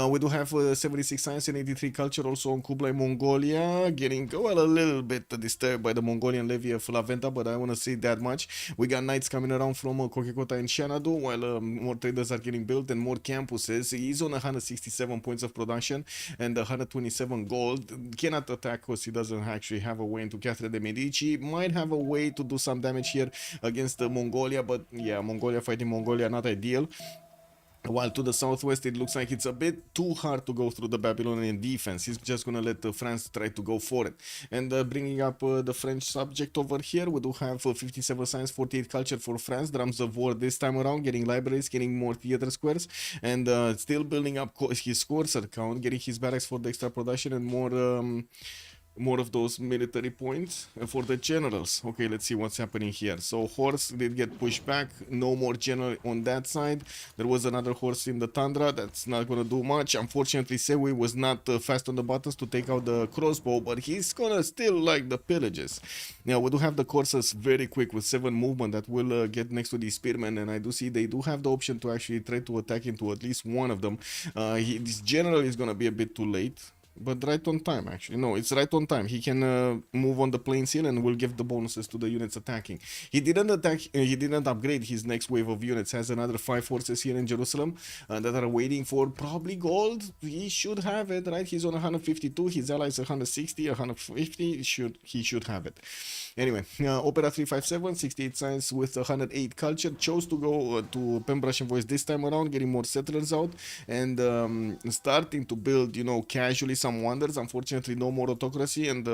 We do have 76 science and 83 culture also on Kublai, Mongolia, getting well a little bit disturbed by the Mongolian levy of Laventa, but I want to say that much. We got knights coming around from Kokekota and Shanadu, while more traders are getting built and more campuses. He's on 167 points of production and 127 gold. Cannot attack because he doesn't actually have a way into Catherine de Medici. Might have a way to do some damage here against Mongolia, but yeah, Mongolia fighting Mongolia, not ideal. While to the southwest, it looks like it's a bit too hard to go through the Babylonian defense. He's just going to let France try to go for it. And bringing up the French subject over here, we do have 57 science, 48 culture for France. Drums of war this time around, getting libraries, getting more theater squares, and still building up his courser count, getting his barracks for the extra production and more of those military points for the generals. Okay, let's see what's happening here. So horse did get pushed back, no more general on that side. There was another horse in the tundra, that's not gonna do much. Unfortunately, Sewi was not fast on the buttons to take out the crossbow, but he's gonna still like the pillages. Now we do have the coursers very quick with 7 movement that will get next to the spearmen, and I do see they do have the option to actually try to attack into at least one of them. This general is gonna be a bit too late, but right on time. Actually, no, it's right on time. He can move on the plains here and will give the bonuses to the units attacking. He didn't attack, he didn't upgrade his next wave of units. Has another 5 forces here in Jerusalem that are waiting for probably gold. He should have it, right? He's on 152, his ally is 160, 150. He should have it. Anyway, Opera 357, 68 science with 108 culture, chose to go to Pembrush and Voice this time around, getting more settlers out and starting to build, you know, casually some wonders. Unfortunately, no more autocracy, and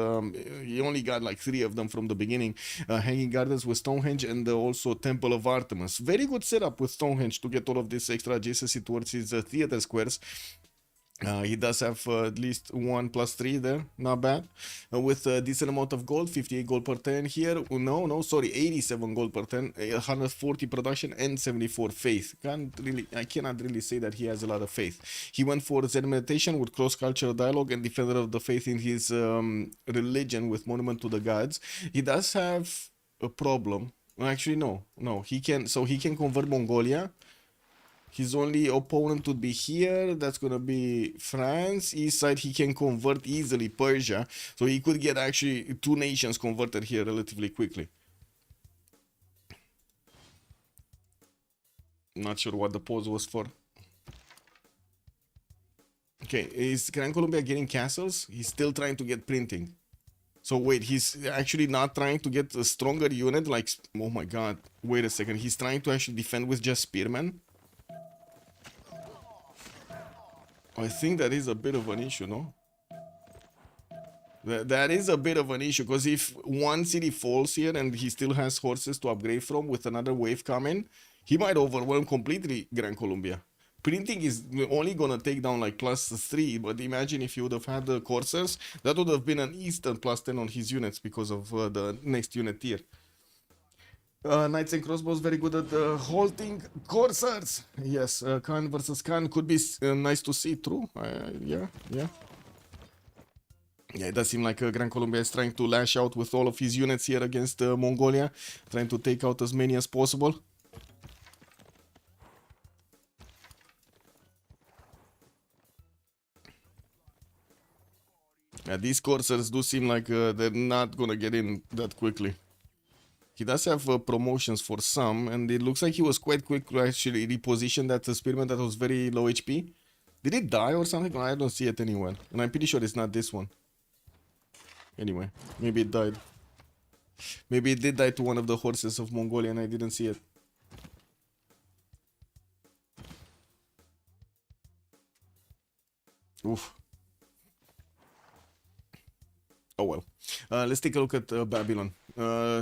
he only got like 3 of them from the beginning. Hanging Gardens with Stonehenge and also Temple of Artemis. Very good setup with Stonehenge to get all of this extra adjacency towards his theater squares. He does have at least 1 plus 3 there, not bad. With a decent amount of gold, 58 gold per turn here. No, sorry, 87 gold per turn, 140 production and 74 faith. I cannot really say that he has a lot of faith. He went for Zen meditation with cross-cultural dialogue and defender of the faith in his religion with monument to the gods. He does have a problem. Actually, no, he can convert Mongolia. His only opponent would be here. That's gonna be France. East side, he can convert easily Persia. So he could get actually 2 nations converted here relatively quickly. Not sure what the pause was for. Okay, is Gran Colombia getting castles? He's still trying to get printing. So wait, he's actually not trying to get a stronger unit? Like, oh my god, wait a second. He's trying to actually defend with just spearmen? I think that is a bit of an issue, no? That is a bit of an issue, because if one city falls here and he still has horses to upgrade from with another wave coming, he might overwhelm completely Gran Colombia. printing is only gonna take down like +3, but imagine if you would have had the coursers, that would have been an instant +10 on his units because of the next unit tier. Knights and crossbows very good at halting coursers. Yes, Khan versus Khan could be nice to see. True. Yeah. Yeah, it does seem like Gran Colombia is trying to lash out with all of his units here against Mongolia, trying to take out as many as possible. Yeah, these coursers do seem like they're not gonna get in that quickly. He does have promotions for some, and it looks like he was quite quick to actually reposition that spearman that was very low HP. Did it die or something? I don't see it anywhere, and I'm pretty sure it's not this one. Anyway, maybe it died. Maybe it did die to one of the horses of Mongolia and I didn't see it. Oof. Oh well. Let's take a look at Babylon.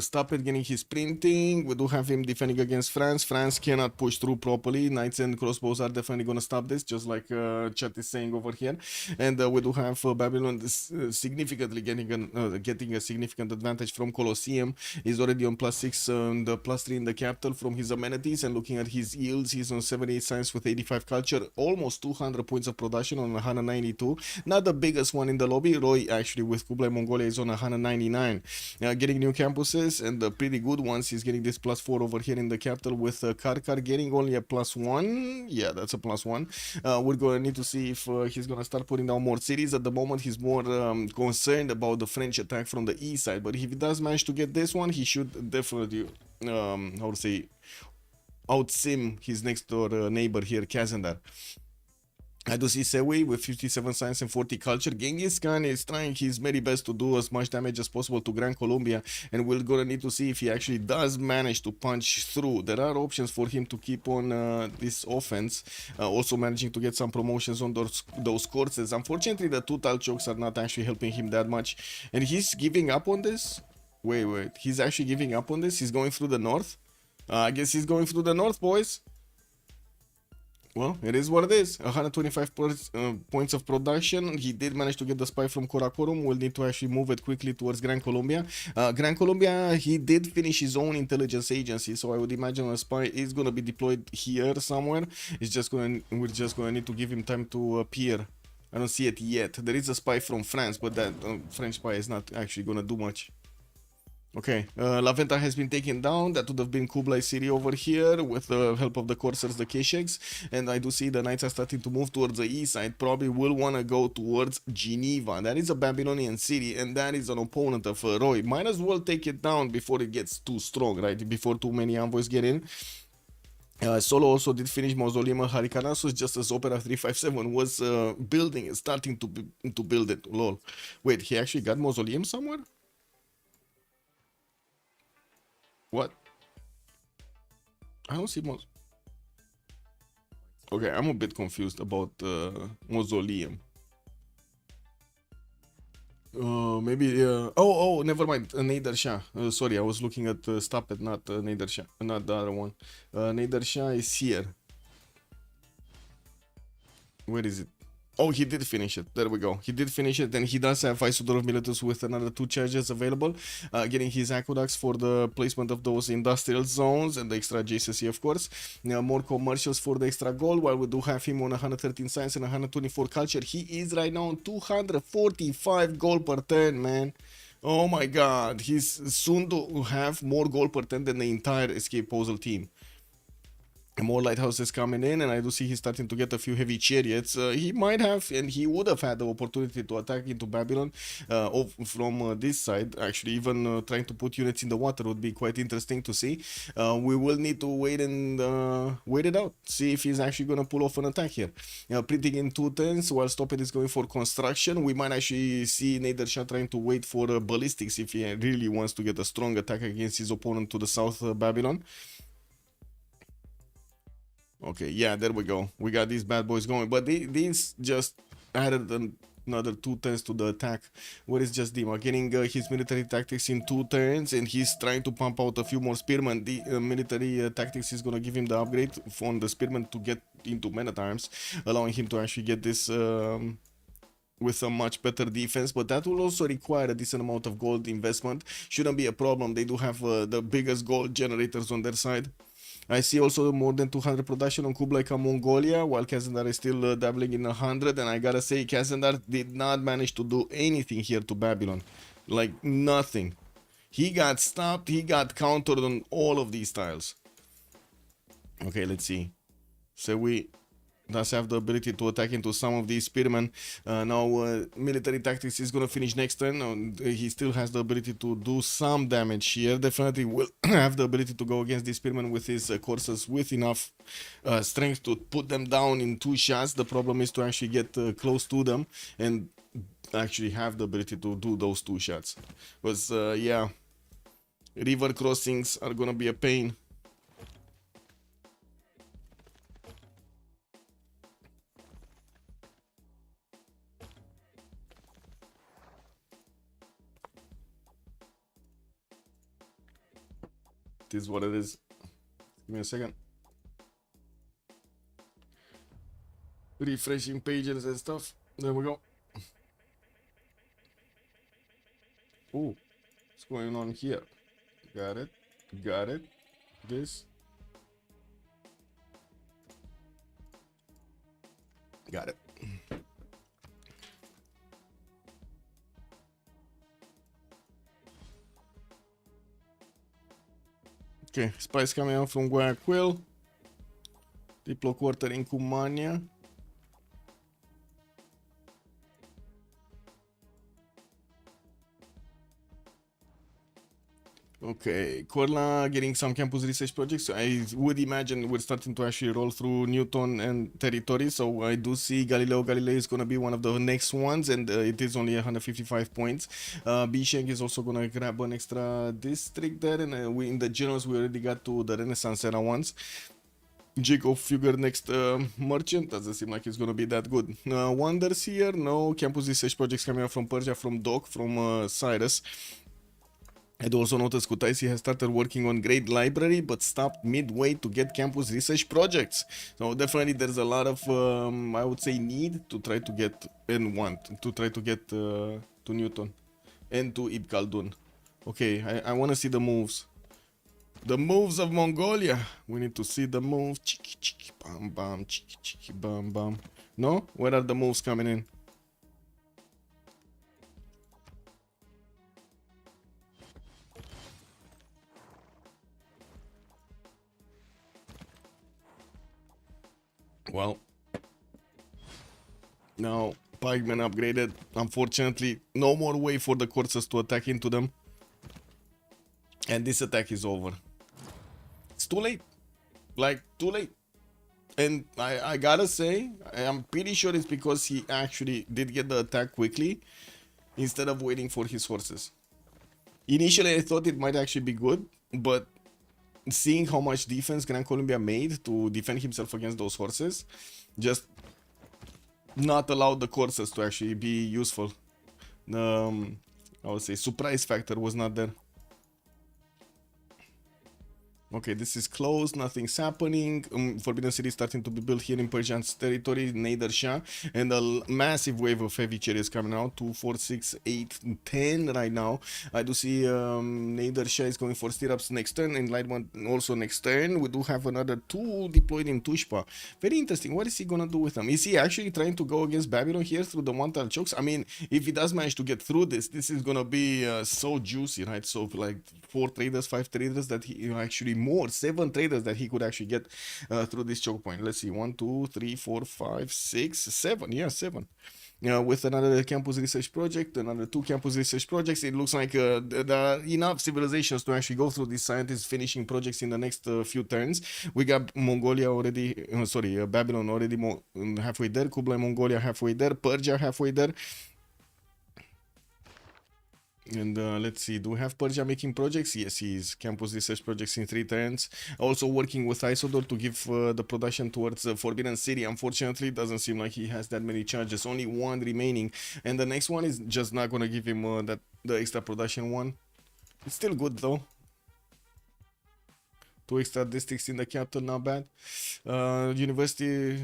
Stop it getting his printing. We do have him defending against France. France cannot push through properly. Knights and crossbows are definitely going to stop this, just like chat is saying over here. And we do have Babylon significantly getting a significant advantage from Colosseum. He's already on +6 and +3 in the capital from his amenities. And looking at his yields, he's on 78 science with 85 culture, almost 200 points of production on 192. Not the biggest one in the lobby. Roy actually with Kublai Mongolia is on 199. Getting new campuses and the pretty good ones. He's getting this +4 over here in the capital with Karkar getting only a +1. Yeah, that's a +1. We're going to need to see if he's going to start putting down more cities. At the moment, he's more concerned about the French attack from the east side. But if he does manage to get this one, he should definitely, how to say, outsim his next door neighbor here, Kazandar. I do see Sewi with 57 science and 40 culture. Genghis Khan is trying his very best to do as much damage as possible to Gran Colombia, and we're gonna need to see if he actually does manage to punch through. There are options for him to keep on this offense, also managing to get some promotions on those courses. Unfortunately, the 2 tile chokes are not actually helping him that much, and he's giving up on this. Wait, he's actually giving up on this? He's going through the north? I guess he's going through the north, boys. Well, it is what it is. 125 points of production. He did manage to get the spy from Karakorum. We'll need to actually move it quickly towards Gran Colombia. Gran Colombia, he did finish his own intelligence agency, so I would imagine a spy is going to be deployed here somewhere. We're just going to need to give him time to appear. I don't see it yet. There is a spy from France, but that French spy is not actually going to do much. Okay, La Venta has been taken down. That would have been Kublai City over here with the help of the Corsairs, the Kesheks. And I do see the Knights are starting to move towards the east side. Probably will want to go towards Geneva. That is a Babylonian city, and that is an opponent of Roy. Might as well take it down before it gets too strong, right? Before too many envoys get in. Solo also did finish Mausoleum Harikanasus just as Opera 357 was starting to build it. Lol. Wait, he actually got Mausoleum somewhere? What? I don't see Okay, I'm a bit confused about Mausoleum. Maybe oh, never mind. Nader Shah. Sorry, I was looking at Stop It, not Nader Shah, not the other one. Nader Shah is here. Where is it? Oh, he did finish it. There we go. He did finish it. Then he does have Isodor of Miletus with another 2 charges available. Getting his aqueducts for the placement of those industrial zones and the extra JCC, of course. More commercials for the extra gold, while we do have him on 113 science and 124 culture. He is right now on 245 gold per turn, man. Oh my god. He's soon to have more gold per turn than the entire Escape Posel team. More lighthouses coming in, and I do see he's starting to get a few heavy chariots. He might have, and he would have had the opportunity to attack into Babylon from this side. Actually, even trying to put units in the water would be quite interesting to see. We will need to wait and wait it out, see if he's actually going to pull off an attack here. Printing in 2 turns while Stoppet is going for construction. We might actually see Nader Shah trying to wait for ballistics if he really wants to get a strong attack against his opponent to the south, Babylon. Okay, yeah, there we go. We got these bad boys going, but these just added another 2 turns to the attack. What is just Dima? Getting his military tactics in 2 turns, and he's trying to pump out a few more spearmen. The military tactics is gonna give him the upgrade on the spearmen to get into men at arms, allowing him to actually get this with a much better defense, but that will also require a decent amount of gold investment. Shouldn't be a problem. They do have the biggest gold generators on their side. I see also more than 200 production on Kublai Khan Mongolia, while Kazandar is still dabbling in 100, and I gotta say, Kazandar did not manage to do anything here to Babylon. Like, nothing. He got stopped, he got countered on all of these tiles. Okay, let's see. So we does have the ability to attack into some of these spearmen. Now military tactics is gonna finish next turn. He still has the ability to do some damage here. Definitely will have the ability to go against these spearmen with his courses with enough strength to put them down in 2 shots. The problem is to actually get close to them and actually have the ability to do those 2 shots. Because yeah, river crossings are gonna be a pain. It is what it is. Give me a second. Refreshing pages and stuff. There we go. Ooh, what's going on here? Got it. Got it. This. Got it. Okay, spies coming out from Guayaquil. Diplo quarter in Cumania. Okay, Corla getting some campus research projects. I would imagine we're starting to actually roll through Newton and territory. So I do see Galileo Galilei is going to be one of the next ones, and it is only 155 points. Bisheng is also going to grab an extra district there, and we in the generals we already got to the Renaissance era ones. Jacob figure next merchant doesn't seem like it's gonna be that good. Wonders here, no campus research projects coming out from Persia, from Doc, from Cyrus. I'd also noticed Kutaisi has started working on Great Library, but stopped midway to get campus research projects. So definitely there's a lot of, I would say, need to try to get, and want, to try to get to Newton and to Ibn Khaldun. Okay, I want to see the moves. The moves of Mongolia. We need to see the move. Chiki chiki bam bam, chiki chiki bam bam. No? Where are the moves coming in? Well, now pikemen upgraded. Unfortunately, no more way for the courses to attack into them. And this attack is over. It's too late. Like, too late. And I gotta say, I'm pretty sure it's because he actually did get the attack quickly instead of waiting for his horses. Initially, I thought it might actually be good, but seeing how much defense Gran Colombia made to defend himself against those horses, just not allowed the courses to actually be useful. I would say surprise factor was not there. Okay, this is closed, nothing's happening. Forbidden City starting to be built here in Persian's territory, Nader Shah, and a massive wave of heavy chariots coming out, 2, 4, 6, 8, 10 right now. I do see Nader Shah is going for stirrups next turn, and Lightman also next turn. We do have another 2 deployed in Tushpa. Very interesting. What is he gonna do with them? Is he actually trying to go against Babylon here through the one-tile chokes? I mean, if he does manage to get through this, this is gonna be so juicy, right? So like 4 traders, 5 traders that he actually more 7 traders that he could actually get through this choke point. Let's see, 1, 2, 3, 4, 5, 6, 7. Yeah, 7. With another campus research project, another 2 campus research projects, it looks like there are enough civilizations to actually go through these scientists finishing projects in the next few turns. We got Mongolia already, Babylon already halfway there, Kublai Mongolia halfway there, Persia halfway there. And let's see, do we have Persia making projects? Yes, he is. Campus research projects in 3 turns. Also working with Isodor to give the production towards Forbidden City. Unfortunately, it doesn't seem like he has that many charges. Only one remaining. And the next one is just not gonna give him the extra production one. It's still good though. 2 extra districts in the capital, not bad. University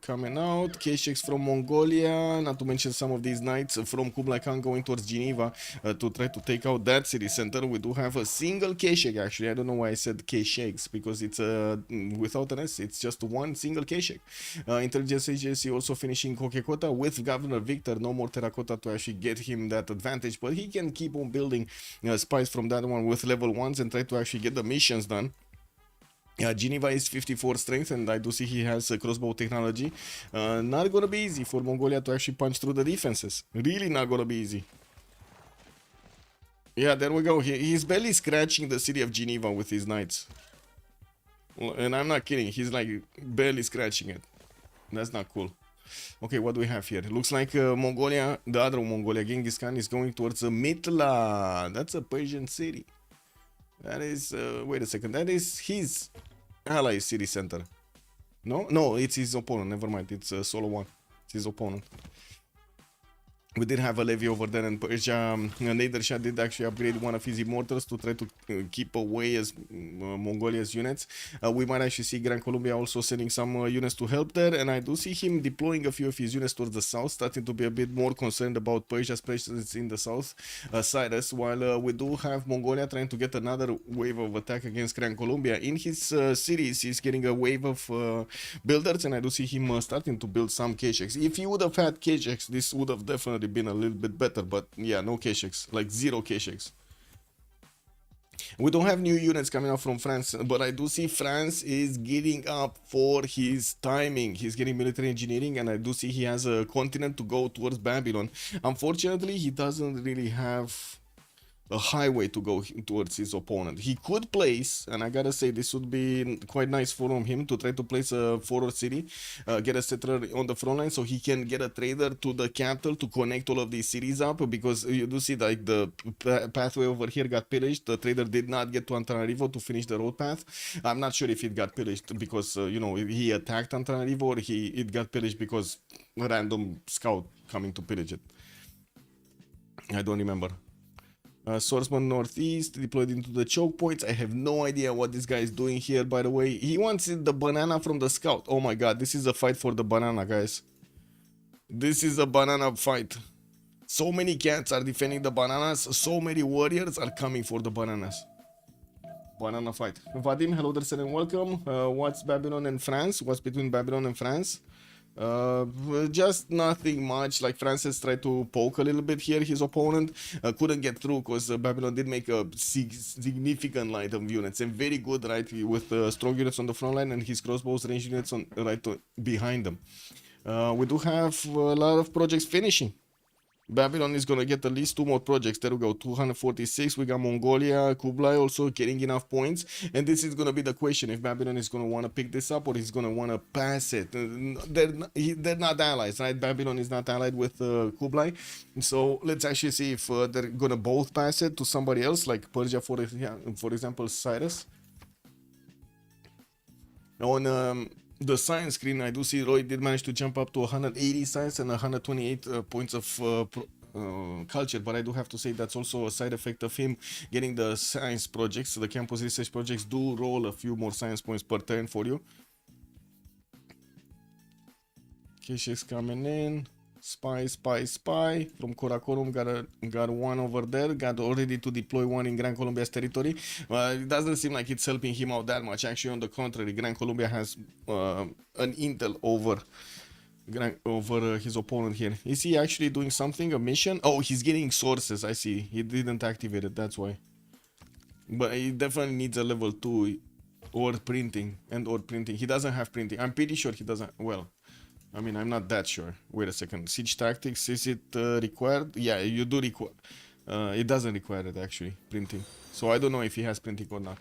coming out. K-Checks from Mongolia, not to mention some of these knights from Kublai Khan going towards Geneva to try to take out that city center. We do have a single K-Check actually. I don't know why I said K-Checks, because it's without an S, it's just one single K-Check. Intelligence agency also finishing Kokekota with Governor Victor. No more terracotta to actually get him that advantage, but he can keep on building spies from that one with level 1s and try to actually get the missions done. Geneva is 54 strength, and I do see he has crossbow technology. Not gonna be easy for Mongolia to actually punch through the defenses. Really not gonna be easy. Yeah, there we go. He's barely scratching the city of Geneva with his knights. And I'm not kidding. He's like barely scratching it. That's not cool. Okay, what do we have here? Looks like Mongolia, the other Mongolia, Genghis Khan, is going towards Mitla. That's a Persian city. That is, wait a second, that is his ally city center. No? No, it's his opponent, never mind, it's solo one. It's his opponent. We did have a levy over there in Persia. Nader Shah did actually upgrade one of his immortals to try to keep away as Mongolia's units. We might actually see Gran Colombia also sending some units to help there, and I do see him deploying a few of his units towards the south, starting to be a bit more concerned about Persia's presence in the south, CivCIS, while we do have Mongolia trying to get another wave of attack against Gran Colombia. In his cities, he's getting a wave of builders, and I do see him starting to build some K-Checks. If he would have had K-Checks, this would have definitely been a little bit better, but yeah, no K-Checks, like 0 K-Checks. We don't have new units coming out from France, but I do see France is getting up for his timing. He's getting military engineering, and I do see he has a continent to go towards Babylon. Unfortunately, he doesn't really have a highway to go towards his opponent. He could place, and I gotta say this would be quite nice for him to try to place a forward city, get a settler on the front line so he can get a trader to the capital to connect all of these cities up, because you do see like the pathway over here got pillaged. The trader did not get to Antananarivo to finish the road path. I'm not sure if it got pillaged because you know, he attacked Antananarivo, or it got pillaged because a random scout coming to pillage it. I don't remember. Swordsman Northeast deployed into the choke points. I have no idea what this guy is doing here, by the way. He wants the banana from the scout. Oh my god, this is a fight for the banana, guys. This is a banana fight. So many cats are defending the bananas. So many warriors are coming for the bananas. Banana fight. Vadim, hello there, and welcome. What's Babylon and France? What's between Babylon and France? Just nothing much. Like, Francis tried to poke a little bit here his opponent, couldn't get through because Babylon did make a significant light of units, and very good right with strong units on the front line and his crossbows range units on right behind them. We do have a lot of projects finishing. Babylon is gonna get at least 2 more projects. There we go, 246. We got Mongolia, Kublai also getting enough points, and this is gonna be the question, if Babylon is gonna want to pick this up or he's gonna want to pass it. They're not allies, right? Babylon is not allied with Kublai, so let's actually see if they're gonna both pass it to somebody else, like Persia, for example, Cyrus. On the science screen, I do see Roy did manage to jump up to 180 science and 128 points of culture, but I do have to say that's also a side effect of him getting the science projects. The campus research projects do roll a few more science points per turn for you. K-Checks coming in. Spy from Karakorum, got one over there, got already to deploy one in Gran Colombia's territory. It doesn't seem like it's helping him out that much. Actually, on the contrary, Gran Colombia has an intel over his opponent here. Is he actually doing something, a mission? Oh, he's getting sources, I see. He didn't activate it, that's why. But he definitely needs a level 2 or printing. He doesn't have printing. I'm pretty sure he doesn't. Well, I mean, I'm not that sure. Wait a second. Siege tactics, is it required? Yeah, you do require. It doesn't require it, actually, printing. So I don't know if he has printing or not.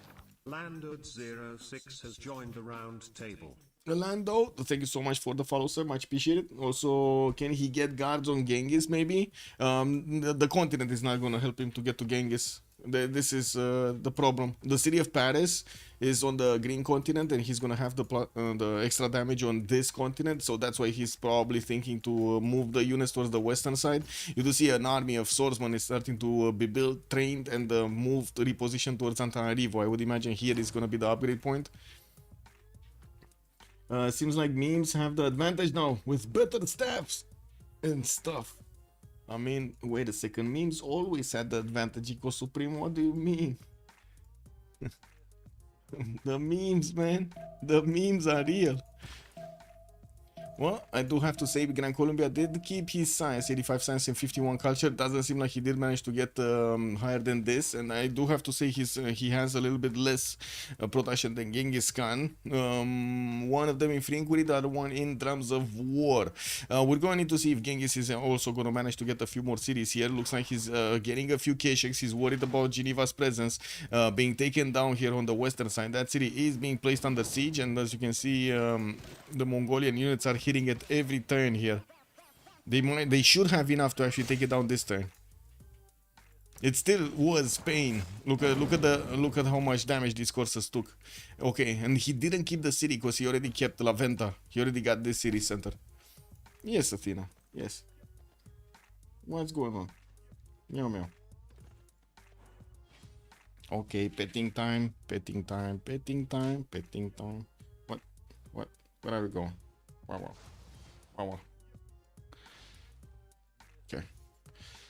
Landud06 has joined the round table. Orlando, thank you so much for the follow, sir. Much appreciated. Also, can he get guards on Genghis? Maybe. The continent is not gonna help him to get to Genghis. This is the problem. The city of Paris is on the green continent, and he's gonna have the extra damage on this continent. So that's why he's probably thinking to move the units towards the western side. You do see an army of swordsmen is starting to be built, trained, and moved, repositioned towards Antananarivo. I would imagine here is gonna be the upgrade point. Seems like memes have the advantage now with better staffs and stuff. I mean, wait a second. Memes always had the advantage. Eco Supreme, what do you mean? The memes, man. The memes are real. Well, I do have to say, Gran Colombia did keep his science, 85 science and 51 culture. Doesn't seem like he did manage to get higher than this. And I do have to say he has a little bit less production than Genghis Khan. One of them in Fringu리, the other one in Drums of War. We're going to need to see if Genghis is also going to manage to get a few more cities here. Looks like he's getting a few Kesheks. He's worried about Geneva's presence being taken down here on the western side. That city is being placed under siege. And as you can see, the Mongolian units are hitting it every turn here. They should have enough to actually take it down this turn. It still was pain. Look at how much damage these courses took. Okay, and he didn't keep the city because he already kept La Venta. He already got this city center. Yes, Athena. Yes. What's going on? Meow meow. Okay, petting time, petting time, petting time, petting time. What? Where are we going? Wow. Okay.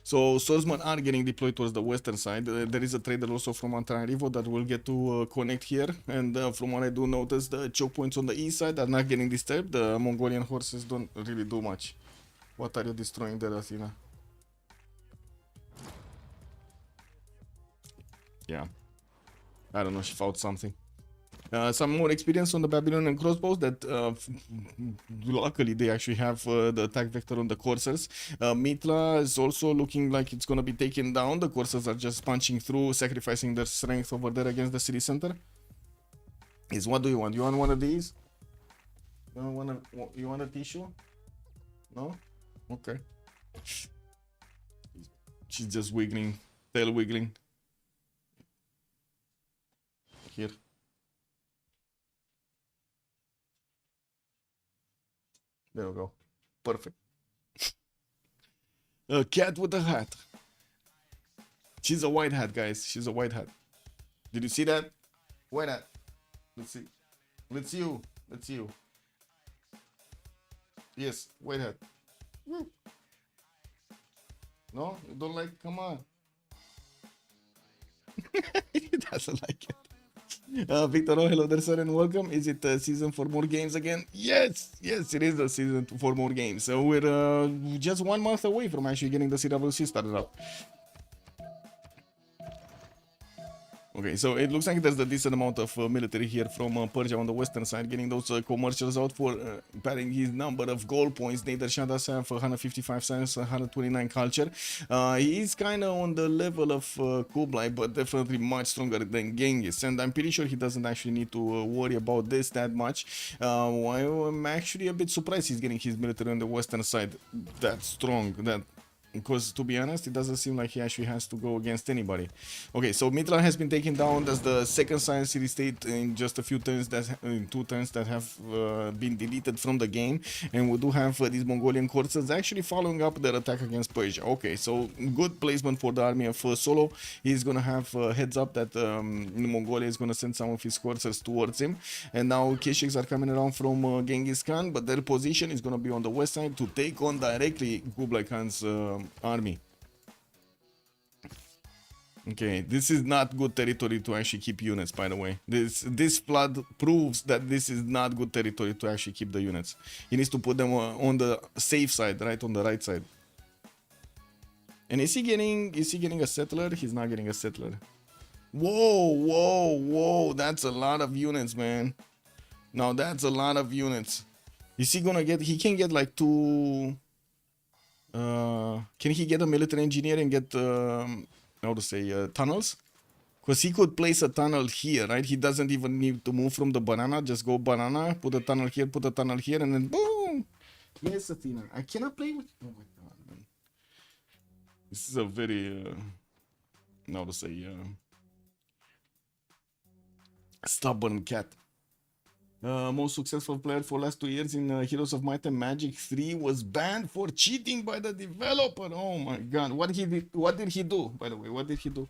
So swordsmen are getting deployed towards the western side. There is a trader also from Antananarivo that will get to connect here. And from what I do notice, the choke points on the east side are not getting disturbed. The Mongolian horses don't really do much. What are you destroying there, Athena? Yeah. I don't know, she found something. Some more experience on the Babylonian crossbows that luckily they actually have the attack vector on the coursers. Mitra is also looking like it's gonna be taken down. The coursers are just punching through, sacrificing their strength over there against the city center. What do you want? You want one of these? You want a tissue? No? Okay. She's just wiggling, tail wiggling. Here. There we go. Perfect. A cat with a hat. She's a white hat, guys. She's a white hat. Did you see that? White hat. Let's see. Let's you. Yes, white hat. No? You don't like? Come on. He doesn't like it. Victor, hello there, sir, and welcome. Is it a season for more games again? Yes, it is a season for more games. So we're just 1 month away from actually getting the CWC started up. Okay, so it looks like there's a decent amount of military here from Persia on the western side, getting those commercials out for padding his number of gold points. Nader Shah does have 155 science, 129 culture. He is kind of on the level of Kublai, but definitely much stronger than Genghis. And I'm pretty sure he doesn't actually need to worry about this that much. I'm actually a bit surprised he's getting his military on the western side that strong. Because to be honest, it doesn't seem like he actually has to go against anybody. Okay, so Mitra has been taken down. That's the second science city state in just a few turns, in 2 turns that have been deleted from the game. And we do have these Mongolian courses actually following up their attack against Persia. Okay, so good placement for the army of Solo. He's gonna have heads up that Mongolia is gonna send some of his coursers towards him. And now Kesheks are coming around from Genghis Khan, but their position is gonna be on the west side to take on directly Kublai Khan's army. Okay, this is not good territory to actually keep units, by the way. This flood proves that this is not good territory to actually keep the units. He needs to put them on the safe side, right on the right side. And is he getting a settler? He's not getting a settler. Whoa, that's a lot of units, man. Now that's a lot of units. Is he gonna get, he can get like 2 can he get a military engineer and get how to say tunnels? Because he could place a tunnel here, right? He doesn't even need to move from the banana. Just go banana, put a tunnel here, and then boom! Yes, Athena. I cannot play with... Oh my god, man. This is a very... how to say... stubborn cat. Most successful player for last 2 years in Heroes of Might and Magic 3 was banned for cheating by the developer. Oh my god. What did he do, by the way? What did he do?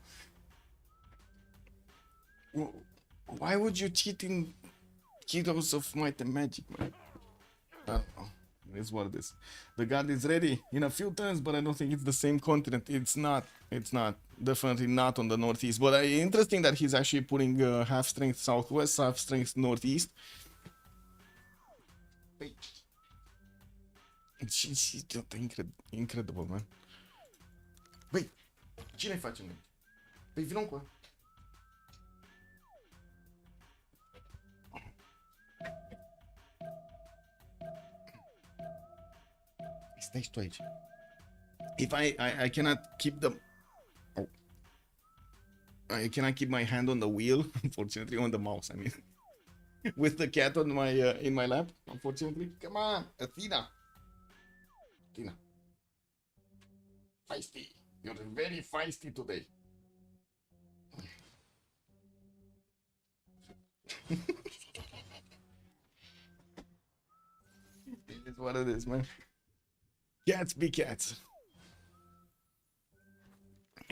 Why would you cheat in Heroes of Might and Magic, man? I don't know. It's what it is. The guard is ready in a few turns, but I don't think it's the same continent. It's not. It's not. Definitely not on the northeast. But interesting that he's actually putting half strength southwest, half strength northeast. Wait. She's incredible, man. Băi, cine face noi? Păi vină cu. Stai tu aici. If I cannot keep the... Oh. I cannot keep my hand on the wheel, unfortunately, on the mouse, I mean. With the cat on my in my lap, unfortunately. Come on, Athena. Athena. Feisty. You're very feisty today. It is what it is, man. Cats be cats.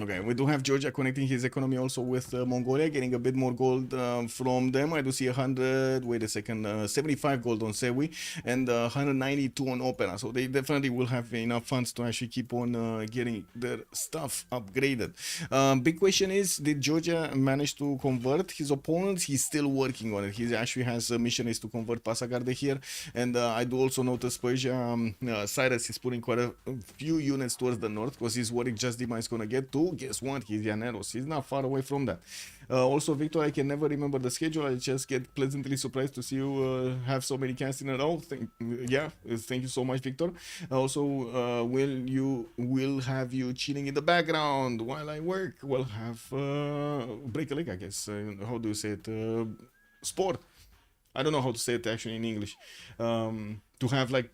Okay, we do have Georgia connecting his economy also with Mongolia, getting a bit more gold from them. I do see 100, wait a second, 75 gold on Sewi and 192 on Opera. So they definitely will have enough funds to actually keep on getting their stuff upgraded. Big question is, did Georgia manage to convert his opponents? He's still working on it. He actually has missionaries to convert Pasagarde here. And I do also notice Persia, Cyrus is putting quite a few units towards the north because he's worried just Dima is going to get to. Guess what? He's Llaneros. He's not far away from that. Also, Victor, I can never remember the schedule. I just get pleasantly surprised to see you have so many cans in a row. Thank you so much, Victor. Also, will have you chilling in the background while I work. We'll have break a leg, I guess. How do you say it? Sport. I don't know how to say it actually in English. To have like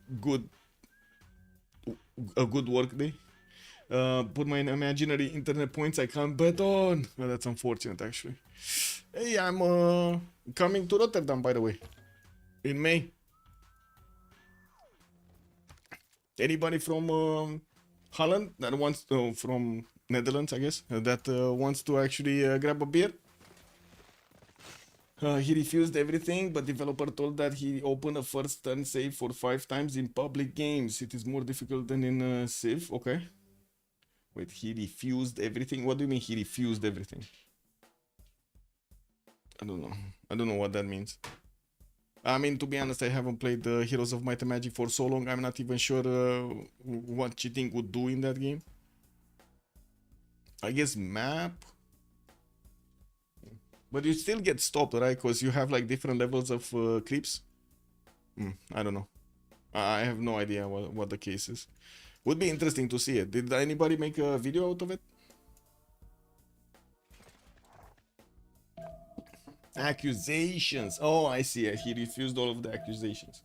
a good work day. Put my imaginary internet points I can't bet on. Well, that's unfortunate, actually. Hey, I'm coming to Rotterdam, by the way, in May. Anybody from Holland that wants to, from Netherlands, I guess, that wants to actually grab a beer? He refused everything, but developer told that he opened a first turn save for 5 times in public games. It is more difficult than in Civ. Okay. Wait, he refused everything? What do you mean he refused everything? I don't know. I don't know what that means. I mean, to be honest, I haven't played Heroes of Might and Magic for so long. I'm not even sure what cheating would do in that game. I guess map. But you still get stopped, right? Because you have like different levels of creeps. I don't know. I have no idea what the case is. Would be interesting to see it. Did anybody make a video out of it? Accusations. Oh, I see. He refused all of the accusations.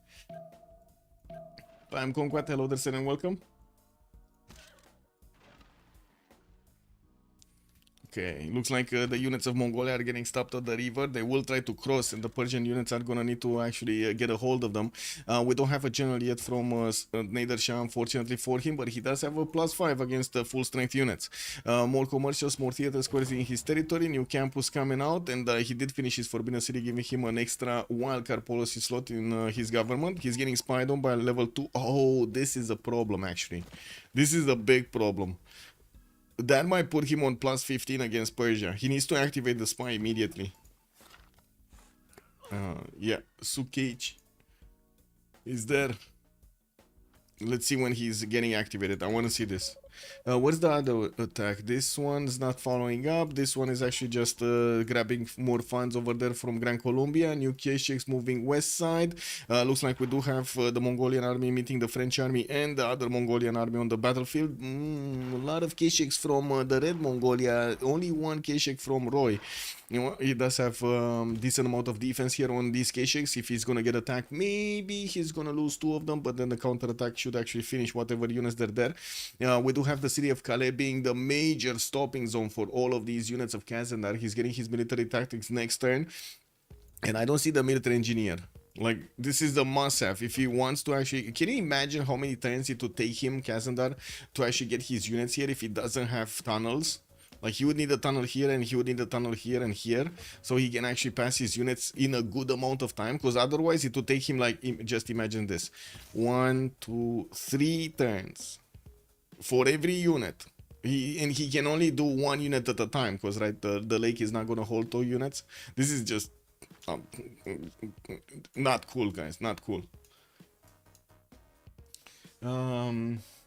I'm Conquat. Hello there, and welcome. Okay, looks like the units of Mongolia are getting stopped at the river. They will try to cross, and the Persian units are gonna need to actually get a hold of them. We don't have a general yet from Nader Shah, unfortunately for him, but he does have a +5 against full strength units. More commercials, more theater squares in his territory, new campus coming out, and he did finish his Forbidden City, giving him an extra wildcard policy slot in his government. He's getting spied on by level 2. Oh, this is a problem, actually. This is a big problem. That might put him on +15 against Persia. He needs to activate the spy immediately. Yeah, Sukage is there. Let's see when he's getting activated. I want to see this. Where's the other attack? This one's not following up. This one is actually just grabbing more funds over there from Gran Colombia. New K6 moving west side. Looks like we do have the Mongolian army meeting the French army and the other Mongolian army on the battlefield. A lot of K6 from the Red Mongolia. Only one K6 from Roy. You know, he does have decent amount of defense here on these K6. If he's gonna get attacked, maybe he's gonna lose 2 of them, but then the counter attack should actually finish whatever units they're there. We do have the city of Calais being the major stopping zone for all of these units of Kazandar. He's getting his military tactics next turn, and I don't see the military engineer. Like, this is the must-have if he wants to actually... Can you imagine how many turns it would take him, Kazandar, to actually get his units here if he doesn't have tunnels? Like, he would need a tunnel here, and he would need a tunnel here and here, so he can actually pass his units in a good amount of time, because otherwise it would take him, like, just imagine this. 1, 2, 3 turns for every unit. He can only do 1 unit at a time, because, right, the lake is not going to hold 2 units. This is just not cool, guys, not cool.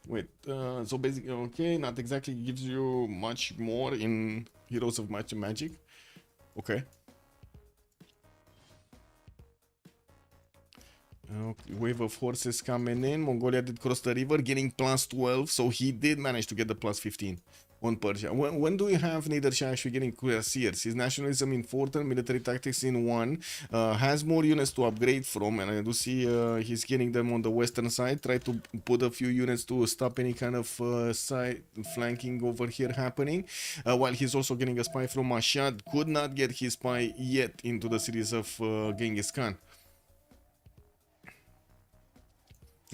Wait, so basically, okay, not exactly gives you much more in Heroes of Might and Magic. Okay. Okay, wave of horses coming in. Mongolia did cross the river, getting plus 12, so he did manage to get the plus 15 on Persia. When do we have Niedershah actually getting cuirassiers? His nationalism in 4 turn, military tactics in 1, has more units to upgrade from, and I do see he's getting them on the western side. Try to put a few units to stop any kind of side flanking over here happening, while he's also getting a spy from Mashhad. Could not get his spy yet into the series of Genghis Khan.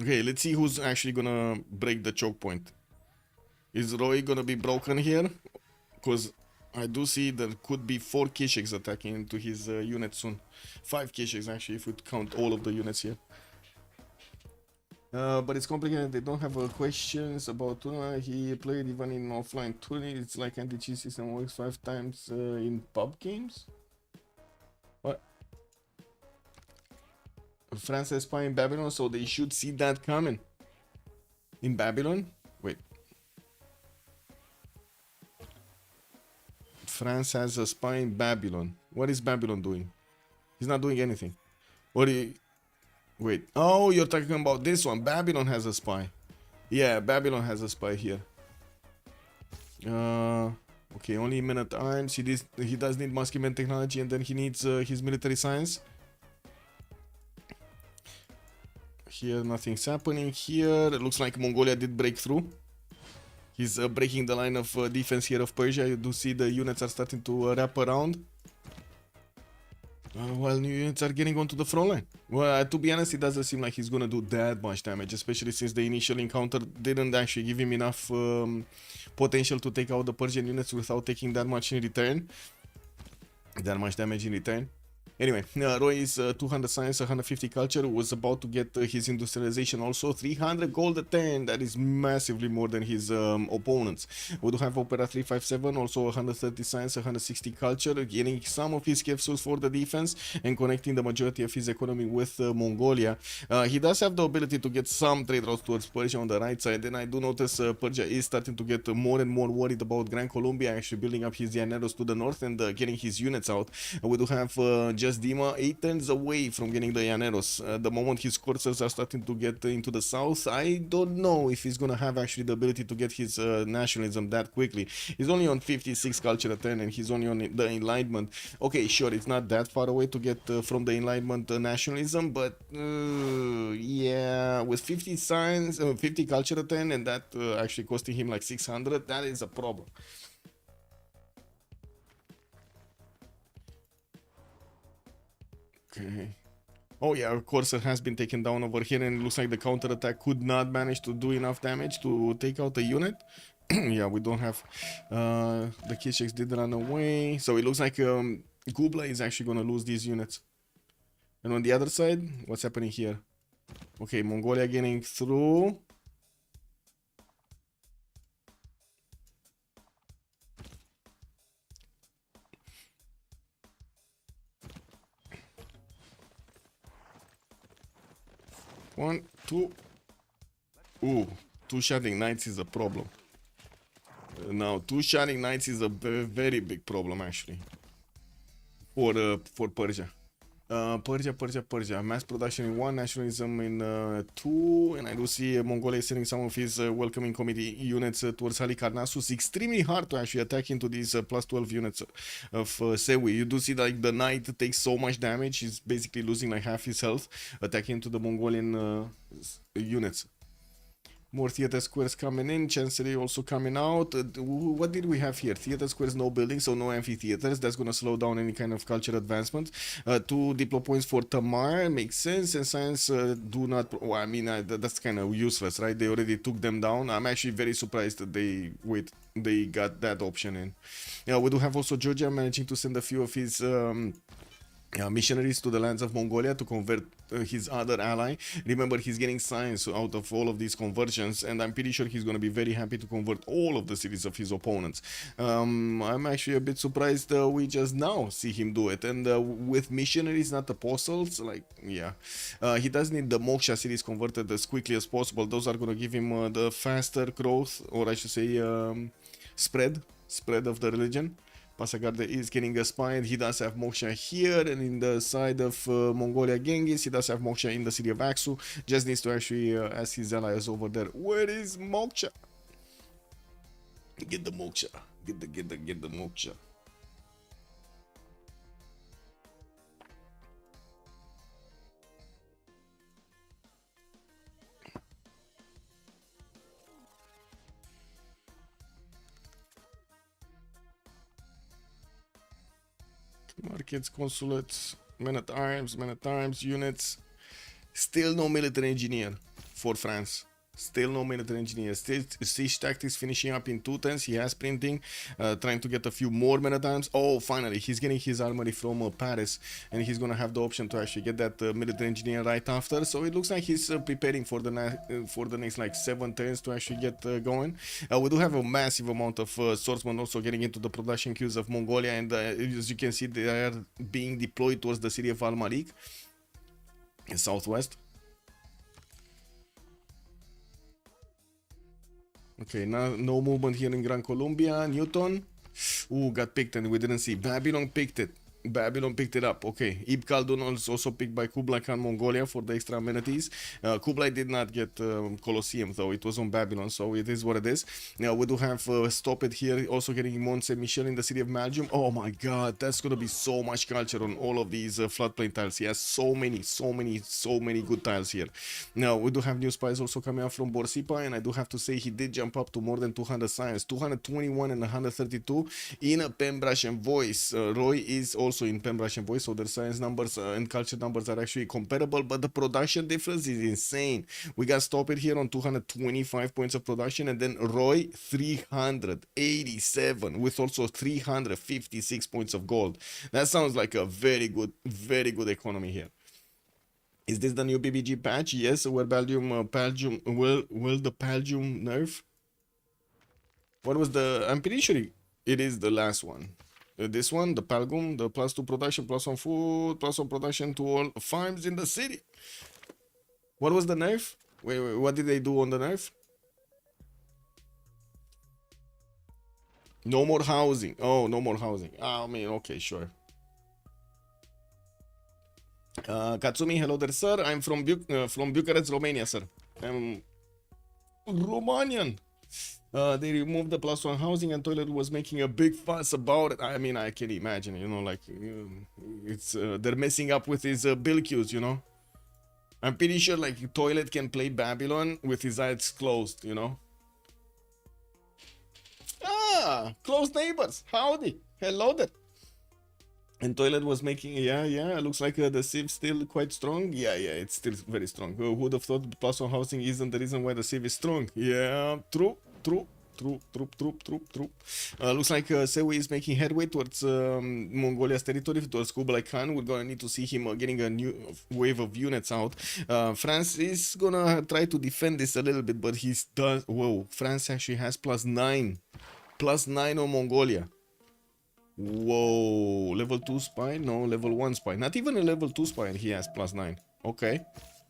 Okay, let's see who's actually gonna break the choke point. Is Roy gonna be broken here? Because I do see there could be 4 Kishaks attacking into his unit soon. 5 Kishaks actually, if we count all of the units here. But it's complicated. They don't have questions about Tuna. He played even in offline Tuna. It's like anti-cheat system works 5 times in pub games. What? France has spy in Babylon, so they should see that coming. In Babylon? Wait. France has a spy in Babylon. What is Babylon doing? He's not doing anything. What do you... Wait. Oh, you're talking about this one. Babylon has a spy. Yeah, Babylon has a spy here. Okay, only men at arms. He does need Muskeman technology, and then he needs his military science. Here, nothing's happening. Here, it looks like Mongolia did break through. He's breaking the line of defense here of Persia. You do see the units are starting to wrap around. While new units are getting onto the front line. Well, to be honest, it doesn't seem like he's gonna do that much damage, especially since the initial encounter didn't actually give him enough potential to take out the Persian units without taking that much in return. That much damage in return. Anyway, Roy is 200 science, 150 culture, was about to get his industrialization also, 300 gold a turn. That is massively more than his opponents. We do have Opera 357, also 130 science, 160 culture, getting some of his capsules for the defense and connecting the majority of his economy with Mongolia. He does have the ability to get some trade routes towards Persia on the right side, and I do notice Persia is starting to get more and more worried about Gran Colombia actually building up his Llaneros to the north and getting his units out. We do have just Dima 8 turns away from getting the Llaneros. The moment his coursers are starting to get into the south, I don't know if he's gonna have actually the ability to get his nationalism that quickly. He's only on 56 culture a turn, and he's only on the Enlightenment. Okay, sure, it's not that far away to get from the Enlightenment nationalism, but yeah, with 50 science, 50 culture a turn, and that actually costing him like 600, that is a problem. Okay. Oh yeah, of course it has been taken down over here, and it looks like the counter attack could not manage to do enough damage to take out the unit. Yeah, we don't have the Kishaks did run away, so it looks like Kubla is actually gonna lose these units. And on the other side, what's happening here? Okay, Mongolia getting through. One, two. Ooh, 2 Shading Knights is a problem. Now, two Shining Knights is a very big problem actually for Persia. Persia. Mass production in 1, nationalism in 2, and I do see Mongolia sending some of his welcoming committee units towards Halikarnassus. Extremely hard to actually attack into these plus 12 units of Sewi. You do see like the knight takes so much damage, he's basically losing like half his health attacking into the Mongolian units. More theater squares coming in, chancery also coming out. What did we have here? Theater squares, no buildings, so no amphitheaters. That's gonna slow down any kind of cultural advancement. 2 diplo points for Tamar, makes sense. And science do not. Well, I mean, that's kind of useless, right? They already took them down. I'm actually very surprised that they got that option in. Yeah, we do have also Georgia managing to send a few of his. Missionaries to the lands of Mongolia to convert his other ally. Remember, he's getting science out of all of these conversions, and I'm pretty sure he's going to be very happy to convert all of the cities of his opponents. I'm actually a bit surprised we just now see him do it, and with missionaries, not apostles, like, yeah. He does need the Moksha cities converted as quickly as possible. Those are going to give him the faster growth, or I should say spread of the religion. Pasagarde is getting a spine. He does have Moksha here, and in the side of Mongolia Genghis, he does have Moksha in the city of Aksu. Just needs to actually ask his allies over there, where is Moksha? Get the Moksha. Get the Moksha. Markets, consulates, men at arms, units. Still no military engineer for France. Still no military engineer. Still siege tactics finishing up in 2 turns. He has printing, trying to get a few more men at arms. Oh, finally, he's getting his armory from Paris, and he's gonna have the option to actually get that military engineer right after. So it looks like he's preparing for the next like 7 turns to actually get going. We do have a massive amount of swordsmen also getting into the production queues of Mongolia, and as you can see, they are being deployed towards the city of Al-Malik in southwest. Okay, now no movement here in Gran Colombia. Newton. Ooh, got picked and we didn't see. Babylon picked it. Babylon picked it up. Okay, Ibn Khaldun was also picked by Kublai Khan Mongolia for the extra amenities. Kublai did not get Colosseum though. It was on Babylon, so it is what it is. Now we do have Stop It here, also getting Mont Saint Michel in the city of Malgium. Oh my god, that's gonna be so much culture on all of these floodplain tiles. He has so many good tiles here. Now we do have new spies also coming out from Borsipa, and I do have to say he did jump up to more than 200 science, 221 and 132 in a Pembrasian voice. Roy is also in Pembrasian voice, so their science numbers and culture numbers are actually comparable, but the production difference is insane. We got Stop It here on 225 points of production, and then Roy 387 with also 356 points of gold. That sounds like a very good economy here. Is this the new BBG patch? Yes. Where Belgium will the Belgium nerf? What was the? I'm pretty sure it is the last one. This one, the Palgum, the +2 production, +1 food, +1 production to all farms in the city. What was the nerf? Wait, what did they do on the nerf? No more housing. Oh, no more housing. I mean, okay, sure. Katsumi, hello there, sir. I'm from Bucharest, Romania, sir. I'm Romanian. They removed the +1 housing, and Toilet was making a big fuss about it. I mean, I can imagine, you know, like it's they're messing up with his bill queues, you know. I'm pretty sure like Toilet can play Babylon with his eyes closed, you know. Ah, close neighbors. Howdy, hello there. And Toilet was making, yeah, looks like the Civ still quite strong. Yeah, it's still very strong. Who would have thought the +1 housing isn't the reason why the Civ is strong? Yeah, true. Looks like Sewi is making headway towards Mongolia's territory, towards Kublai Khan. We're gonna need to see him getting a new wave of units out. France is gonna try to defend this a little bit, but he's done. Whoa, France actually has +9 on Mongolia. Whoa, level 2 spy? No, level 1 spy. Not even a level 2 spy, and he has +9. Okay.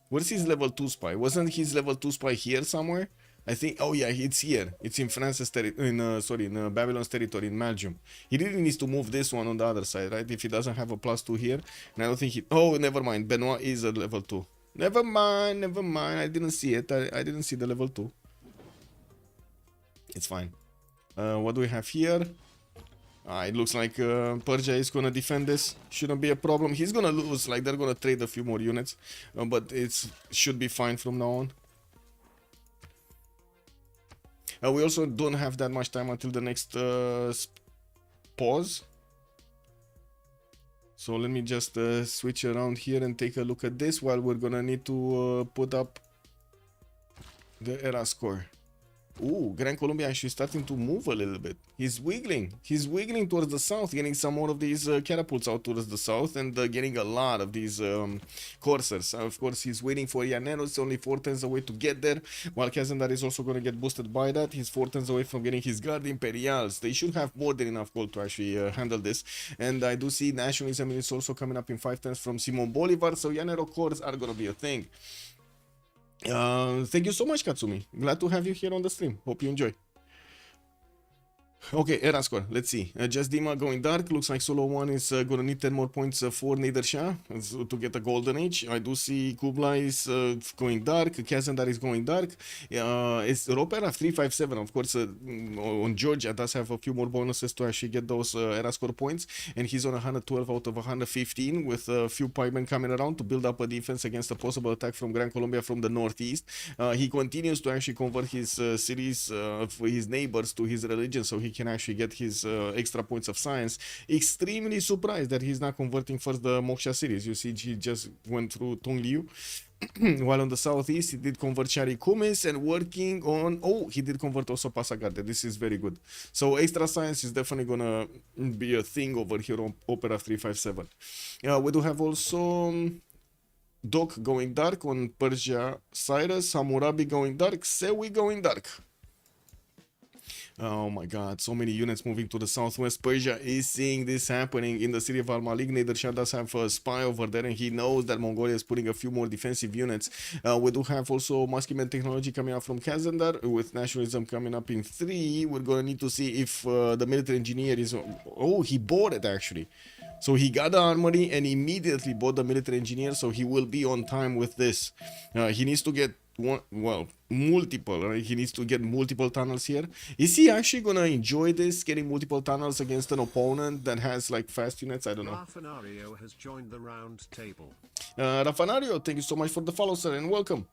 Where's his level 2 spy? Wasn't his level 2 spy here somewhere? I think, oh yeah, it's here. It's in France's in Babylon's territory in Belgium. He really needs to move this one on the other side, right? If he doesn't have a +2 here, and I don't think he, oh, never mind. Benoit is a level 2. Never mind, never mind. I didn't see it. I didn't see the level 2. It's fine. What do we have here? It looks like Persia is gonna defend this. Shouldn't be a problem. He's gonna lose, like they're gonna trade a few more units, but it's should be fine from now on. We also don't have that much time until the next pause. So let me just switch around here and take a look at this while we're gonna need to put up the era score. Ooh, Grand Colombia actually starting to move a little bit. He's wiggling. He's wiggling towards the south, getting some more of these catapults out towards the south and getting a lot of these coursers. Of course, he's waiting for Llanero. It's only 4 turns away to get there, while Kazandar is also going to get boosted by that. He's 4 turns away from getting his Guard Imperials. They should have more than enough gold to actually handle this. And I do see Nationalism is also coming up in 5 turns from Simon Bolivar, so Llanero cores are going to be a thing. Thank you so much, Katsumi. Glad to have you here on the stream. Hope you enjoy. Okay, era score. Let's see. Just Dima going dark. Looks like Solo 1 is gonna need 10 more points for Nader Shah to get a golden age. I do see Kublai is going dark. Kazandar is going dark. It's Ropera 357. Of course, on Georgia does have a few more bonuses to actually get those era score points. And he's on 112 out of 115 with a few pikemen coming around to build up a defense against a possible attack from Gran Colombia from the northeast. He continues to actually convert his cities, his neighbors to his religion, so he can actually get his extra points of science. Extremely surprised that he's not converting first the Moksha cities. You see, he just went through Tongliu. While on the southeast, he did convert Shari Kumis and working on... Oh, he did convert also Pasagarde. This is very good. So extra science is definitely gonna be a thing over here on Opera 357. We do have also... Doc going dark on Persia, Cyrus, Hammurabi going dark, Sewi going dark. Oh my god, so many units moving to the southwest. Persia is seeing this happening in the city of Al-Malik. Nader Shah does have a spy over there and he knows that Mongolia is putting a few more defensive units. We do have also Muskeman technology coming out from Kazandar with nationalism coming up in 3. We're going to need to see if the military engineer is... Oh, he bought it actually. So he got the armory and immediately bought the military engineer, so he will be on time with this. He needs to get multiple, right? He needs to get multiple tunnels here. Is he actually gonna enjoy this, getting multiple tunnels against an opponent that has like fast units? I don't know. Rafanario has joined the round table. Rafanario, thank you so much for the follow, sir, and welcome.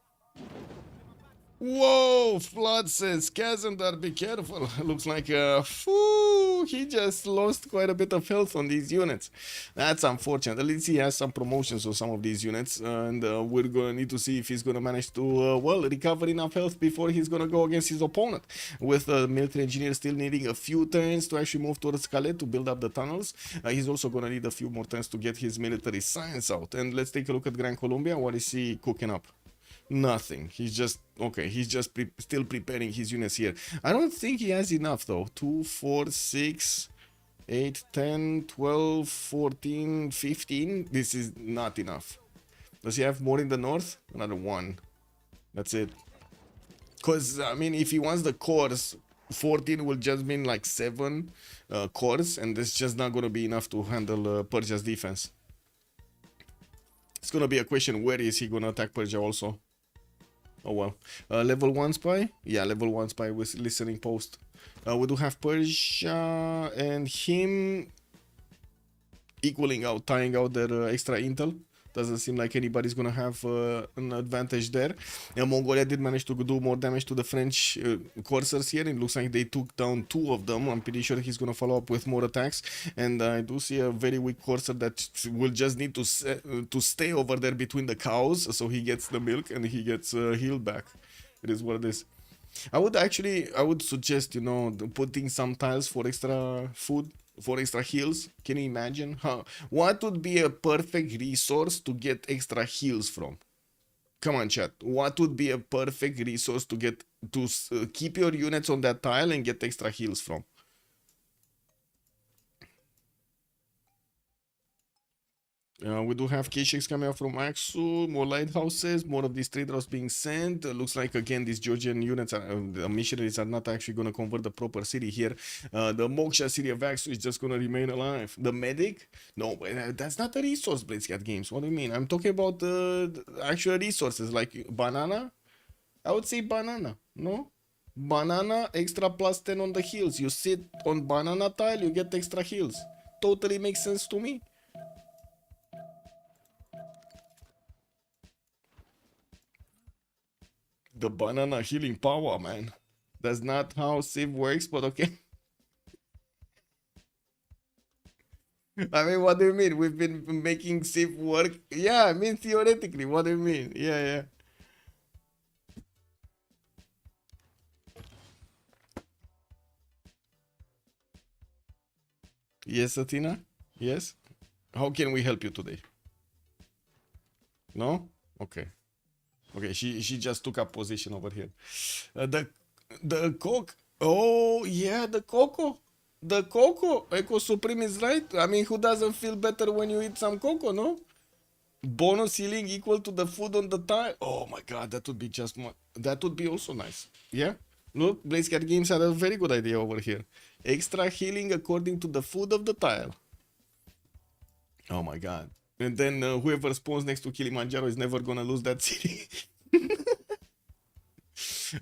Whoa, Flood says, Kazandar, be careful. Looks like he just lost quite a bit of health on these units. That's unfortunate. At least he has some promotions on some of these units, and we're gonna need to see if he's gonna manage to recover enough health before he's gonna go against his opponent. With the military engineer still needing a few turns to actually move towards Calais to build up the tunnels. He's also gonna need a few more turns to get his military science out. And let's take a look at Gran Colombia. What is he cooking up? Nothing. He's just okay. He's just still preparing his units here. I don't think he has enough though. 2, 4, 6, 8, 10, 12, 14, 15. This is not enough. Does he have more in the north? Another 1. That's it. Because I mean, if he wants the cores, 14 will just mean like 7 cores, and it's just not gonna be enough to handle Persia's defense. It's gonna be a question: where is he gonna attack Persia also? Oh well. Level 1 spy? Yeah, level 1 spy with listening post. We do have Persia and him equaling out, tying out their extra intel. Doesn't seem like anybody's gonna have an advantage there. Mongolia did manage to do more damage to the French coursers here. It looks like they took down 2 of them. I'm pretty sure he's gonna follow up with more attacks. And I do see a very weak courser that will just need to stay over there between the cows, so he gets the milk and he gets healed back. It is what it is. I would suggest, you know, putting some tiles for extra food, for extra heals. Can you imagine what would be a perfect resource to get extra heals from? Come on, chat. What would be a perfect resource to get to keep your units on that tile and get extra heals from? We do have K6 coming out from Axu, more lighthouses, more of these trade routes being sent. Looks like again these Georgian units, the missionaries are not actually going to convert the proper city here. The Moksha city of Axu is just going to remain alive. The medic? No, that's not a resource, Blitzcat Games. What do you mean? I'm talking about the actual resources like banana. I would say banana, no? Banana, extra plus 10 on the heals. You sit on banana tile, you get extra heals. Totally makes sense to me. The banana healing power, man. That's not how Civ works, but okay. I mean, what do you mean? We've been making Civ work. Yeah, I mean, theoretically, what do you mean? Yeah, yeah. Yes, Athena? Yes? How can we help you today? No? Okay. Okay, she just took up position over here. The cock. Oh yeah, the cocoa. The cocoa. Echo Supreme is right. I mean, who doesn't feel better when you eat some cocoa, no? Bonus healing equal to the food on the tile. Oh my god, that would be just that would be also nice. Yeah. Look, Blazecat Games had a very good idea over here. Extra healing according to the food of the tile. Oh my god. And then whoever spawns next to Kilimanjaro is never gonna lose that city.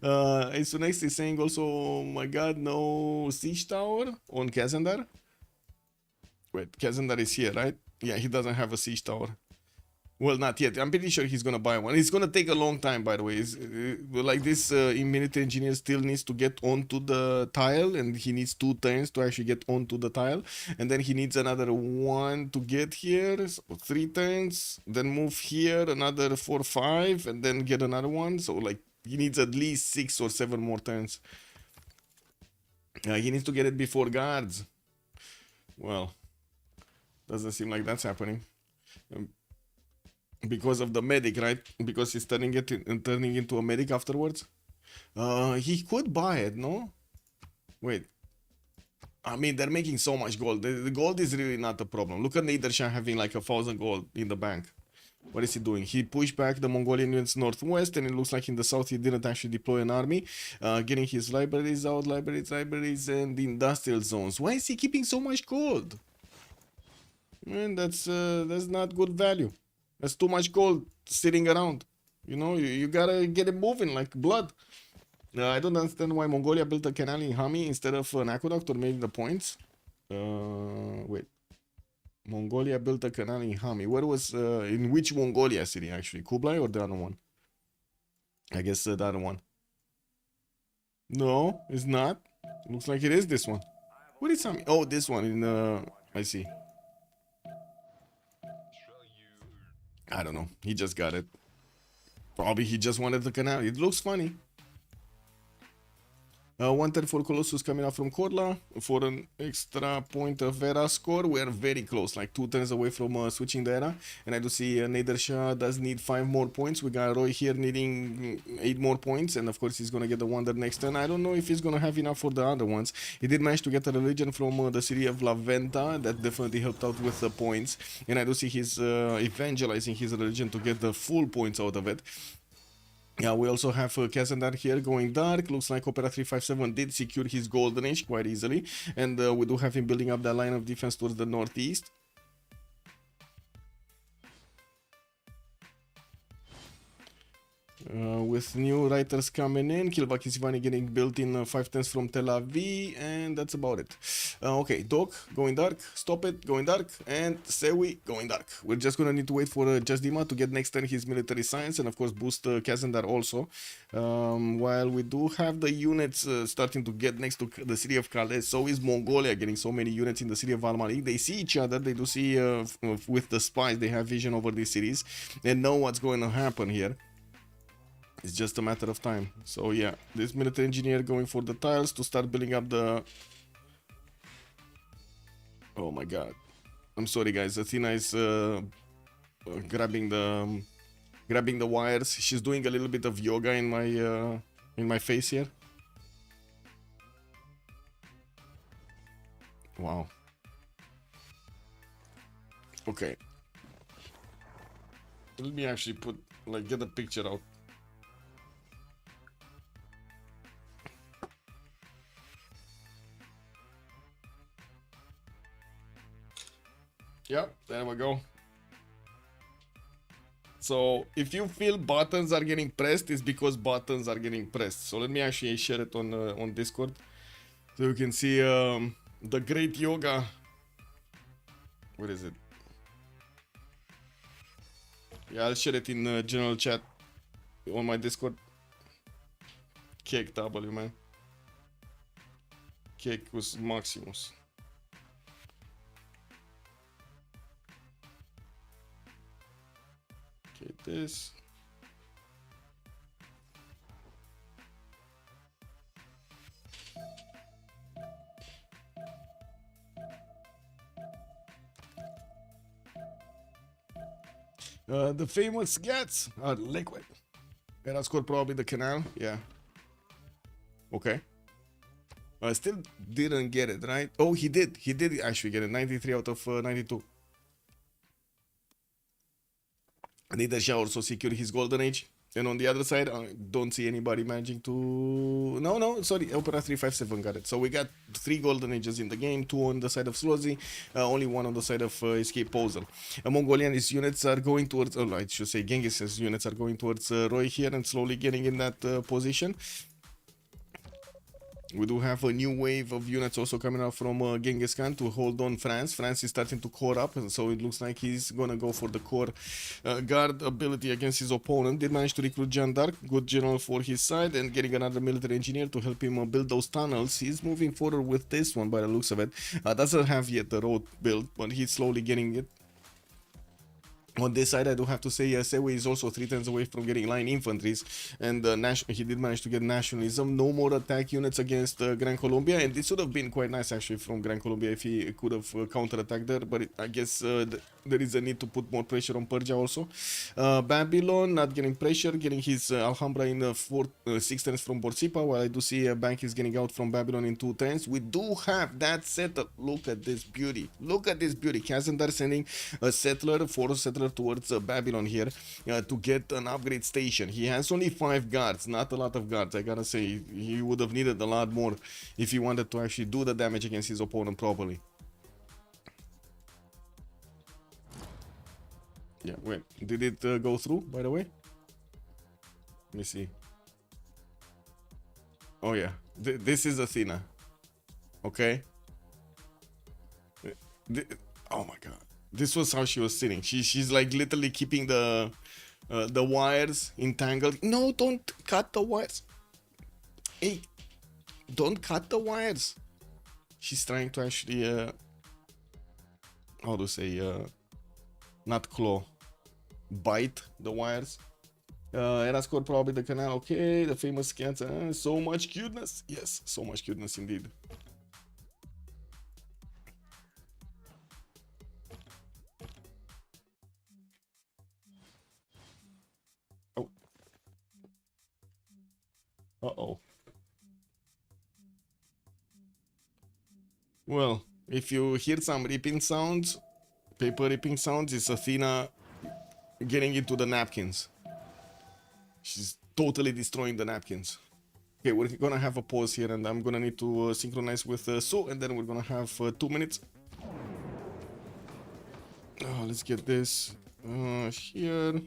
Isunex is saying also, oh my god, no siege tower on Kazandar. Wait, Kazandar is here, right? Yeah, he doesn't have a siege tower. Well, not yet. I'm pretty sure he's gonna buy one. It's gonna take a long time, by the way. Like this military engineer still needs to get onto the tile, and he needs 2 turns to actually get onto the tile, and then he needs another 1 to get here, so 3 turns, then move here, another 4, 5, and then get another one. So like he needs at least 6 or 7 more turns. He needs to get it before guards. Well, doesn't seem like that's happening. Because of the medic, right? Because he's turning into a medic afterwards. He could buy it, no? Wait. I mean, they're making so much gold. The gold is really not a problem. Look at Nadershan having like 1,000 gold in the bank. What is he doing? He pushed back the Mongolian units northwest, and it looks like in the south he didn't actually deploy an army. Getting his libraries out, libraries, and industrial zones. Why is he keeping so much gold? Man, that's not good value. That's too much gold sitting around. You know, you gotta get it moving like blood. I don't understand why Mongolia built a canal in Hami instead of an aqueduct or maybe the points. Wait. Mongolia built a canal in Hami. Where was, in which Mongolia city actually? Kublai or the other one? I guess the other one. No, it's not. Looks like it is this one. What is Hami? Oh, this one in, I see. I don't know. He just got it. Probably he just wanted the canal. It looks funny. 110 for Colossus coming out from Korla for an extra point of era score. We are very close, like 2 turns away from switching the era. And I do see Nadersha does need 5 more points. We got Roy here needing 8 more points. And of course, he's going to get the Wonder next turn. I don't know if he's going to have enough for the other ones. He did manage to get a religion from the city of La Venta. That definitely helped out with the points. And I do see he's evangelizing his religion to get the full points out of it. Yeah, we also have Kazandar here going dark. Looks like Opera 357 did secure his golden age quite easily. And we do have him building up that line of defense towards the northeast. With new writers coming in, Kilvak Isivani getting built in 5 turns from Tel Aviv, and that's about it. Okay, Dog going dark, stop it, going dark, and Sewi going dark. We're just gonna need to wait for Jasdima to get next turn his military science, and of course boost Kazandar also. While we do have the units starting to get next to the city of Calais, so is Mongolia getting so many units in the city of Almalik. They see each other, they do see with the spies, they have vision over these cities, and know what's going to happen here. It's just a matter of time. So yeah, this military engineer going for the tiles to start building up the... Oh my god. I'm sorry guys, Athena is grabbing the wires. She's doing a little bit of yoga in my face here. Wow. Okay. Let me actually put, like, get the picture out. Yep, there we go. So if you feel buttons are getting pressed, it's because buttons are getting pressed. So let me actually share it on Discord, so you can see the great yoga. What is it? Yeah, I'll share it in general chat on my Discord. Cake W, man. Cake was Maximus. Okay, this. The famous gets are liquid. And I scored probably the canal. Yeah. Okay. I still didn't get it, right? Oh, he did. He did actually get it. 93 out of 92. Nidasha also secured his golden age. And on the other side, I don't see anybody managing to... No, sorry, Opera 357 got it. So we got 3 golden ages in the game, 2 on the side of Slozhnii, only 1 on the side of Escape Posel. Mongolian's units are going towards... Oh, I should say Genghis' units are going towards Roy here and slowly getting in that position. We do have a new wave of units also coming out from Genghis Khan to hold on France. France is starting to core up, and so it looks like he's gonna go for the core guard ability against his opponent. Did manage to recruit Jeanne d'Arc, good general for his side, and getting another military engineer to help him build those tunnels. He's moving forward with this one by the looks of it. Doesn't have yet the road built, but he's slowly getting it. On this side, I do have to say, Sewe is also 3 turns away from getting line infantries, and he did manage to get nationalism. No more attack units against Gran Colombia, and this would have been quite nice actually from Gran Colombia if he could have counter-attacked there, but I guess there is a need to put more pressure on Persia also. Babylon not getting pressure, getting his Alhambra in 6 turns from Borsippa, while I do see Bank is getting out from Babylon in 2 turns. We do have that setup. Look at this beauty. Look at this beauty. Kazandar sending a settler, force settler towards Babylon here to get an upgrade station. He has only 5 guards, not a lot of guards. I gotta say, he would have needed a lot more if he wanted to actually do the damage against his opponent properly. Yeah, wait, did it go through, by the way? Let me see. Oh yeah, this is Athena. Okay. Oh my god. This was how she was sitting. She's like literally keeping the wires entangled. No, don't cut the wires. Hey, don't cut the wires. She's trying to actually how to say not claw, bite the wires. Era scored probably the canal. Okay, the famous cats. So much cuteness. Yes, so much cuteness indeed. Oh. Uh-oh. Well, if you hear some ripping sounds, paper ripping sounds, it's Athena getting into the napkins. She's totally destroying the napkins. Okay, we're gonna have a pause here, and I'm gonna need to synchronize with Sue, and then we're gonna have 2 minutes. Let's get this here.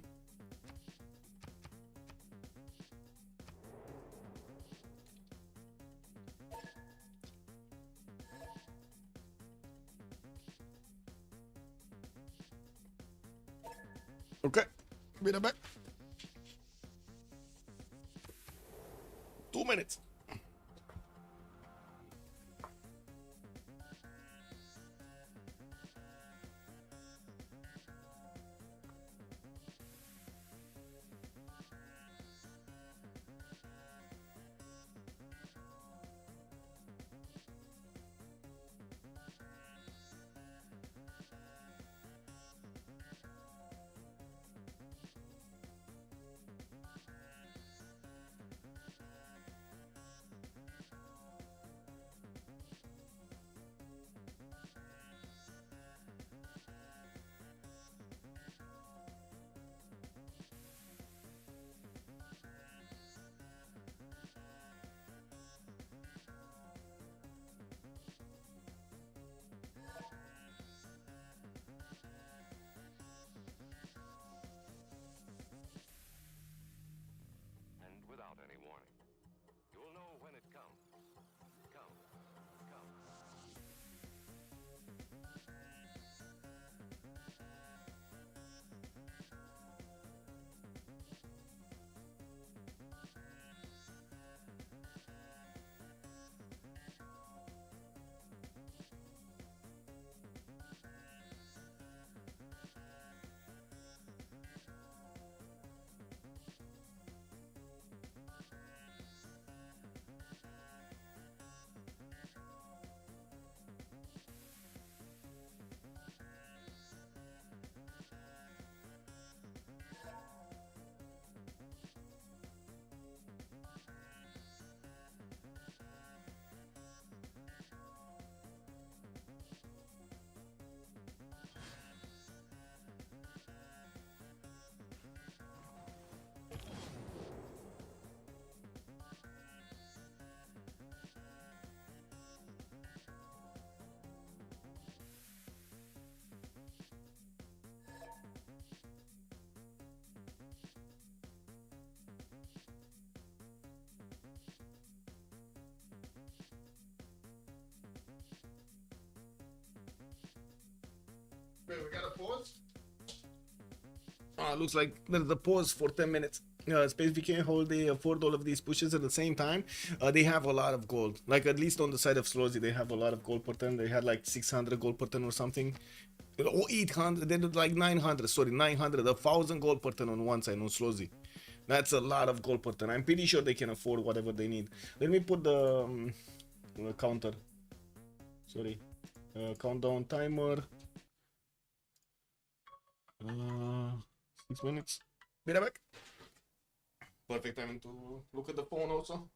Okay, be right back. 2 minutes. Wait, we got a pause? Looks like there's a pause for 10 minutes. Space VK hold they afford all of these pushes at the same time. They have a lot of gold. Like at least on the side of Slozhnii, they have a lot of gold per turn. They had like 600 gold per turn or something. Or 800, they did like 900, sorry, 900, 1,000 gold per turn on one side on Slozhnii. That's a lot of gold per turn. I'm pretty sure they can afford whatever they need. Let me put the counter. Sorry. Countdown timer. 6 minutes. Be right back. Perfect time to look at the phone also.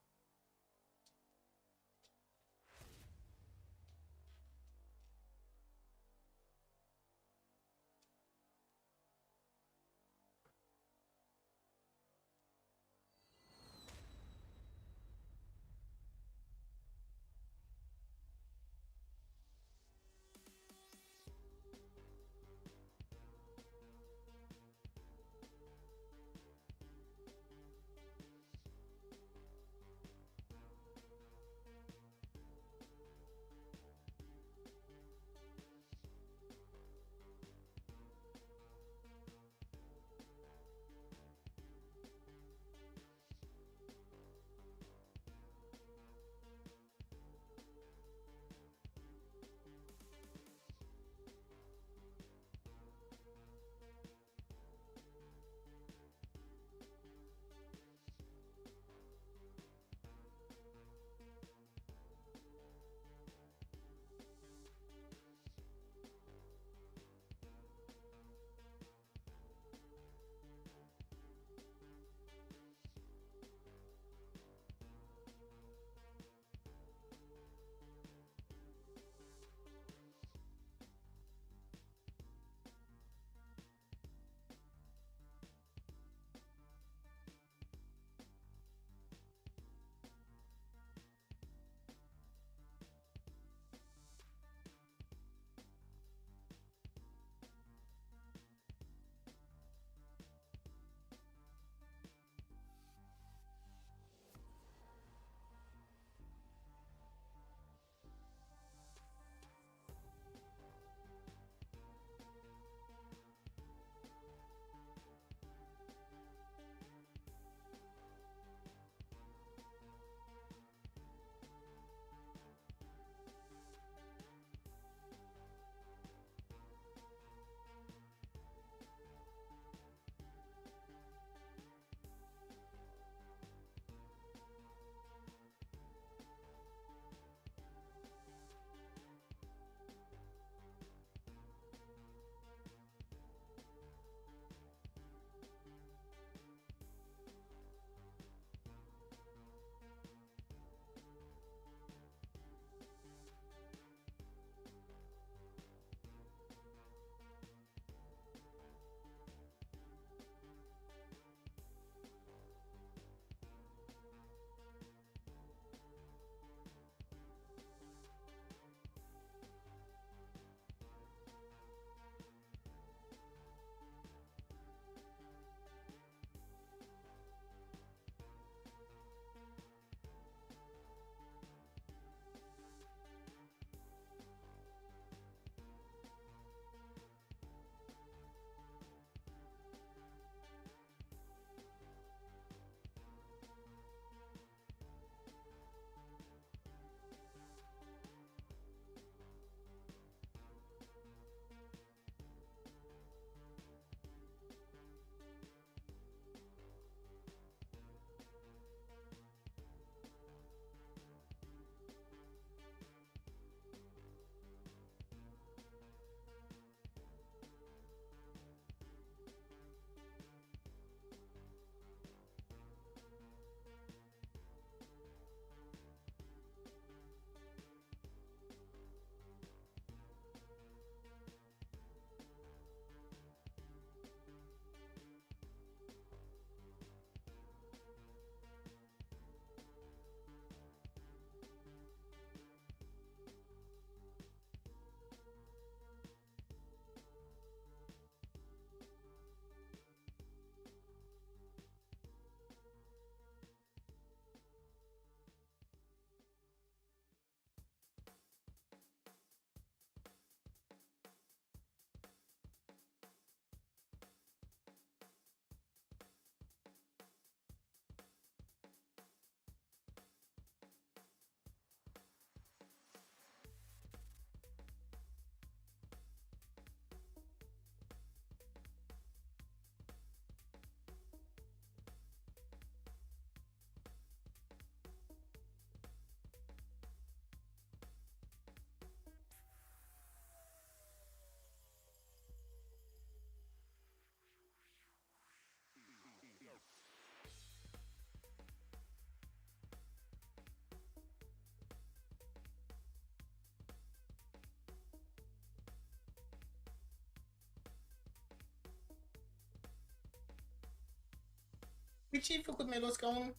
De ce ai făcut mi-ai luat scaunul?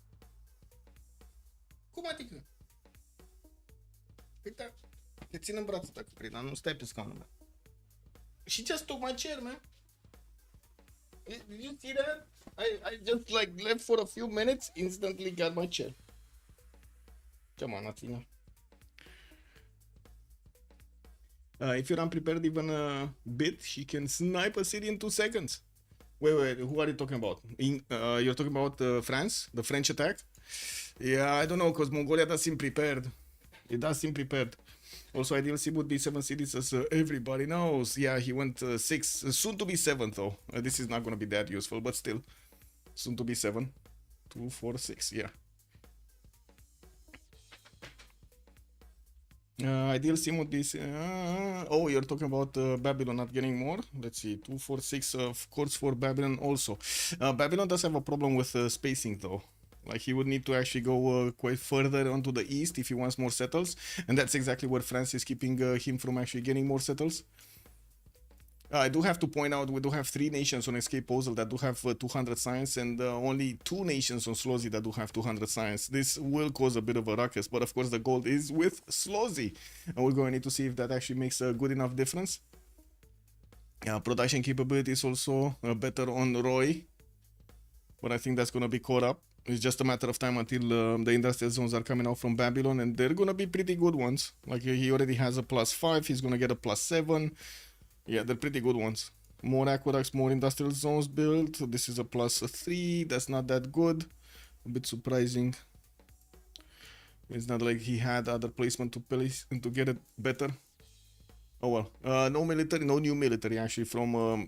Cum adică? Uite, te țin în braț dacă vrei, dar nu stai pe scaunul meu. She just took my chair, man. Did you see that? I just like left for a few minutes, instantly got my chair. Come on, Athena. If you're unprepared even a bit, she can snipe a city in 2 seconds. Wait, who are you talking about? You're talking about France? The French attack? Yeah, I don't know, because Mongolia does seem prepared. It does seem prepared. Also, ideal sim would be 7 cities, as everybody knows. Yeah, he went 6, soon to be 7 though. This is not going to be that useful, but still. Soon to be 7. 2, 4, 6, yeah. Ideal sim would be... oh, you're talking about Babylon not getting more? Let's see, 2, 4, 6, of course for Babylon also. Babylon does have a problem with spacing though. Like he would need to actually go quite further onto the east if he wants more settles. And that's exactly where France is keeping him from actually getting more settles. I do have to point out, we do have 3 nations on Escape Posel that do have 200 science, and only 2 nations on Slozhnii that do have 200 science. This will cause a bit of a ruckus, but of course the gold is with Slozhnii. And we're going to need to see if that actually makes a good enough difference. Production capability is also better on Roy, but I think that's going to be caught up. It's just a matter of time until the industrial zones are coming out from Babylon, and they're going to be pretty good ones. Like he already has a +5, he's going to get a +7. Yeah, they're pretty good ones. More aqueducts, more industrial zones built. This is a +3. That's not that good. A bit surprising. It's not like he had other placement to place and to get it better. Oh well. No military, no new military actually from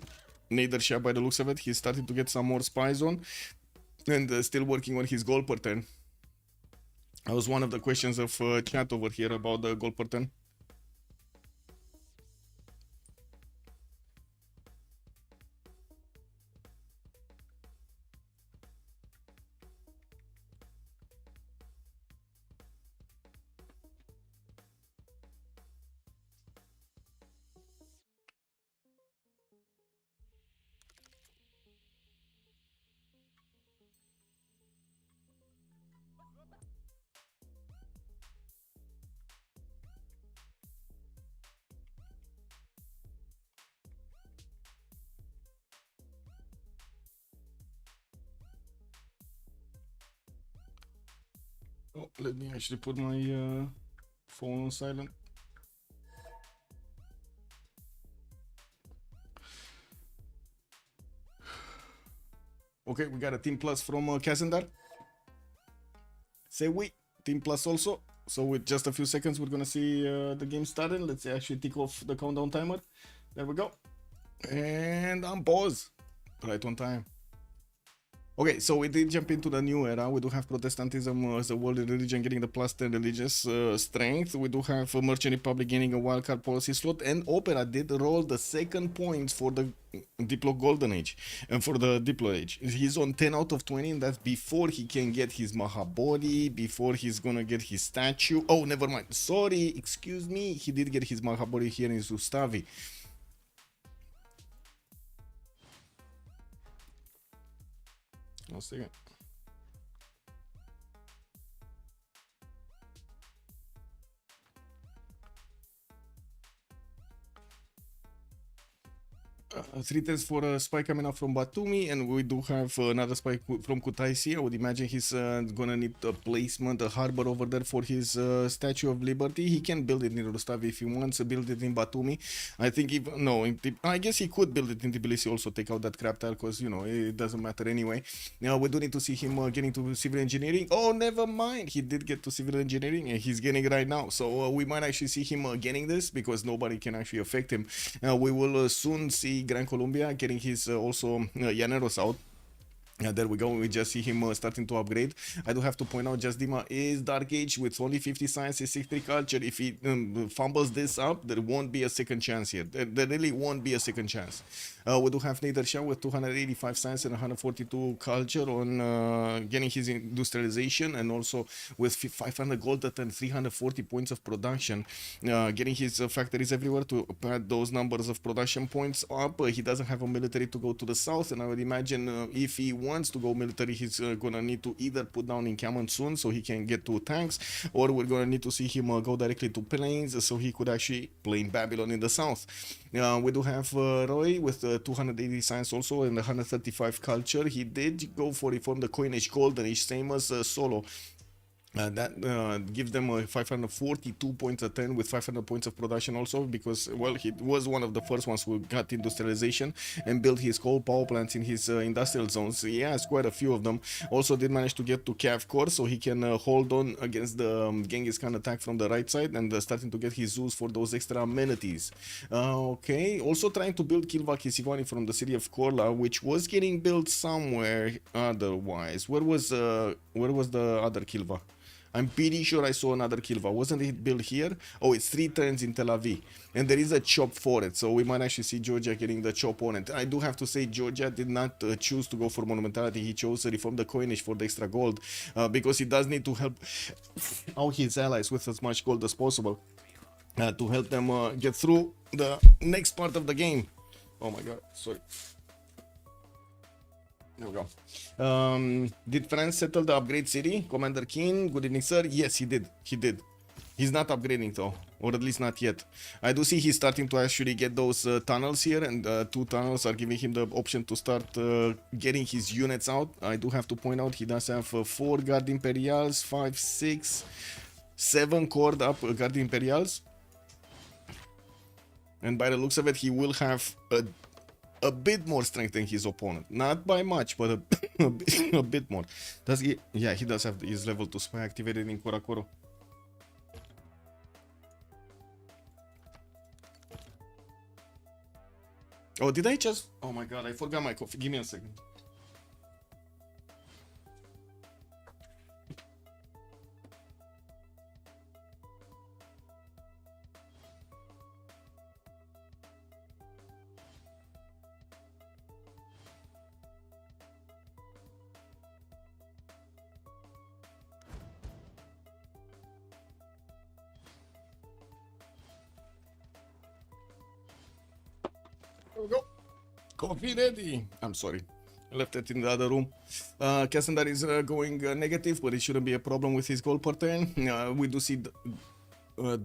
Nadershah by the looks of it. He's starting to get some more spies on. And still working on his goal per turn. That was one of the questions of chat over here about the goal per turn. Oh, let me actually put my phone on silent. Okay, we got a team plus from Kazandar. Say we. Team plus also. So with just a few seconds, we're gonna see the game starting. Let's actually tick off the countdown timer. There we go. And I'm pause. Right on time. Okay, so we did jump into the new era. We do have Protestantism as a world religion getting the +10 religious strength. We do have Merchant Republic gaining a wildcard policy slot, and Opera did roll the 2nd points for the Diplo Golden Age and for the Diplo Age. He's on 10 out of 20, and that's before he can get his Mahabodhi, before he's gonna get his statue. Oh, never mind. Sorry, excuse me. He did get his Mahabodhi here in Zustavi. One second. 3 tens for a spy coming up from Batumi, and we do have another spy from Kutaisi. I would imagine he's gonna need a placement, a harbor over there for his Statue of Liberty. He can build it in Rustavi if he wants to build it in Batumi. I think even, no, I guess he could build it in Tbilisi also, take out that crap tile, because, you know, it doesn't matter anyway. Now, we do need to see him getting to civil engineering. Oh, never mind. He did get to civil engineering, and he's getting it right now. So we might actually see him getting this, because nobody can actually affect him. We will soon see Gran Colombia getting his also Llaneros out. There we go, we just see him starting to upgrade. I do have to point out, Just Dima is Dark Age with only 50 science, 63 culture. If he fumbles this up, there won't be a second chance here. There really won't be a second chance. We do have Nadershah with 285 science and 142 culture on getting his industrialization, and also with 500 gold and 340 points of production, getting his factories everywhere to pad those numbers of production points up. He doesn't have a military to go to the south, and I would imagine if he wants wants to go military, he's gonna need to either put down encampment soon so he can get to tanks, or we're gonna need to see him go directly to plains so he could actually play in Babylon in the south. We do have Roy with 280 science also and 135 culture. He did go for reform the coinage golden age, same as Solo. That gives them 542 points a turn with 500 points of production also, because, well, he was one of the first ones who got industrialization and built his coal power plants in his industrial zones. He has quite a few of them. Also did manage to get to Cav core so he can hold on against the Genghis Khan attack from the right side, and starting to get his zoos for those extra amenities. Okay, also trying to build Kilva Kisigwani from the city of Korla, which was getting built somewhere otherwise. Where was the other Kilva? I'm pretty sure I saw another Kilva. Wasn't it built here? Oh, it's 3 turns in Tel Aviv. And there is a chop for it. So we might actually see Georgia getting the chop on it. I do have to say Georgia did not choose to go for monumentality. He chose to reform the coinage for the extra gold. Because he does need to help out his allies with as much gold as possible. To help them get through the next part of the game. Oh my god, sorry. There we go. Did France settle the upgrade city? Commander King, good evening, sir. Yes, he did. He did. He's not upgrading though, or at least not yet. I do see he's starting to actually get those tunnels here, and 2 tunnels are giving him the option to start getting his units out. I do have to point out he does have 4 Guard Imperials, 5, 6, 7 cord up Guard Imperials. And by the looks of it, he will have a bit more strength than his opponent. Not by much, but a bit more. Does he? Yeah, he does have his level 2 spy activated in Korakoro. Oh, did I just... Oh my god, I forgot my coffee. Give me a second. There we go. Coffee ready. I'm sorry. I left it in the other room. Cassandar is going negative, but it shouldn't be a problem with his goal per turn. We do see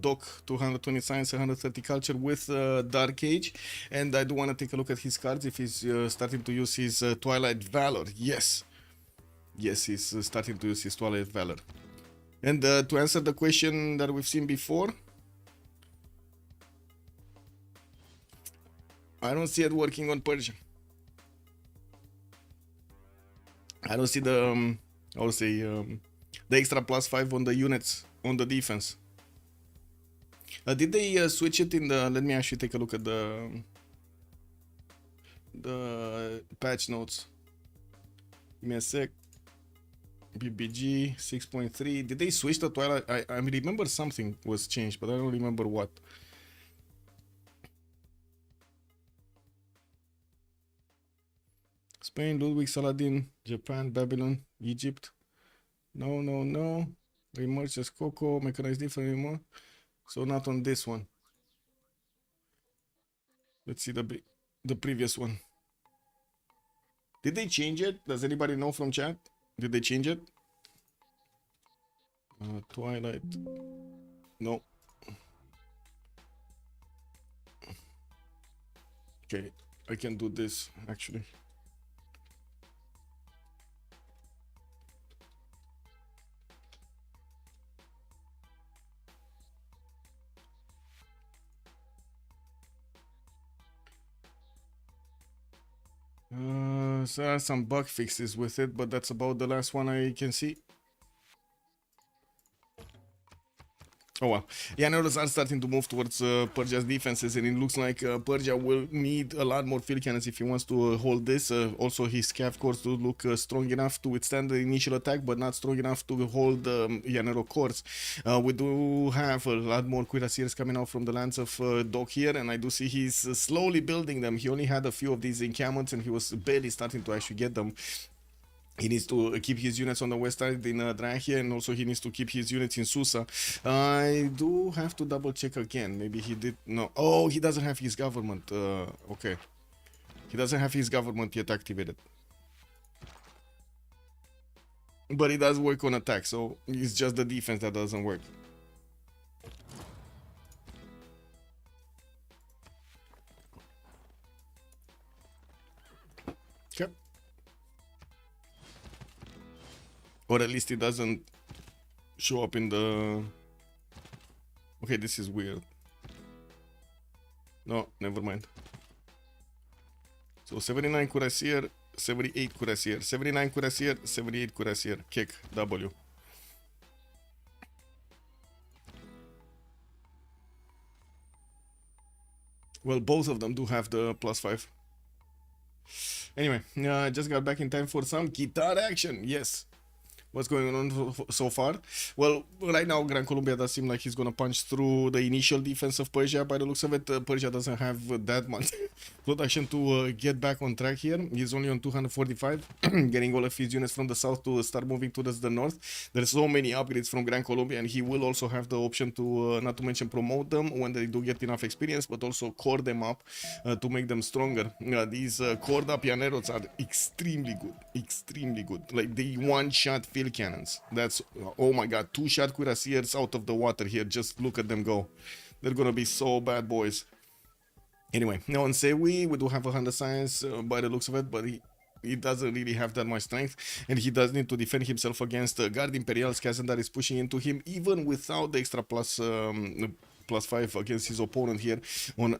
Doc 220 science, 130 culture with Dark Age. And I do want to take a look at his cards if he's starting to use his Twilight Valor. Yes. Yes, he's starting to use his Twilight Valor. And to answer the question that we've seen before, I don't see it working on Persia. I don't see the, I would say, the extra +5 on the units on the defense. Did they switch it in the? Let me actually take a look at the patch notes. Give me a sec. BBG 6.3. Did they switch the Twilight? I remember something was changed, but I don't remember what. Spain, Ludwig, Saladin, Japan, Babylon, Egypt. No, no, no. Remerge as Coco, mechanized different anymore. So not on this one. Let's see the previous one. Did they change it? Does anybody know from chat? Did they change it? Twilight. No. Okay, I can do this actually. So there are some bug fixes with it, but that's about the last one I can see. Oh well, yeah, Neuros are starting to move towards Persia's defenses, and it looks like Persia will need a lot more field cannons if he wants to hold this. Also, his cav cores do look strong enough to withstand the initial attack, but not strong enough to hold Yanero cores. We do have a lot more cuirassiers coming out from the lands of Doc here, and I do see he's slowly building them. He only had a few of these encampments, and he was barely starting to actually get them. He needs to keep his units on the west side in Drahia, and also he needs to keep his units in Susa. I do have to double check again. Maybe he did no. Oh, he doesn't have his government. Okay, he doesn't have his government yet activated. But it does work on attack, so it's just the defense that doesn't work. Okay. Or at least it doesn't show up in the... Okay, this is weird. No, never mind. So 79 Cuirassier, 78 Cuirassier, 79 Cuirassier, 78 Cuirassier, kick, W. Well, both of them do have the +5. Anyway, I just got back in time for some guitar action, yes. What's going on so far? Well, right now Gran Colombia does seem like he's gonna punch through the initial defense of Persia. By the looks of it, Persia doesn't have that much production to get back on track here. He's only on 245, getting all of his units from the south to start moving towards the north. There's so many upgrades from Gran Colombia, and he will also have the option to, not to mention promote them when they do get enough experience, but also core them up to make them stronger. These cored up llaneros are extremely good, extremely good. Like the one-shot field cannons. That's, oh my god, 2-shot cuirassiers out of the water here. Just look at them go. They're gonna be so bad, boys. Anyway, now on Sewi, we do have a Honda Science by the looks of it, but he doesn't really have that much strength, and he does need to defend himself against Guard Imperial Skazan that is pushing into him, even without the extra +5 against his opponent here on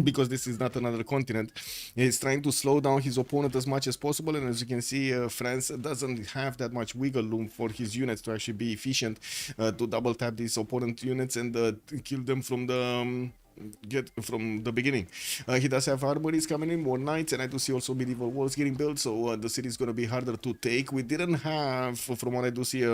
because this is not another continent. He's trying to slow down his opponent as much as possible, and as you can see, France doesn't have that much wiggle room for his units to actually be efficient to double tap these opponent units and kill them from the beginning. He does have armories coming in, more knights, and I do see also medieval walls getting built, so the city is going to be harder to take. We didn't have, from what I do see,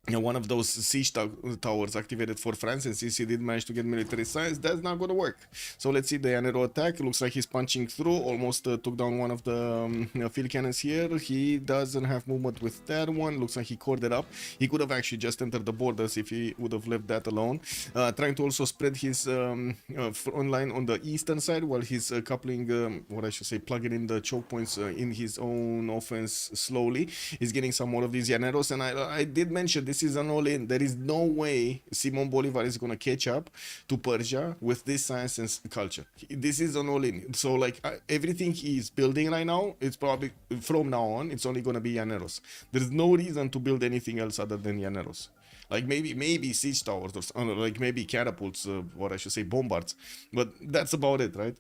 one of those siege towers activated for France, and since he did manage to get military science, that's not going to work. So let's see the Llanero attack. Looks like he's punching through, almost took down one of the field cannons here. He doesn't have movement with that one. Looks like he cored it up. He could have actually just entered the borders if he would have left that alone. Trying to also spread his front line on the eastern side while he's coupling, what I should say, plugging in the choke points in his own offense slowly. He's getting some more of these Llaneros, and I did mention this is an all-in. There is no way Simon Bolivar is going to catch up to Persia with this science and culture. This is an all-in. So like everything he's building right now, it's probably from now on, it's only going to be Llaneros. There's no reason to build anything else other than Llaneros. Like maybe siege towers or like maybe catapults, what I should say, bombards. But that's about it, right?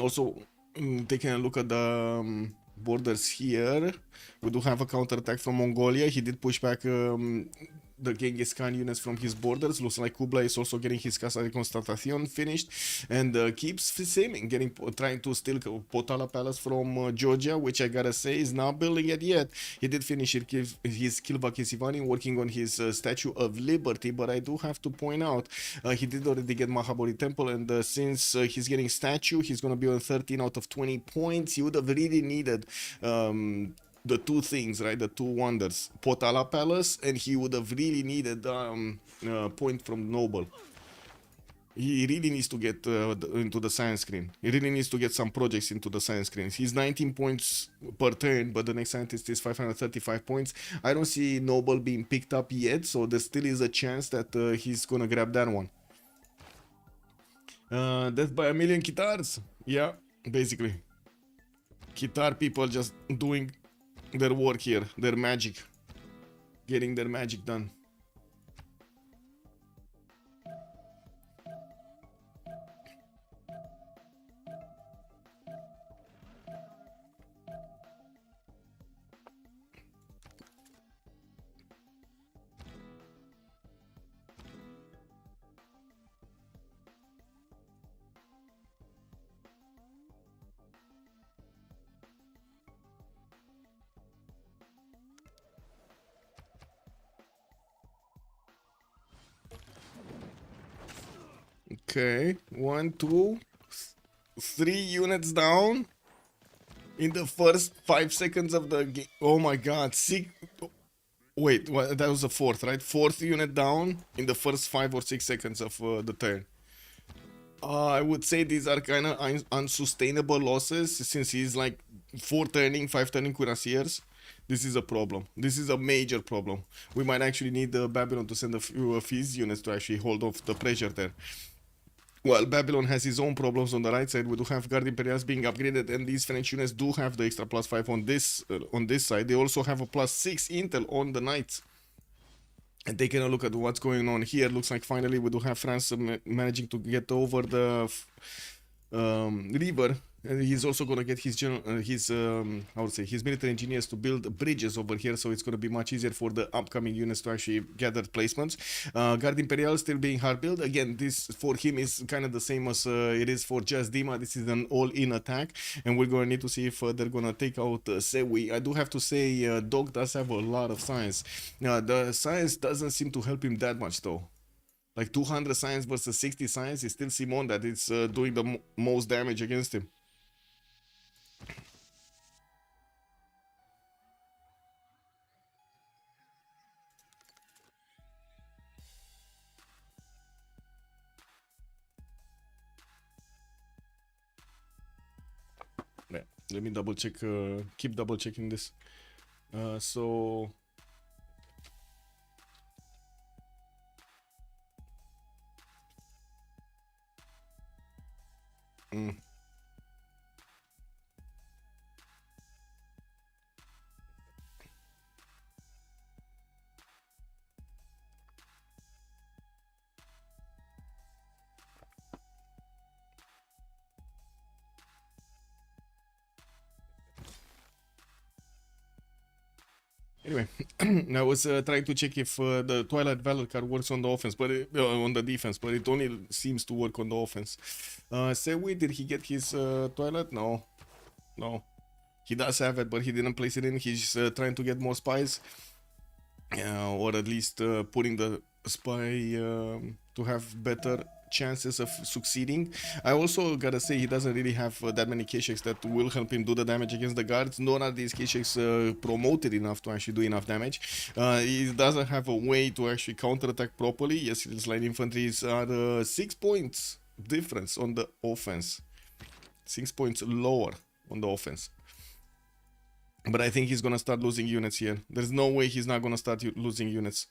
Also, taking a look at the borders here, we do have a counterattack from Mongolia. He did push back the Genghis Khan units from his borders. Looks like Kublai is also getting his Casa de Constatación finished and keeps simming, trying to steal Potala Palace from Georgia, which I gotta say is not building it yet. He did finish his Kilva Kesivani, working on his Statue of Liberty, but I do have to point out he did already get Mahabodhi Temple, and since he's getting statue, he's gonna be on 13 out of 20 points. He would have really needed the two things, right? The two wonders, Potala Palace, and he would have really needed point from Noble. He really needs to get into the science screen. He really needs to get some projects into the science screen. He's 19 points per turn, but the next scientist is 535 points. I don't see Noble being picked up yet, so there still is a chance that he's gonna grab that one. Death by a million guitars. Yeah, basically. Guitar people just doing their work here, their magic, getting their magic done. Okay, 1, 2, 3 units down in the first 5 seconds of the game. Oh my god, 6. Wait, what, that was the fourth, right? Fourth unit down in the first 5 or 6 seconds of the turn. I would say these are kind of unsustainable losses since he's like 4 turning, 5 turning cuirassiers. This is a problem. This is a major problem. We might actually need Babylon to send a few of his units to actually hold off the pressure there. Well, Babylon has his own problems on the right side. We do have Guard Imperials being upgraded, and these French units do have the extra +5 on this side. They also have a +6 intel on the knights. And taking a look at what's going on here, looks like finally we do have France managing to get over the river. And he's also gonna get his his military engineers to build bridges over here, so it's gonna be much easier for the upcoming units to actually gather placements. Guard Imperial still being hard built. Again, this for him is kind of the same as it is for just Dima. This is an all-in attack, and we're gonna need to see if they're gonna take out Sewi. I do have to say, Dog does have a lot of science. The science doesn't seem to help him that much though. Like 200 science versus 60 science is still Simon that it's doing the most damage against him. Yeah, let me double check, keep double checking this. So anyway, I was trying to check if the Twilight Valor card works on the offense, but on the defense, but it only seems to work on the offense. Sewi, did he get his Twilight? No, no. He does have it, but he didn't place it in. He's trying to get more spies, or at least putting the spy to have better chances of succeeding. I also gotta say he doesn't really have that many K-Shakes that will help him do the damage against the guards, nor are these K-Shakes promoted enough to actually do enough damage. He doesn't have a way to actually counterattack properly. Yes, his light infantries are 6 points difference on the offense, 6 points lower on the offense. But I think he's gonna start losing units here. There's no way he's not gonna start losing units.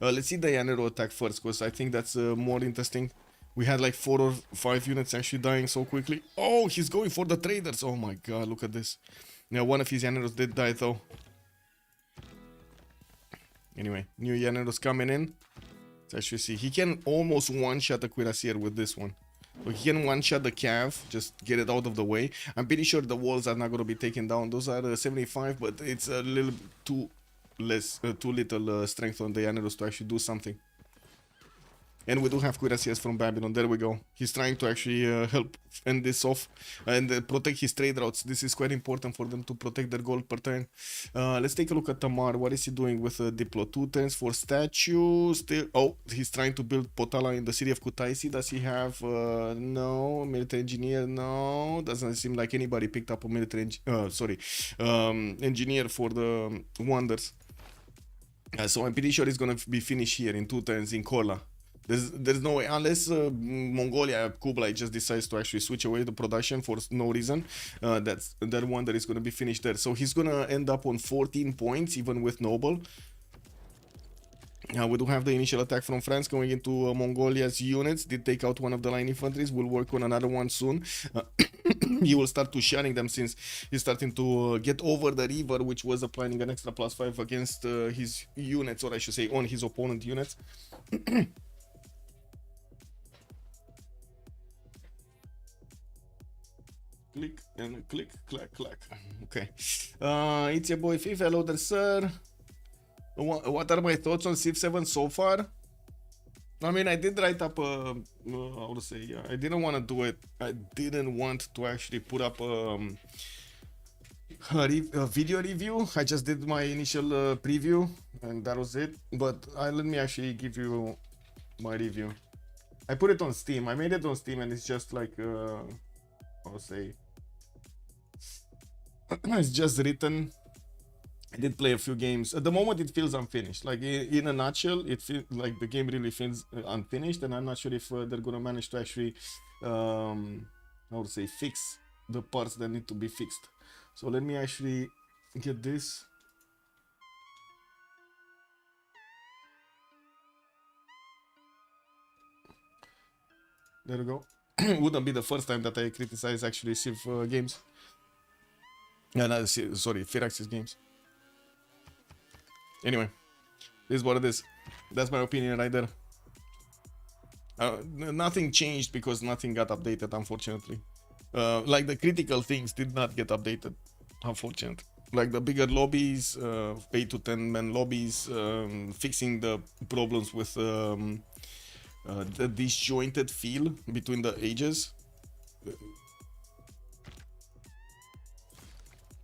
Let's see the Yanero attack first, because I think that's more interesting. We had like 4 or 5 units actually dying so quickly. Oh, he's going for the traders. Oh my god, look at this. Now, one of his Yaneros did die though. Anyway, new Yaneros coming in. Let's actually see. He can almost one-shot the Cuirassier with this one. So he can one-shot the Cav, just get it out of the way. I'm pretty sure the walls are not going to be taken down. Those are 75, but it's a little too little strength on the Yaneros to actually do something. And we do have Cuirassiers from Babylon. There we go. He's trying to actually help end this off and protect his trade routes. This is quite important for them to protect their gold per turn. Let's take a look at Tamar. What is he doing with Diplo? 2 turns for statue. Still, oh, he's trying to build Potala in the city of Kutaisi. Does he have no military engineer? No, doesn't seem like anybody picked up a military engineer for the wonders. So I'm pretty sure it's gonna be finished here in 2 turns in Korla. There's no way, unless Mongolia, Kublai just decides to actually switch away the production for no reason. That wonder is going to be finished there. So he's going to end up on 14 points, even with Noble. We do have the initial attack from France going into Mongolia's units. Did take out one of the line infantries. We'll work on another one soon. He will start to sharing them since he's starting to get over the river, which was applying an extra +5 against his units, or I should say on his opponent units. Click and click, clack, clack. Okay. It's your boy Fifa. Hello there, sir. What are my thoughts on Civ7 so far? I mean, I did write up how to say, I didn't want to do it. I didn't want to actually put up a video review. I just did my initial preview and that was it. But let me actually give you my review. I put it on Steam. I made it on Steam and it's just like I'll say it's just written. I did play a few games. At the moment it feels unfinished. Like in a nutshell, it feels like the game really feels unfinished, and I'm not sure if they're gonna manage to actually how to say, fix the parts that need to be fixed. So let me actually get this. There we go. Wouldn't be the first time that I criticize actually Civ games. Yeah, no, sorry, Firaxis games. Anyway, this is what it is. That's my opinion right there. Nothing changed because nothing got updated, unfortunately. Like the critical things did not get updated, unfortunately. Like the bigger lobbies, 8 to 10 man lobbies, fixing the problems with the disjointed feel between the ages.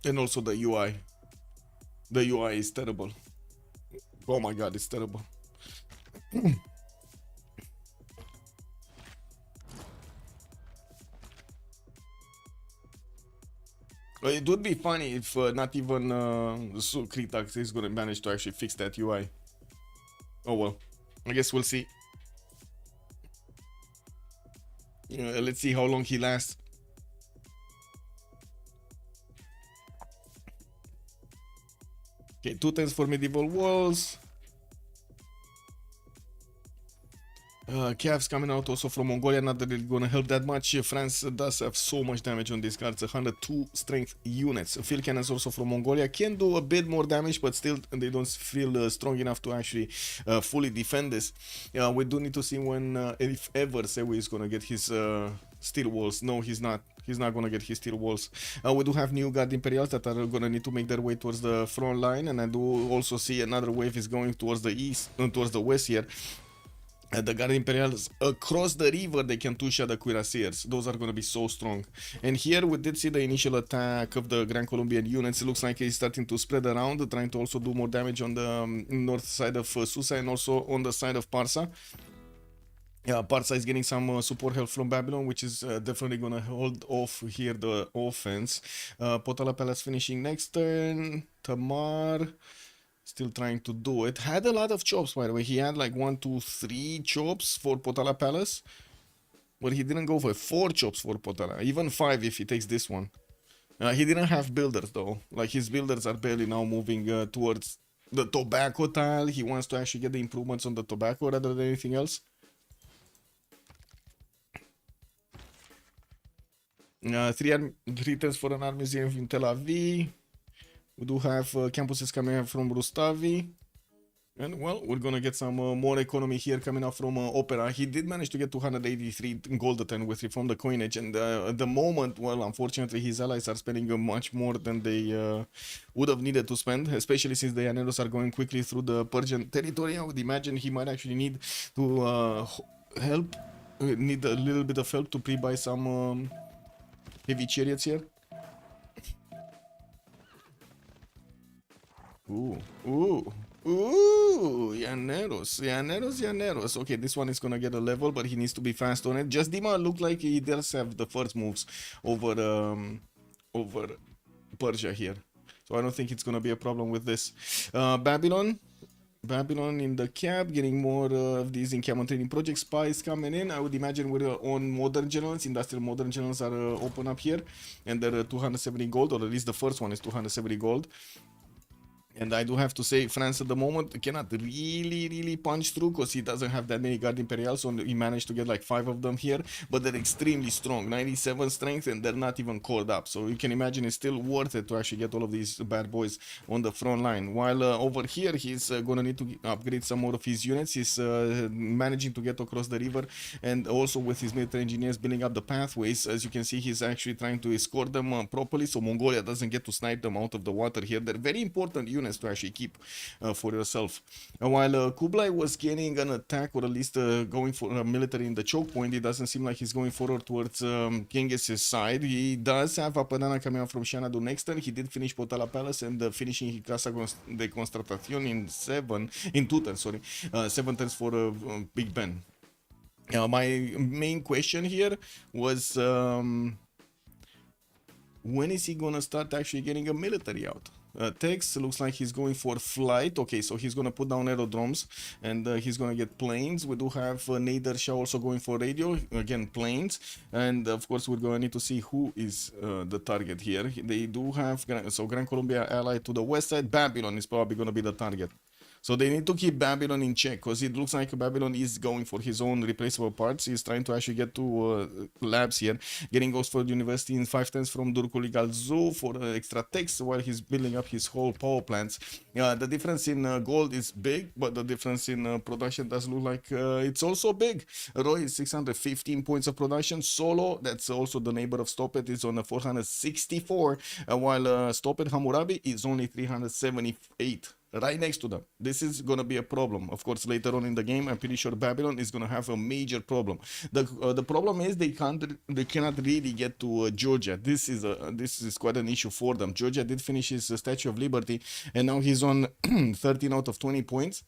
And also the UI. The UI is terrible. Oh my god, it's terrible. It would be funny if not even Kritax is gonna manage to actually fix that UI. Oh well, I guess we'll see. Let's see how long he lasts. Okay, 2 10s for medieval walls. Cavs coming out also from Mongolia, not that it's gonna help that much. France does have so much damage on these cards, 102 strength units. Field cannons also from Mongolia can do a bit more damage, but still they don't feel strong enough to actually fully defend this. We do need to see when, if ever, Sewi is gonna get his steel walls. No, he's not. He's not gonna get his steel walls. We do have new Guard Imperials that are gonna need to make their way towards the front line, and I do also see another wave is going towards the east, towards the west here. The Guard Imperials across the river, they can two-shot the cuirassiers. Those are going to be so strong. And here we did see the initial attack of the Grand Colombian units. It looks like he's starting to spread around, trying to also do more damage on the north side of Susa and also on the side of Parsa. Yeah, Parsa is getting some support help from Babylon, which is definitely going to hold off here the offense. Potala Palace finishing next turn. Tamar still trying to do it. Had a lot of chops, by the way. He had like 1, 2, 3 chops for Potala Palace. But he didn't go for 4 chops for Potala. Even 5 if he takes this one. He didn't have builders though. Like his builders are barely now moving towards the tobacco tile. He wants to actually get the improvements on the tobacco rather than anything else. 3 turns for an art museum in Tel Aviv. We do have campuses coming out from Rustavi. And well, we're gonna get some more economy here coming out from Opera. He did manage to get 283 gold at 10 with from the coinage. And at the moment, well, unfortunately, his allies are spending much more than they would have needed to spend, especially since the Llaneros are going quickly through the Persian territory. I would imagine he might actually need to need a little bit of help to pre-buy some heavy chariots here. Ooh, Llaneros. Okay, this one is gonna get a level, but he needs to be fast on it. Just Dima looked like he does have the first moves over over Persia here, so I don't think it's gonna be a problem with this. Babylon in the cap, getting more of these encampment training project spies coming in. I would imagine we're on modern generals. Industrial modern generals are open up here, and they're 270 gold, or at least the first one is 270 gold. And I do have to say, France at the moment cannot really punch through because he doesn't have that many Guard Imperials, so he managed to get like 5 of them here, but they're extremely strong, 97 strength, and they're not even called up. So you can imagine it's still worth it to actually get all of these bad boys on the front line. While over here, he's gonna need to upgrade some more of his units. He's managing to get across the river, and also with his military engineers building up the pathways. As you can see, he's actually trying to escort them properly, so Mongolia doesn't get to snipe them out of the water here. They're very important units to actually keep for yourself. While Kublai was gaining an attack, or at least going for a military in the choke point, it doesn't seem like he's going forward towards Genghis' side. He does have Apadana coming out from Xanadu next turn. He did finish Potala Palace and finishing Casa de Constatación in 2 turns, sorry. 7 turns for Big Ben. My main question here was when is he gonna start actually getting a military out? text. Looks like he's going for flight. Okay, so he's gonna put down aerodromes, and he's gonna get planes. We do have Nader Shah also going for radio. Again, planes. And of course, we're gonna need to see who is the target here. They do have, so Gran Colombia allied to the west side. Babylon is probably gonna be the target. So they need to keep Babylon in check, because it looks like Babylon is going for his own replaceable parts. He's trying to actually get to labs here, getting Oxford University in 510s from Durkuli Galzu for extra text while he's building up his whole power plants. The difference in gold is big, but the difference in production does look like it's also big. Roy is 615 points of production. Solo, that's also the neighbor of Stopet, is on a 464, while Stopet Hammurabi is only 378. Right next to them. This is gonna be a problem. Of course, later on in the game, I'm pretty sure Babylon is gonna have a major problem. The problem is they cannot really get to Georgia. This is quite an issue for them. Georgia did finish his Statue of Liberty, and now he's on 13 out of 20 points.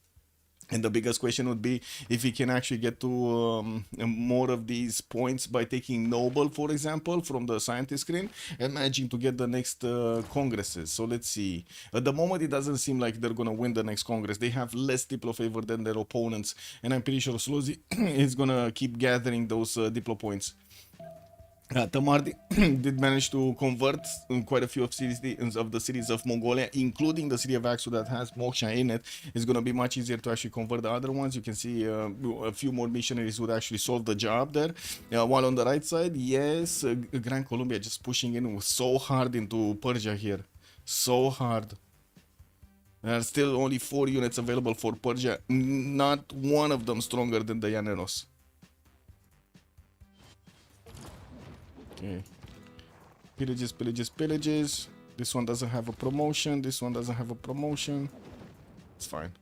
And the biggest question would be if he can actually get to more of these points by taking Nobel, for example, from the scientist screen and managing to get the next congresses. So let's see. At the moment, it doesn't seem like they're going to win the next congress. They have less diplo favor than their opponents. And I'm pretty sure Slozhnii is going to keep gathering those diplo points. Tamar did manage to convert quite a few of the cities of Mongolia, including the city of Aksu that has Moksha in it. It's going to be much easier to actually convert the other ones. You can see a few more missionaries would actually solve the job there. While on the right side, yes, Gran Colombia just pushing in so hard into Persia here. So hard. There are still only 4 units available for Persia. Not one of them stronger than the Llaneros. Okay. Pillages, pillages, pillages. This one doesn't have a promotion. This one doesn't have a promotion. It's fine.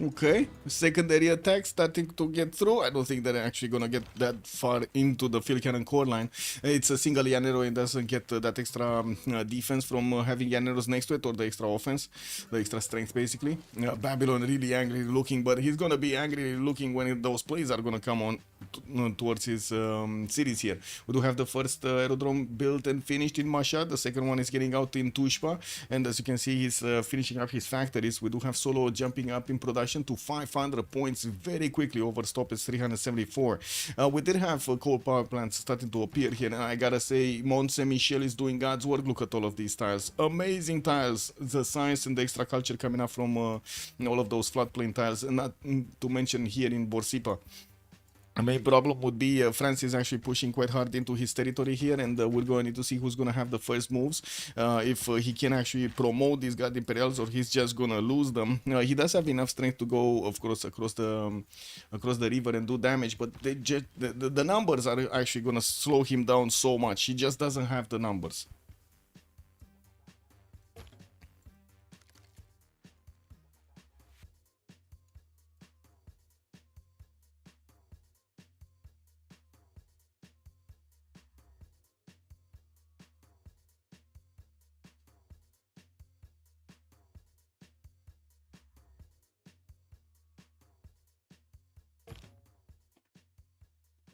Okay, secondary attack starting to get through. I don't think they're actually gonna get that far into the field cannon core line. It's a single Llanero and doesn't get that extra defense from having Llaneros next to it, or the extra offense, the extra strength basically. Babylon really angry looking, but he's gonna be angry looking when those plays are gonna come on towards his cities here. We do have the first aerodrome built and finished in Mashhad. The second one is getting out in Tushpa, and as you can see, he's finishing up his factories. We do have Solo jumping up in production to 500 points very quickly. Over stop is 374. We did have coal power plants starting to appear here, and I gotta say, Mont Saint Michel is doing God's work. Look at all of these tiles, amazing tiles. The science and the extra culture coming up from all of those floodplain tiles, and not to mention here in Borsipa. The main problem would be France is actually pushing quite hard into his territory here, and we're going to need to see who's going to have the first moves. If he can actually promote these God Imperials, or he's just going to lose them. He does have enough strength to go, of course, across the river and do damage, but the numbers are actually going to slow him down so much. He just doesn't have the numbers.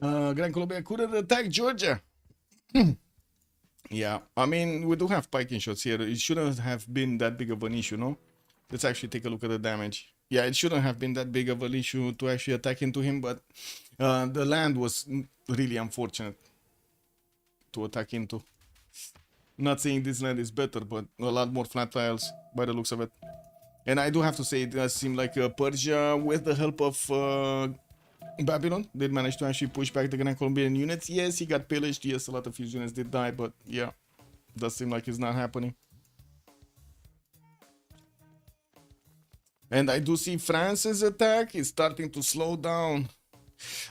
Gran Colombia couldn't attack Georgia. Yeah, I mean, we do have piking shots here. It shouldn't have been that big of an issue, no? Let's actually take a look at the damage. Yeah, it shouldn't have been that big of an issue to actually attack into him, but the land was really unfortunate to attack into. Not saying this land is better, but a lot more flat tiles by the looks of it. And I do have to say, it does seem like Persia, with the help of Babylon, did manage to actually push back the Gran Colombian units. Yes, he got pillaged. Yes, a lot of his units did die, but yeah, does seem like it's not happening. And I do see France's attack is starting to slow down.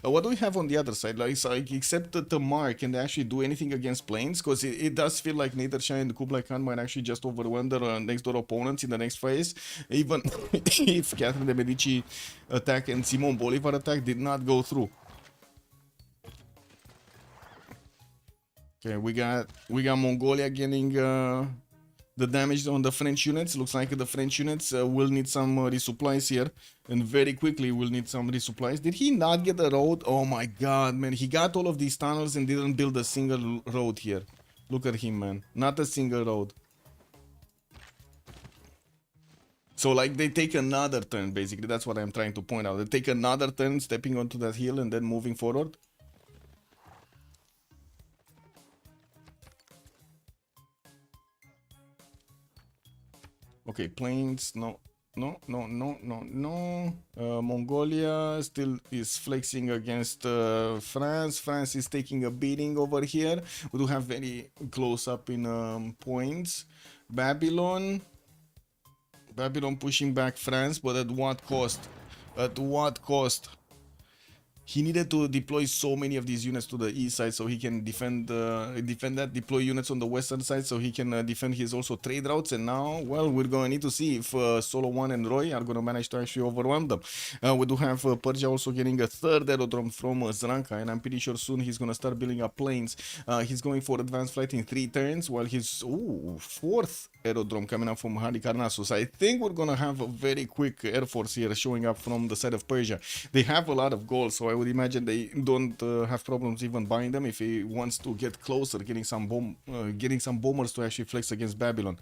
What do we have on the other side? Like, so, except that Tamar, can they actually do anything against planes? Because it does feel like Nadershan and Kublai Khan might actually just overwhelm their next door opponents in the next phase. Even if Catherine de Medici attack and Simon Bolivar attack did not go through. Okay, we got Mongolia getting the damage on the French units. Looks like the French units will need some resupplies here, and very quickly will need some resupplies. Did he not get a road? Oh my god, man, he got all of these tunnels and didn't build a single road here. Look at him, man, not a single road. So like they take another turn, basically. That's what I'm trying to point out. They take another turn stepping onto that hill and then moving forward. Okay, plains, no. Mongolia still is flexing against France. France is taking a beating over here. We do have very close up in points. Babylon pushing back France, but at what cost? At what cost? He needed to deploy so many of these units to the east side so he can defend that, deploy units on the western side so he can defend his also trade routes. And now, well, we're going to need to see if Solo 1 and Roy are going to manage to actually overwhelm them. We do have Persia also getting a third aerodrome from Zranka, and I'm pretty sure soon he's going to start building up planes. He's going for advanced flight in 3 turns, while his fourth aerodrome coming up from Halikarnassus. I think we're going to have a very quick air force here showing up from the side of Persia. They have a lot of goals, so I would imagine they don't have problems even buying them if he wants to get closer, getting some bombers to actually flex against Babylon.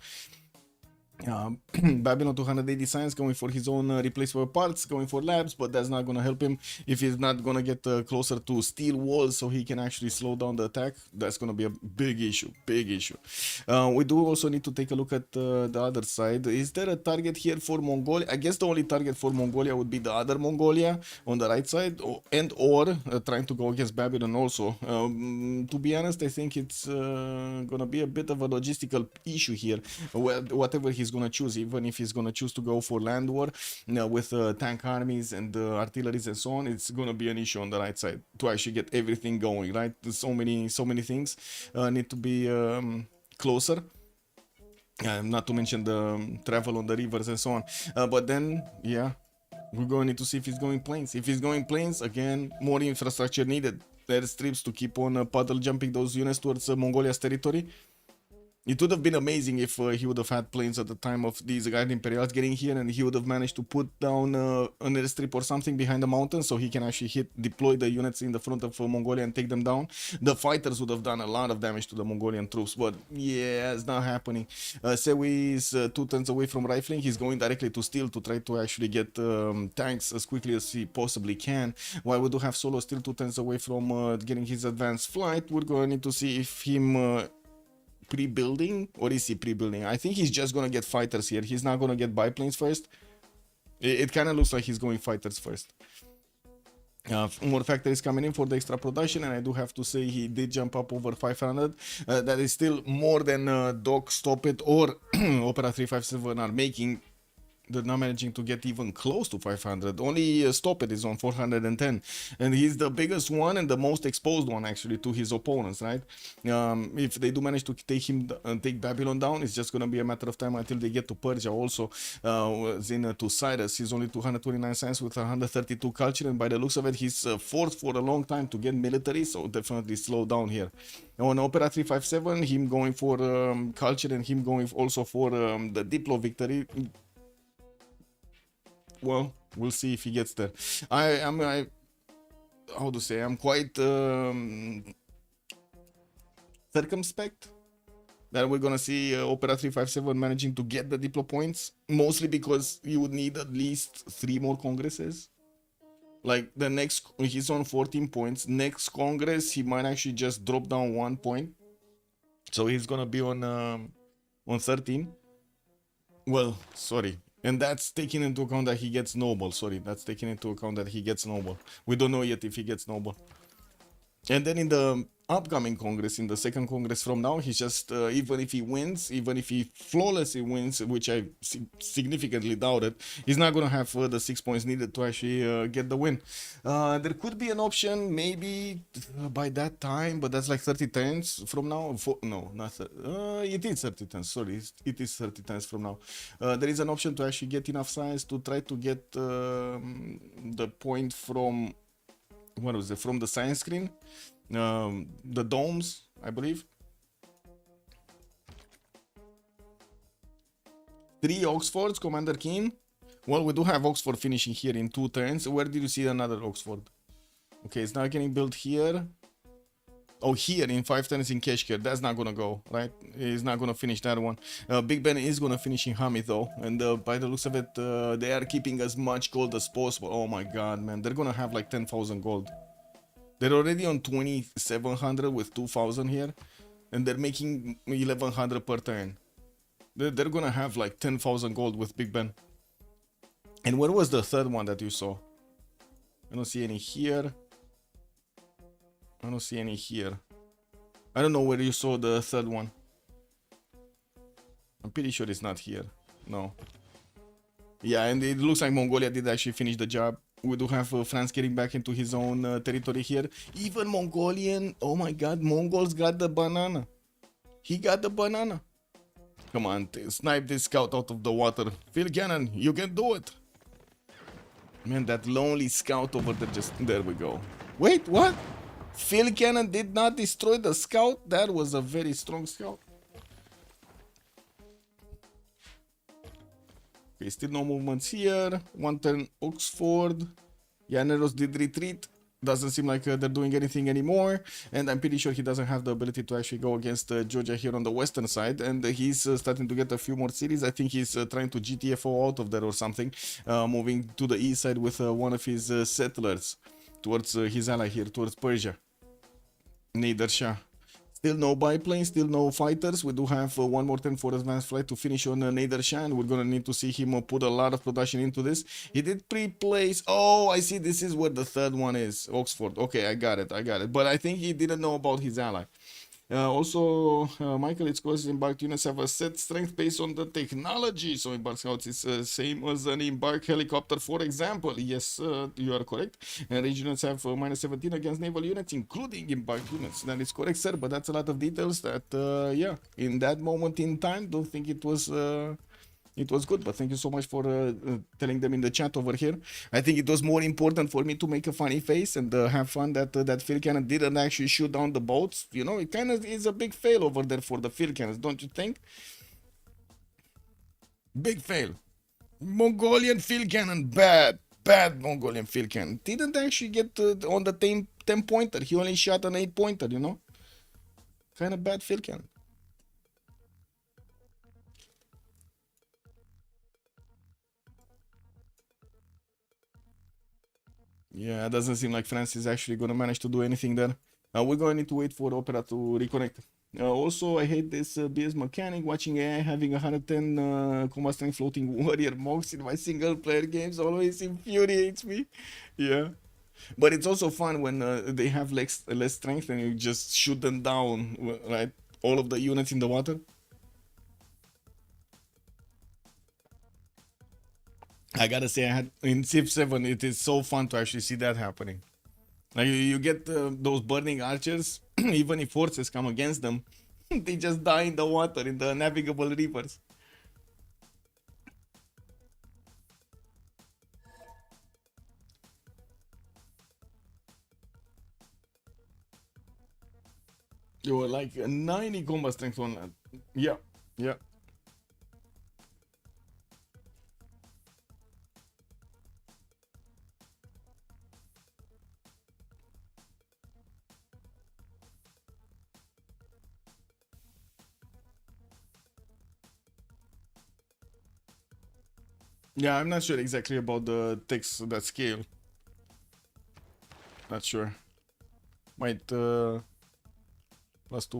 Babylon 280 science going for his own replaceable parts, going for labs, but that's not going to help him if he's not going to get closer to steel walls so he can actually slow down the attack. That's going to be a big issue. We do also need to take a look at the other side. Is there a target here for Mongolia? I guess the only target for Mongolia would be the other Mongolia on the right side, or trying to go against Babylon also. To be honest, I think it's going to be a bit of a logistical issue here. Whatever he's gonna choose, even if he's gonna choose to go for land war with tank armies and artilleries and so on, it's gonna be an issue on the right side to actually get everything going, right? So many things need to be closer. Not to mention the travel on the rivers and so on. But then, yeah, we're going to need to see if he's going planes. If he's going planes, again, more infrastructure needed. Airstrips to keep on puddle jumping those units towards Mongolia's territory. It would have been amazing if he would have had planes at the time of these Guard Imperials getting here, and he would have managed to put down an airstrip or something behind the mountains so he can actually deploy the units in the front of Mongolia and take them down. The fighters would have done a lot of damage to the Mongolian troops, but yeah, it's not happening. Sewi is 2 turns away from rifling. He's going directly to steel to try to actually get tanks as quickly as he possibly can. While we do have Solo still 2 turns away from getting his advanced flight, we're going to need to see if him... pre-building, or is he pre-building? I think he's just gonna get fighters here. He's not gonna get biplanes first. It kind of looks like he's going fighters first. More factories coming in for the extra production, and I do have to say he did jump up over 500. That is still more than Doc, Stop It, or Opera 357 are making. They're not managing to get even close to 500. Only Stop It is on 410, and he's the biggest one and the most exposed one actually to his opponents, right? If they do manage to take Babylon down, it's just gonna be a matter of time until they get to Persia also. To Cyrus, he's only 229 science with 132 culture, and by the looks of it, he's forced for a long time to get military, so definitely slow down here. On Opera 357, him going for culture and him going also for the Diplo victory. Well, we'll see if he gets there. I'm quite circumspect that we're gonna see Opera 357 managing to get the Diplo points, mostly because you would need at least 3 more congresses. Like the next, he's on 14 points. Next congress, he might actually just drop down 1 point, so he's gonna be on 13. Well, sorry. And that's taking into account that he gets noble. Sorry, that's taking into account that he gets noble. We don't know yet if he gets noble. And then in the upcoming Congress, in the second Congress from now. He's just, even if he wins, even if he flawlessly wins, which I significantly doubt it, he's not going to have the 6 points needed to actually get the win. There could be an option, maybe by that time, but that's like 30 turns from now. No, not 30, it is 30 turns, sorry, it is 30 turns from now. There is an option to actually get enough science to try to get the point from, what was it, from the science screen, the domes, I believe. 3 Oxfords, Commander Keen. Well, we do have Oxford finishing here in 2 turns. Where did you see another Oxford? Okay, it's not getting built here. Oh, here in 5 turns in Keshkir. That's not gonna go, right? He's not gonna finish that one. Big Ben is gonna finish in Hamid though, and by the looks of it, they are keeping as much gold as possible. Oh my god, man, they're gonna have like 10,000 gold. They're already on 2,700 with 2,000 here, and they're making 1,100 per turn. They're gonna have like 10,000 gold with Big Ben. And where was the third one that you saw? I don't see any here. I don't see any here. I don't know where you saw the third one. I'm pretty sure it's not here. No. Yeah, and it looks like Mongolia did actually finish the job. We do have France getting back into his own territory here. Even Mongolian, oh my god, Mongols got the banana. He got the banana. Come on, snipe this scout out of the water. Phil Cannon, you can do it. Man, that lonely scout over there just... There we go. Wait, what? Phil Cannon did not destroy the scout? That was a very strong scout. Okay, still no movements here. 1 turn Oxford. Janeros did retreat. Doesn't seem like they're doing anything anymore. And I'm pretty sure he doesn't have the ability to actually go against Georgia here on the western side. And he's starting to get a few more cities. I think he's trying to GTFO out of there or something. Moving to the east side with one of his settlers towards his ally here, towards Persia. Nader Shah. Still no biplanes, still no fighters. We do have one more turn for advanced flight to finish on Nader Shah, and we're gonna need to see him put a lot of production into this. He did pre-place. Oh, I see. This is where the third one is. Oxford. Okay, I got it. But I think he didn't know about his ally. Also, Michael, it's because embarked units have a set strength based on the technology. So embarked scouts is same as an embarked helicopter, for example. Yes, you are correct. And range units have minus 17 against naval units, including embarked units. That is correct, sir. But that's a lot of details that, yeah, in that moment in time, don't think it was... It was good, but thank you so much for telling them in the chat over here. I think it was more important for me to make a funny face and have fun that that Phil Cannon didn't actually shoot down the boats. You know, it kind of is a big fail over there for the Phil Cannons, don't you think? Big fail. Mongolian Phil Cannon, bad Mongolian Phil Cannon. Didn't actually get on the 10 pointer. He only shot an 8 pointer, you know? Kind of bad Phil Cannon. Yeah, it doesn't seem like France is actually going to manage to do anything there. We're going to need to wait for Opera to reconnect. Also, I hate this BS mechanic, watching AI having 110 combat strength floating warrior monks in my single player games always infuriates me. Yeah. But it's also fun when they have less strength and you just shoot them down, right? All of the units in the water. I gotta say, in Civ7, it is so fun to actually see that happening. Like you get those burning archers, even if forces come against them, they just die in the water, in the navigable rivers. You were like 90 combat strength on that. Yeah, yeah. Yeah, I'm not sure exactly about the text, that scale. Not sure. Might +2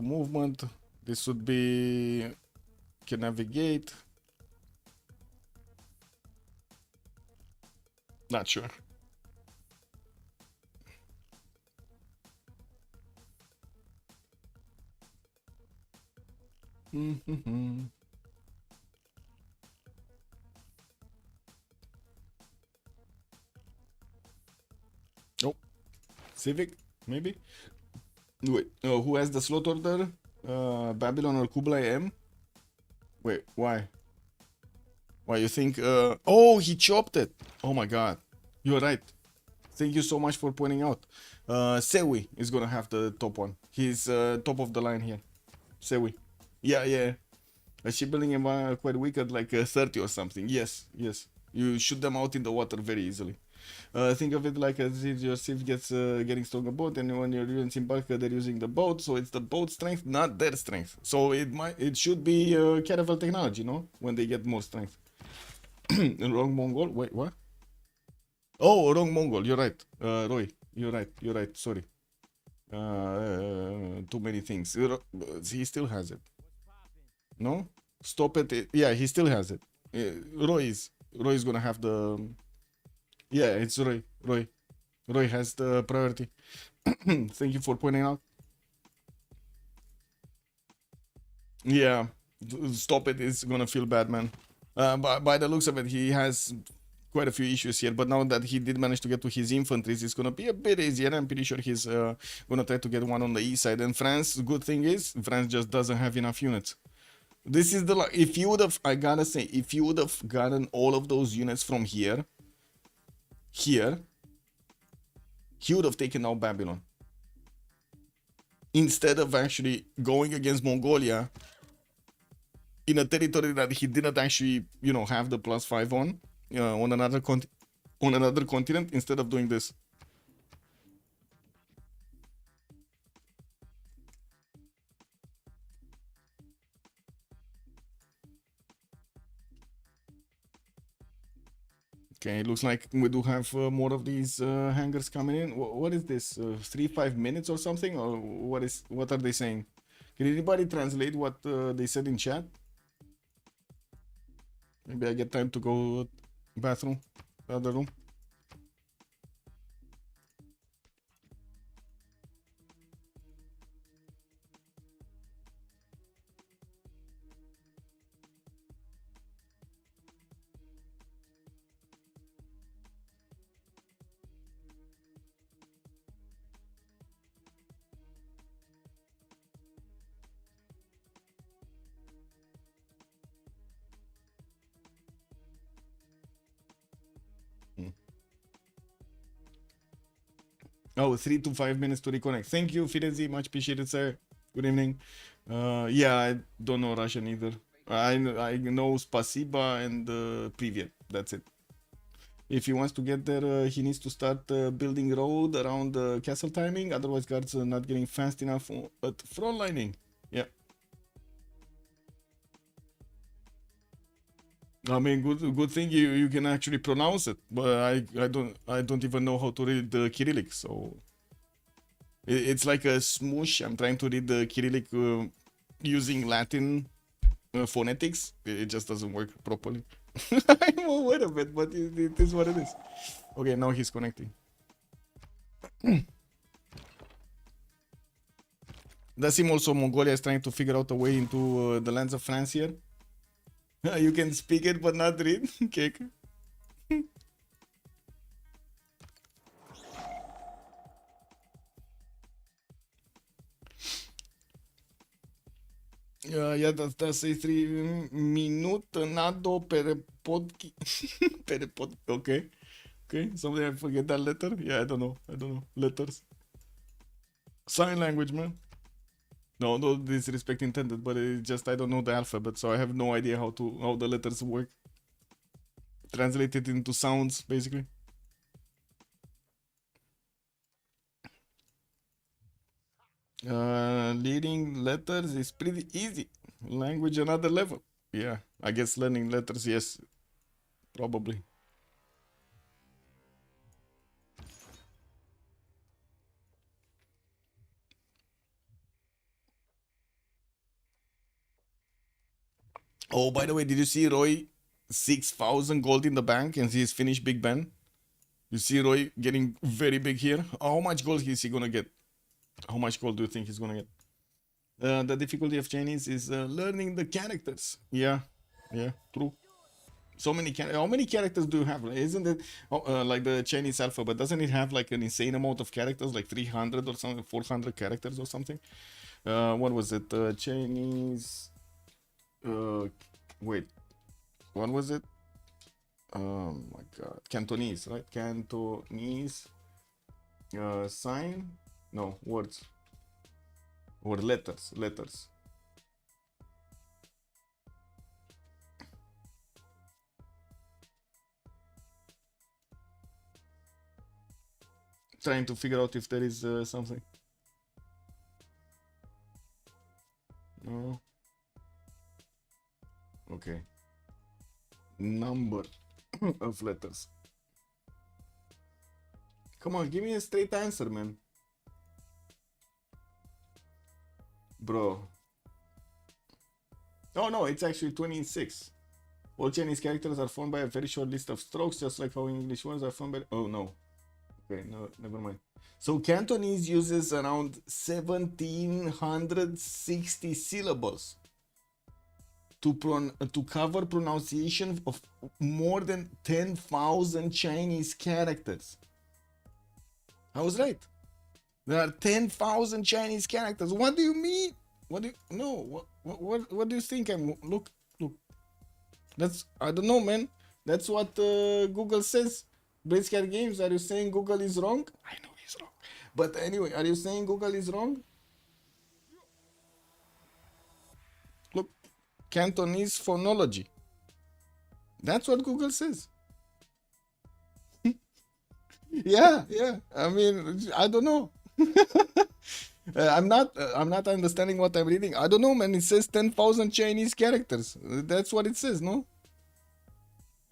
movement. This would be can navigate. Not sure. Oh, Civic, maybe? Wait, who has the slot order? Babylon or Kublai M? Wait, why? Why you think? Oh, he chopped it. Oh my god, you're right. Thank you so much for pointing out. Sewi is gonna have the top one. He's top of the line here. Sewi. Yeah, yeah. Shipbuilding am quite weak at like 30 or something. Yes, yes. You shoot them out in the water very easily. Think of it like as if your Civ gets getting stronger boat, and when you're using bulk, they're using the boat, so it's the boat strength, not their strength. So it should be caravel technology, no? When they get more strength. Wrong Mongol. Wait, what? Oh, wrong Mongol. You're right. Roy, you're right. You're right. Sorry. Too many things. He still has it. No? Stop it. Yeah, he still has it. Roy is gonna have the. Yeah, it's Roy. Roy has the priority. Thank you for pointing out. Yeah, stop it. It's gonna feel bad, man. By the looks of it, he has quite a few issues here. But now that he did manage to get to his infantries, it's gonna be a bit easier. I'm pretty sure he's gonna try to get one on the east side. And France, good thing is, France just doesn't have enough units. This is the if you would have, I gotta say, if you would have gotten all of those units from here, he would have taken out Babylon. Instead of actually going against Mongolia in a territory that he didn't actually, you know, have the +5 on another continent, instead of doing this. Okay, it looks like we do have more of these hangars coming in. What is this? 3-5 minutes or something? Or what are they saying? Can anybody translate what they said in chat? Maybe I get time to go bathroom, the other room. Oh, 3 to 5 minutes to reconnect. Thank you, Firenze. Much appreciated, sir. Good evening. Yeah, I don't know Russian either. I know Spasiba and Privyet. That's it. If he wants to get there, he needs to start building road around castle timing. Otherwise, guards are not getting fast enough at front lining. Yeah. I mean, good thing you can actually pronounce it, but I don't even know how to read the Cyrillic, so it's like a smoosh. I'm trying to read the Cyrillic using Latin phonetics. It just doesn't work properly. I'm aware of it, but it is what it is. Okay, now he's connecting. Does seem also Mongolia is trying to figure out a way into the lands of France here. You can speak it but not read. Okay. Yeah, that's a 3 minute nado per podki per pod. Okay, okay. Somebody I forget that letter. Yeah, I don't know. Letters. Sign language, man. No disrespect intended, but it's just I don't know the alphabet, so I have no idea how the letters work. Translated into sounds, basically. Leading letters is pretty easy. Language another level. Yeah, I guess learning letters, yes, probably. Oh, by the way, did you see Roy 6,000 gold in the bank and he's finished Big Ben? You see Roy getting very big here. How much gold is he gonna get? How much gold do you think he's gonna get? The difficulty of Chinese is learning the characters. Yeah, yeah, true. So many how many characters do you have? Isn't it like the Chinese alphabet? Doesn't it have like an insane amount of characters, like 300 or something, 400 characters or something? What was it? Chinese. Uh, Wait, what was it? Oh my God, Cantonese, right? Cantonese. Sign? No, words or letters. Letters. Trying to figure out if there is something. No. Okay. Number of letters. Come on, give me a straight answer, man. Bro. Oh no, it's actually 26. All Chinese characters are formed by a very short list of strokes, just like how English words are formed by. Oh no. Okay, no, never mind. So Cantonese uses around 1760 syllables to cover pronunciation of more than 10,000 Chinese characters. I was right. There are 10,000 Chinese characters. What do you mean? What do you no? What do you think? Look. That's I don't know, man. That's what Google says. Blitzcat Games, are you saying Google is wrong? I know he's wrong. But anyway, are you saying Google is wrong? Look, Cantonese phonology. That's what Google says. Yeah. I mean, I don't know. I'm not understanding what I'm reading. I don't know, man. It says 10,000 Chinese characters. That's what it says, no?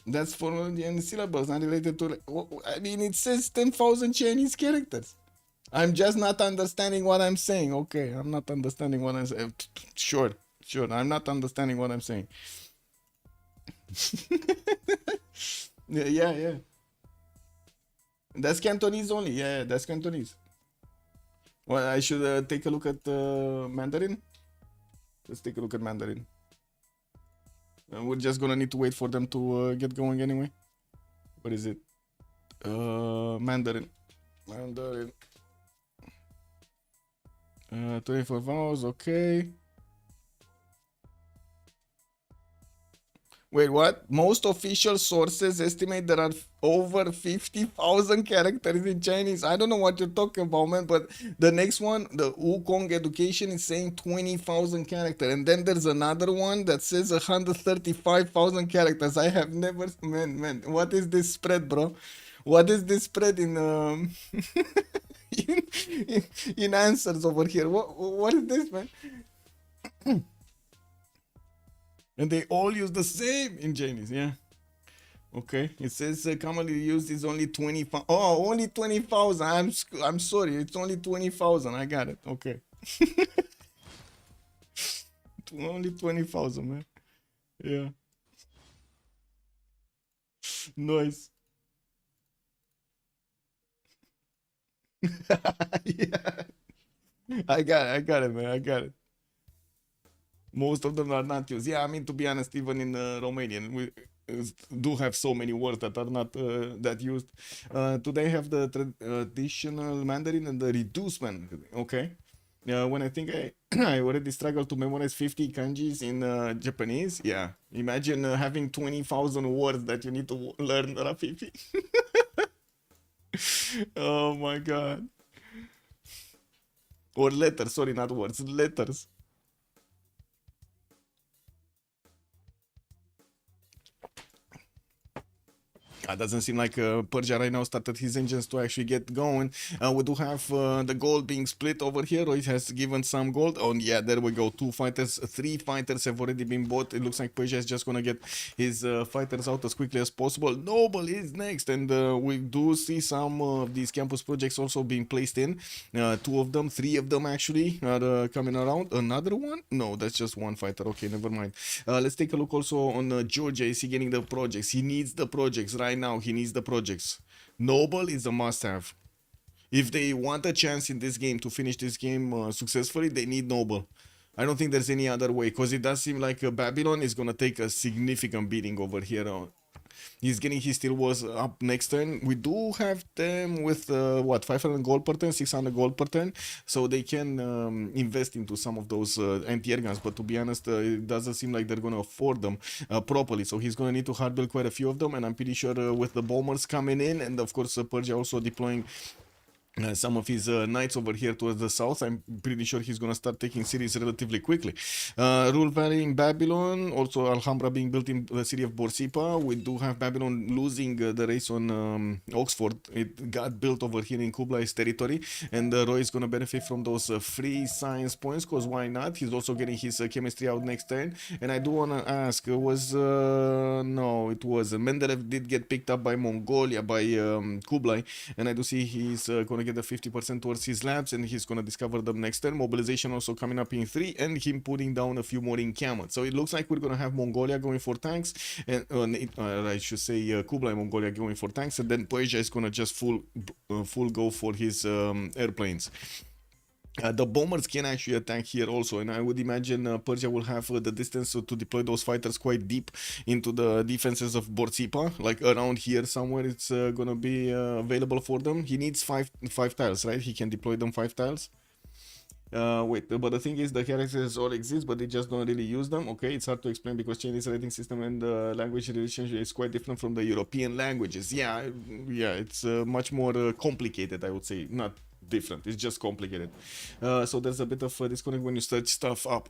That's phonology and syllables, not related to. I mean, it says 10,000 Chinese characters. I'm just not understanding what I'm saying. Okay, I'm not understanding what I'm saying. Sure. I'm not understanding what I'm saying. Yeah. That's Cantonese only. Yeah, that's Cantonese. Well, I should take a look at Mandarin. Let's take a look at Mandarin. We're just gonna need to wait for them to get going anyway. What is it? Mandarin. 24 vowels, okay. Wait, what? Most official sources estimate there are over 50,000 characters in Chinese. I don't know what you're talking about, man, but the next one, the Wukong Education, is saying 20,000 characters. And then there's another one that says 135,000 characters. I have never... Man, what is this spread, bro? What is this spread in... in answers over here? What is this, man? And they all use the same in Chinese, yeah. Okay, it says commonly used is only 20,000. Oh, only 20,000. I'm sorry, it's only 20,000. I got it. Okay. Only 20,000, man. Yeah. Nice. Yeah. I got it, man. I got it. Most of them are not used. Yeah, I mean, to be honest, even in Romanian, we do have so many words that are not that used. Today I have the traditional Mandarin and the reduced Mandarin. Okay. When I think I already struggled to memorize 50 kanjis in Japanese. Yeah. Imagine having 20,000 words that you need to learn, Rafifi. Oh my God. Or letters. Sorry, not words. Letters. Doesn't seem like Persia right now started his engines to actually get going. We do have the gold being split over here. It has given some gold. Oh, yeah, there we go. 2 fighters, 3 fighters have already been bought. It looks like Persia is just going to get his fighters out as quickly as possible. Noble is next. And we do see some of these campus projects also being placed in. 2 of them, 3 of them actually are coming around. Another one? No, that's just 1 fighter. Okay, never mind. Let's take a look also on Georgia. Is he getting the projects? He needs the projects right now. He needs the projects. Noble is a must-have. If they want a chance in this game to finish this game successfully, they need Noble. I don't think there's any other way, because it does seem like Babylon is gonna take a significant beating over here. He's getting his steel walls up next turn. We do have them with what, 500 gold per turn, 600 gold per turn, so they can invest into some of those anti-air guns. But to be honest, it doesn't seem like they're gonna afford them properly. So he's gonna need to hard build quite a few of them, and I'm pretty sure with the bombers coming in, and of course Persia also deploying some of his knights over here towards the south, I'm pretty sure he's gonna start taking cities relatively quickly. Rule Valley in Babylon, also Alhambra being built in the city of Borsippa. We do have Babylon losing the race on Oxford. It got built over here in Kublai's territory, and Roy is gonna benefit from those free science points, because why not? He's also getting his chemistry out next turn. And I do wanna ask, was no, it wasn't. Mendeleev did get picked up by Mongolia, by Kublai, and I do see he's gonna get the 50% towards his labs, and he's gonna discover them next turn. Mobilization also coming up in 3, and him putting down a few more encampments. So it looks like we're gonna have Mongolia going for tanks, and I should say Kublai Mongolia going for tanks, and then Persia is gonna just full go for his airplanes. The bombers can actually attack here also, and I would imagine Persia will have the distance to deploy those fighters quite deep into the defenses of Borsippa, like around here somewhere. It's gonna be available for them. He needs five tiles, right? He can deploy them 5 tiles. Wait, but the thing is, the characters all exist, but they just don't really use them. Okay, it's hard to explain because Chinese writing system and the language relationship is quite different from the European languages. Yeah, it's much more complicated, I would say. Not different, it's just complicated. So there's a bit of disconnect when you search stuff up.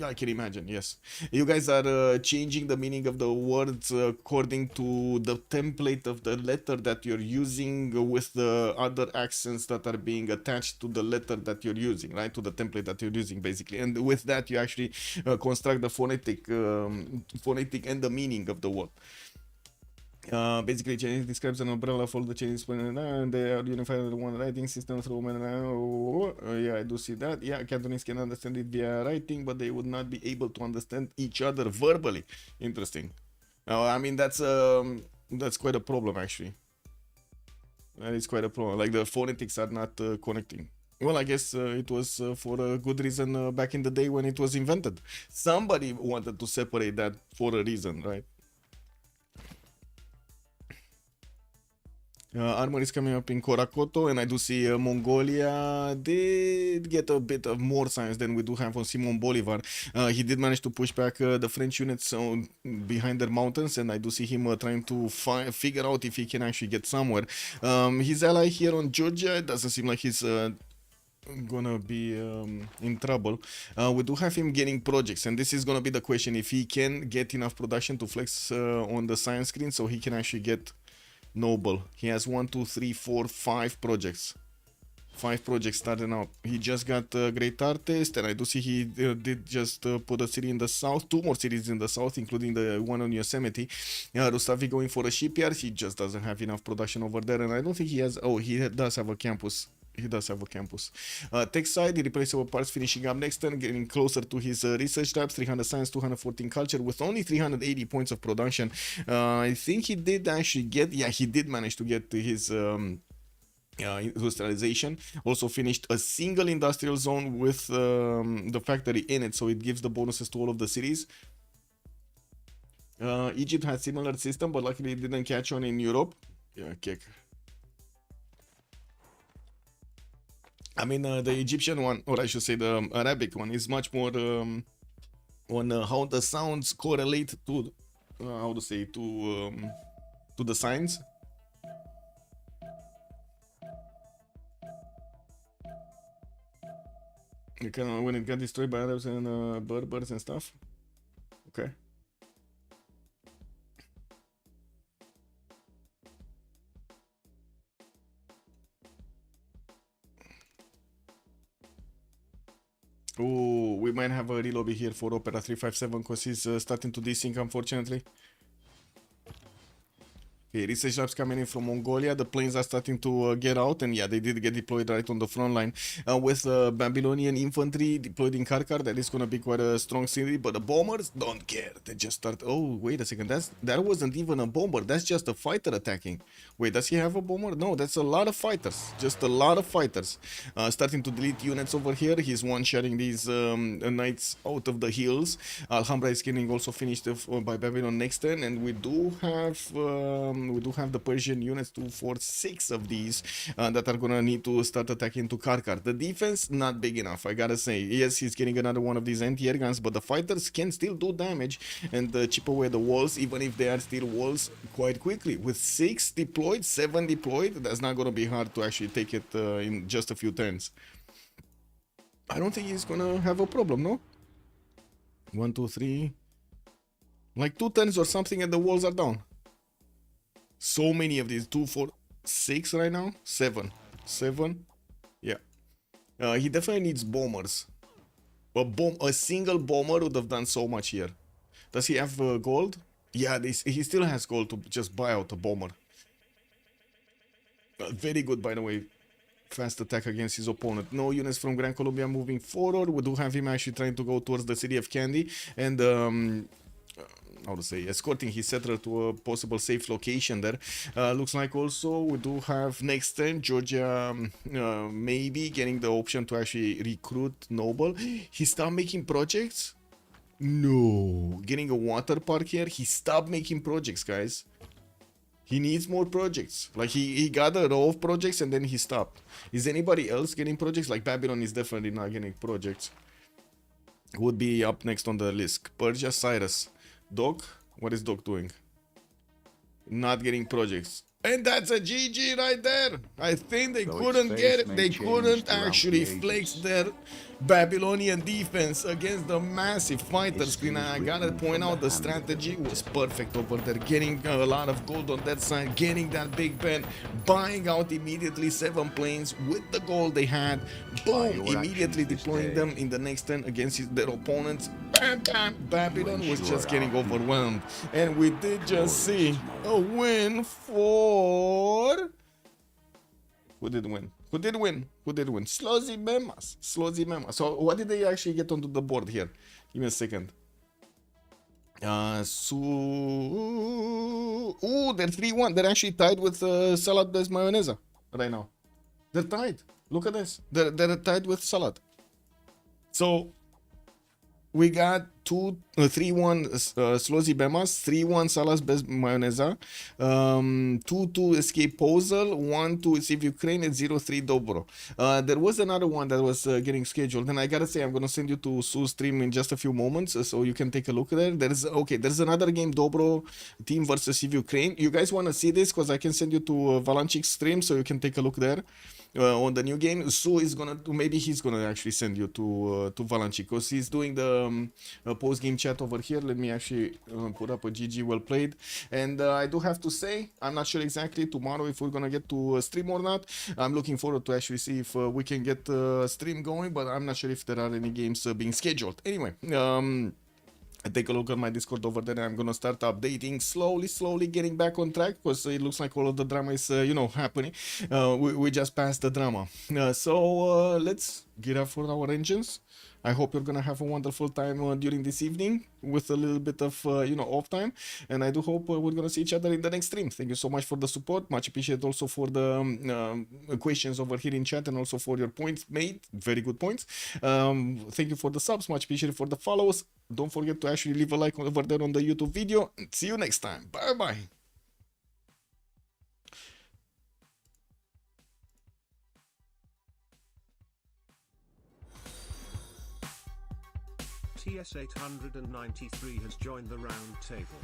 I can imagine. Yes, you guys are changing the meaning of the words according to the template of the letter that you're using, with the other accents that are being attached to the letter that you're using, right, to the template that you're using basically. And with that you actually construct the phonetic and the meaning of the word. Basically, Chinese describes an umbrella for the Chinese, and they are unified in one writing system through. Yeah, I do see that. Yeah, Cantonese can understand it via writing, but they would not be able to understand each other verbally. Interesting. I mean, that's quite a problem actually. That is quite a problem. Like the phonetics are not connecting. Well, I guess it was for a good reason back in the day when it was invented. Somebody wanted to separate that for a reason, right? Armor is coming up in Korakoto, and I do see Mongolia did get a bit of more science than we do have on Simon Bolivar. He did manage to push back the French units behind their mountains, and I do see him trying to figure out if he can actually get somewhere. His ally here on Georgia, it doesn't seem like he's gonna be in trouble. We do have him getting projects, and this is gonna be the question, if he can get enough production to flex on the science screen so he can actually get noble. He has 1, 2, 3, 4, 5 projects. 5 projects starting out. He just got Great Artist, and I do see he did just put a city in the south, 2 more cities in the south, including the one on Yosemite. Rustavi going for a shipyard. He just doesn't have enough production over there, and I don't think he has. Oh, he does have a campus. He does have a campus. Tech side, irreplaceable parts finishing up next turn, getting closer to his research labs. 300 science, 214 culture, with only 380 points of production. I think he did actually get. Yeah, he did manage to get his industrialization. Also finished a single industrial zone with the factory in it, so it gives the bonuses to all of the cities. Egypt had similar system, but luckily it didn't catch on in Europe. Yeah, kick. I mean, the Egyptian one, or I should say the Arabic one, is much more on how the sounds correlate to, how to say, to the signs. When it got destroyed by Arabs and Berbers and stuff. Okay. Oh, we might have a relobby here for Opera 357 because he's starting to desync, unfortunately. Okay, research labs coming in from Mongolia. The planes are starting to get out, and yeah, they did get deployed right on the front line with Babylonian infantry deployed in Karkar. That is gonna be quite a strong city, but the bombers don't care. They just start. Oh, wait a second. That wasn't even a bomber. That's just a fighter attacking. Wait, does he have a bomber? No, that's a lot of fighters. Just a lot of fighters. Starting to delete units over here. He's one-shotting these knights out of the hills. Alhambra is getting also finished by Babylon next turn, and we do have the Persian units, 2, 4, 6 of these that are gonna need to start attacking to Karkar. The defense not big enough, I gotta say. Yes, he's getting another one of these anti-air guns, but the fighters can still do damage and chip away the walls, even if they are still walls, quite quickly. With 6 deployed, 7 deployed, that's not gonna be hard to actually take it in just a few turns. I don't think he's gonna have a problem, no? 1, 2, 3. Like 2 turns or something and the walls are down. So many of these. 2, 4, 6 right now. 7. 7. Yeah. He definitely needs bombers. A single bomber would have done so much here. Does he have gold? Yeah, he still has gold to just buy out a bomber. Very good, by the way. Fast attack against his opponent. No units from Grand Columbia moving forward. We do have him actually trying to go towards the city of Candy and how to say, escorting his settler to a possible safe location there. Looks like also we do have next turn Georgia maybe getting the option to actually recruit Noble. He stopped making projects? No. Getting a water park here? He stopped making projects, guys. He needs more projects. Like he got a row of projects and then he stopped. Is anybody else getting projects? Like Babylon is definitely not getting projects. Would be up next on the list. Persia, Cyrus. Doc? What is Doc doing? Not getting projects. And that's a GG right there. I think they couldn't get it. They couldn't actually flex their Babylonian defense against the massive fighter screen. And I gotta point out the strategy was perfect over there. Getting a lot of gold on that side, getting that big pen, buying out immediately 7 planes with the gold they had. Boom! Immediately deploying them in the next turn against their opponents. Bam, bam! Babylon was just getting overwhelmed. And we did just see a win for... Who did win? Who did win? Who did win? Slozhnii Memas. Slozhnii Memas. So what did they actually get onto the board here? Give me a second. Ooh, they're 3-1. They're actually tied with Salad Bez Mayonesa right now. They're tied. Look at this. They're tied with Salad. So we got 3-1 Slozhnii Memas, 3-1 Salas Bez Mayonesa, 2-2 Escape Posel, 1-2 CivUkraine, and 0-3 Dobro. There was another one that was getting scheduled, and I gotta say I'm gonna send you to Sue's stream in just a few moments, so you can take a look there. There's another game, Dobro team versus CivUkraine. You guys wanna see this? Because I can send you to Valanchik's stream, so you can take a look there. On the new game, Sue is gonna maybe he's gonna actually send you to Valanchik because he's doing the post-game chat over here. Let me actually put up a GG well played. And I do have to say, I'm not sure exactly tomorrow if we're gonna get to stream or not. I'm looking forward to actually see if we can get stream going, but I'm not sure if there are any games being scheduled. Anyway, take a look at my Discord over there. I'm gonna start updating slowly getting back on track because it looks like all of the drama is happening. We just passed the drama, so let's get up for our engines. I hope you're gonna have a wonderful time during this evening with a little bit of off time, and I do hope we're gonna see each other in the next stream. Thank you so much for the support, much appreciated also for the questions over here in chat and also for your points made, very good points. Thank you for the subs, much appreciated for the follows. Don't forget to actually leave a like over there on the YouTube video, and see you next time. Bye bye. TS893 has joined the round table.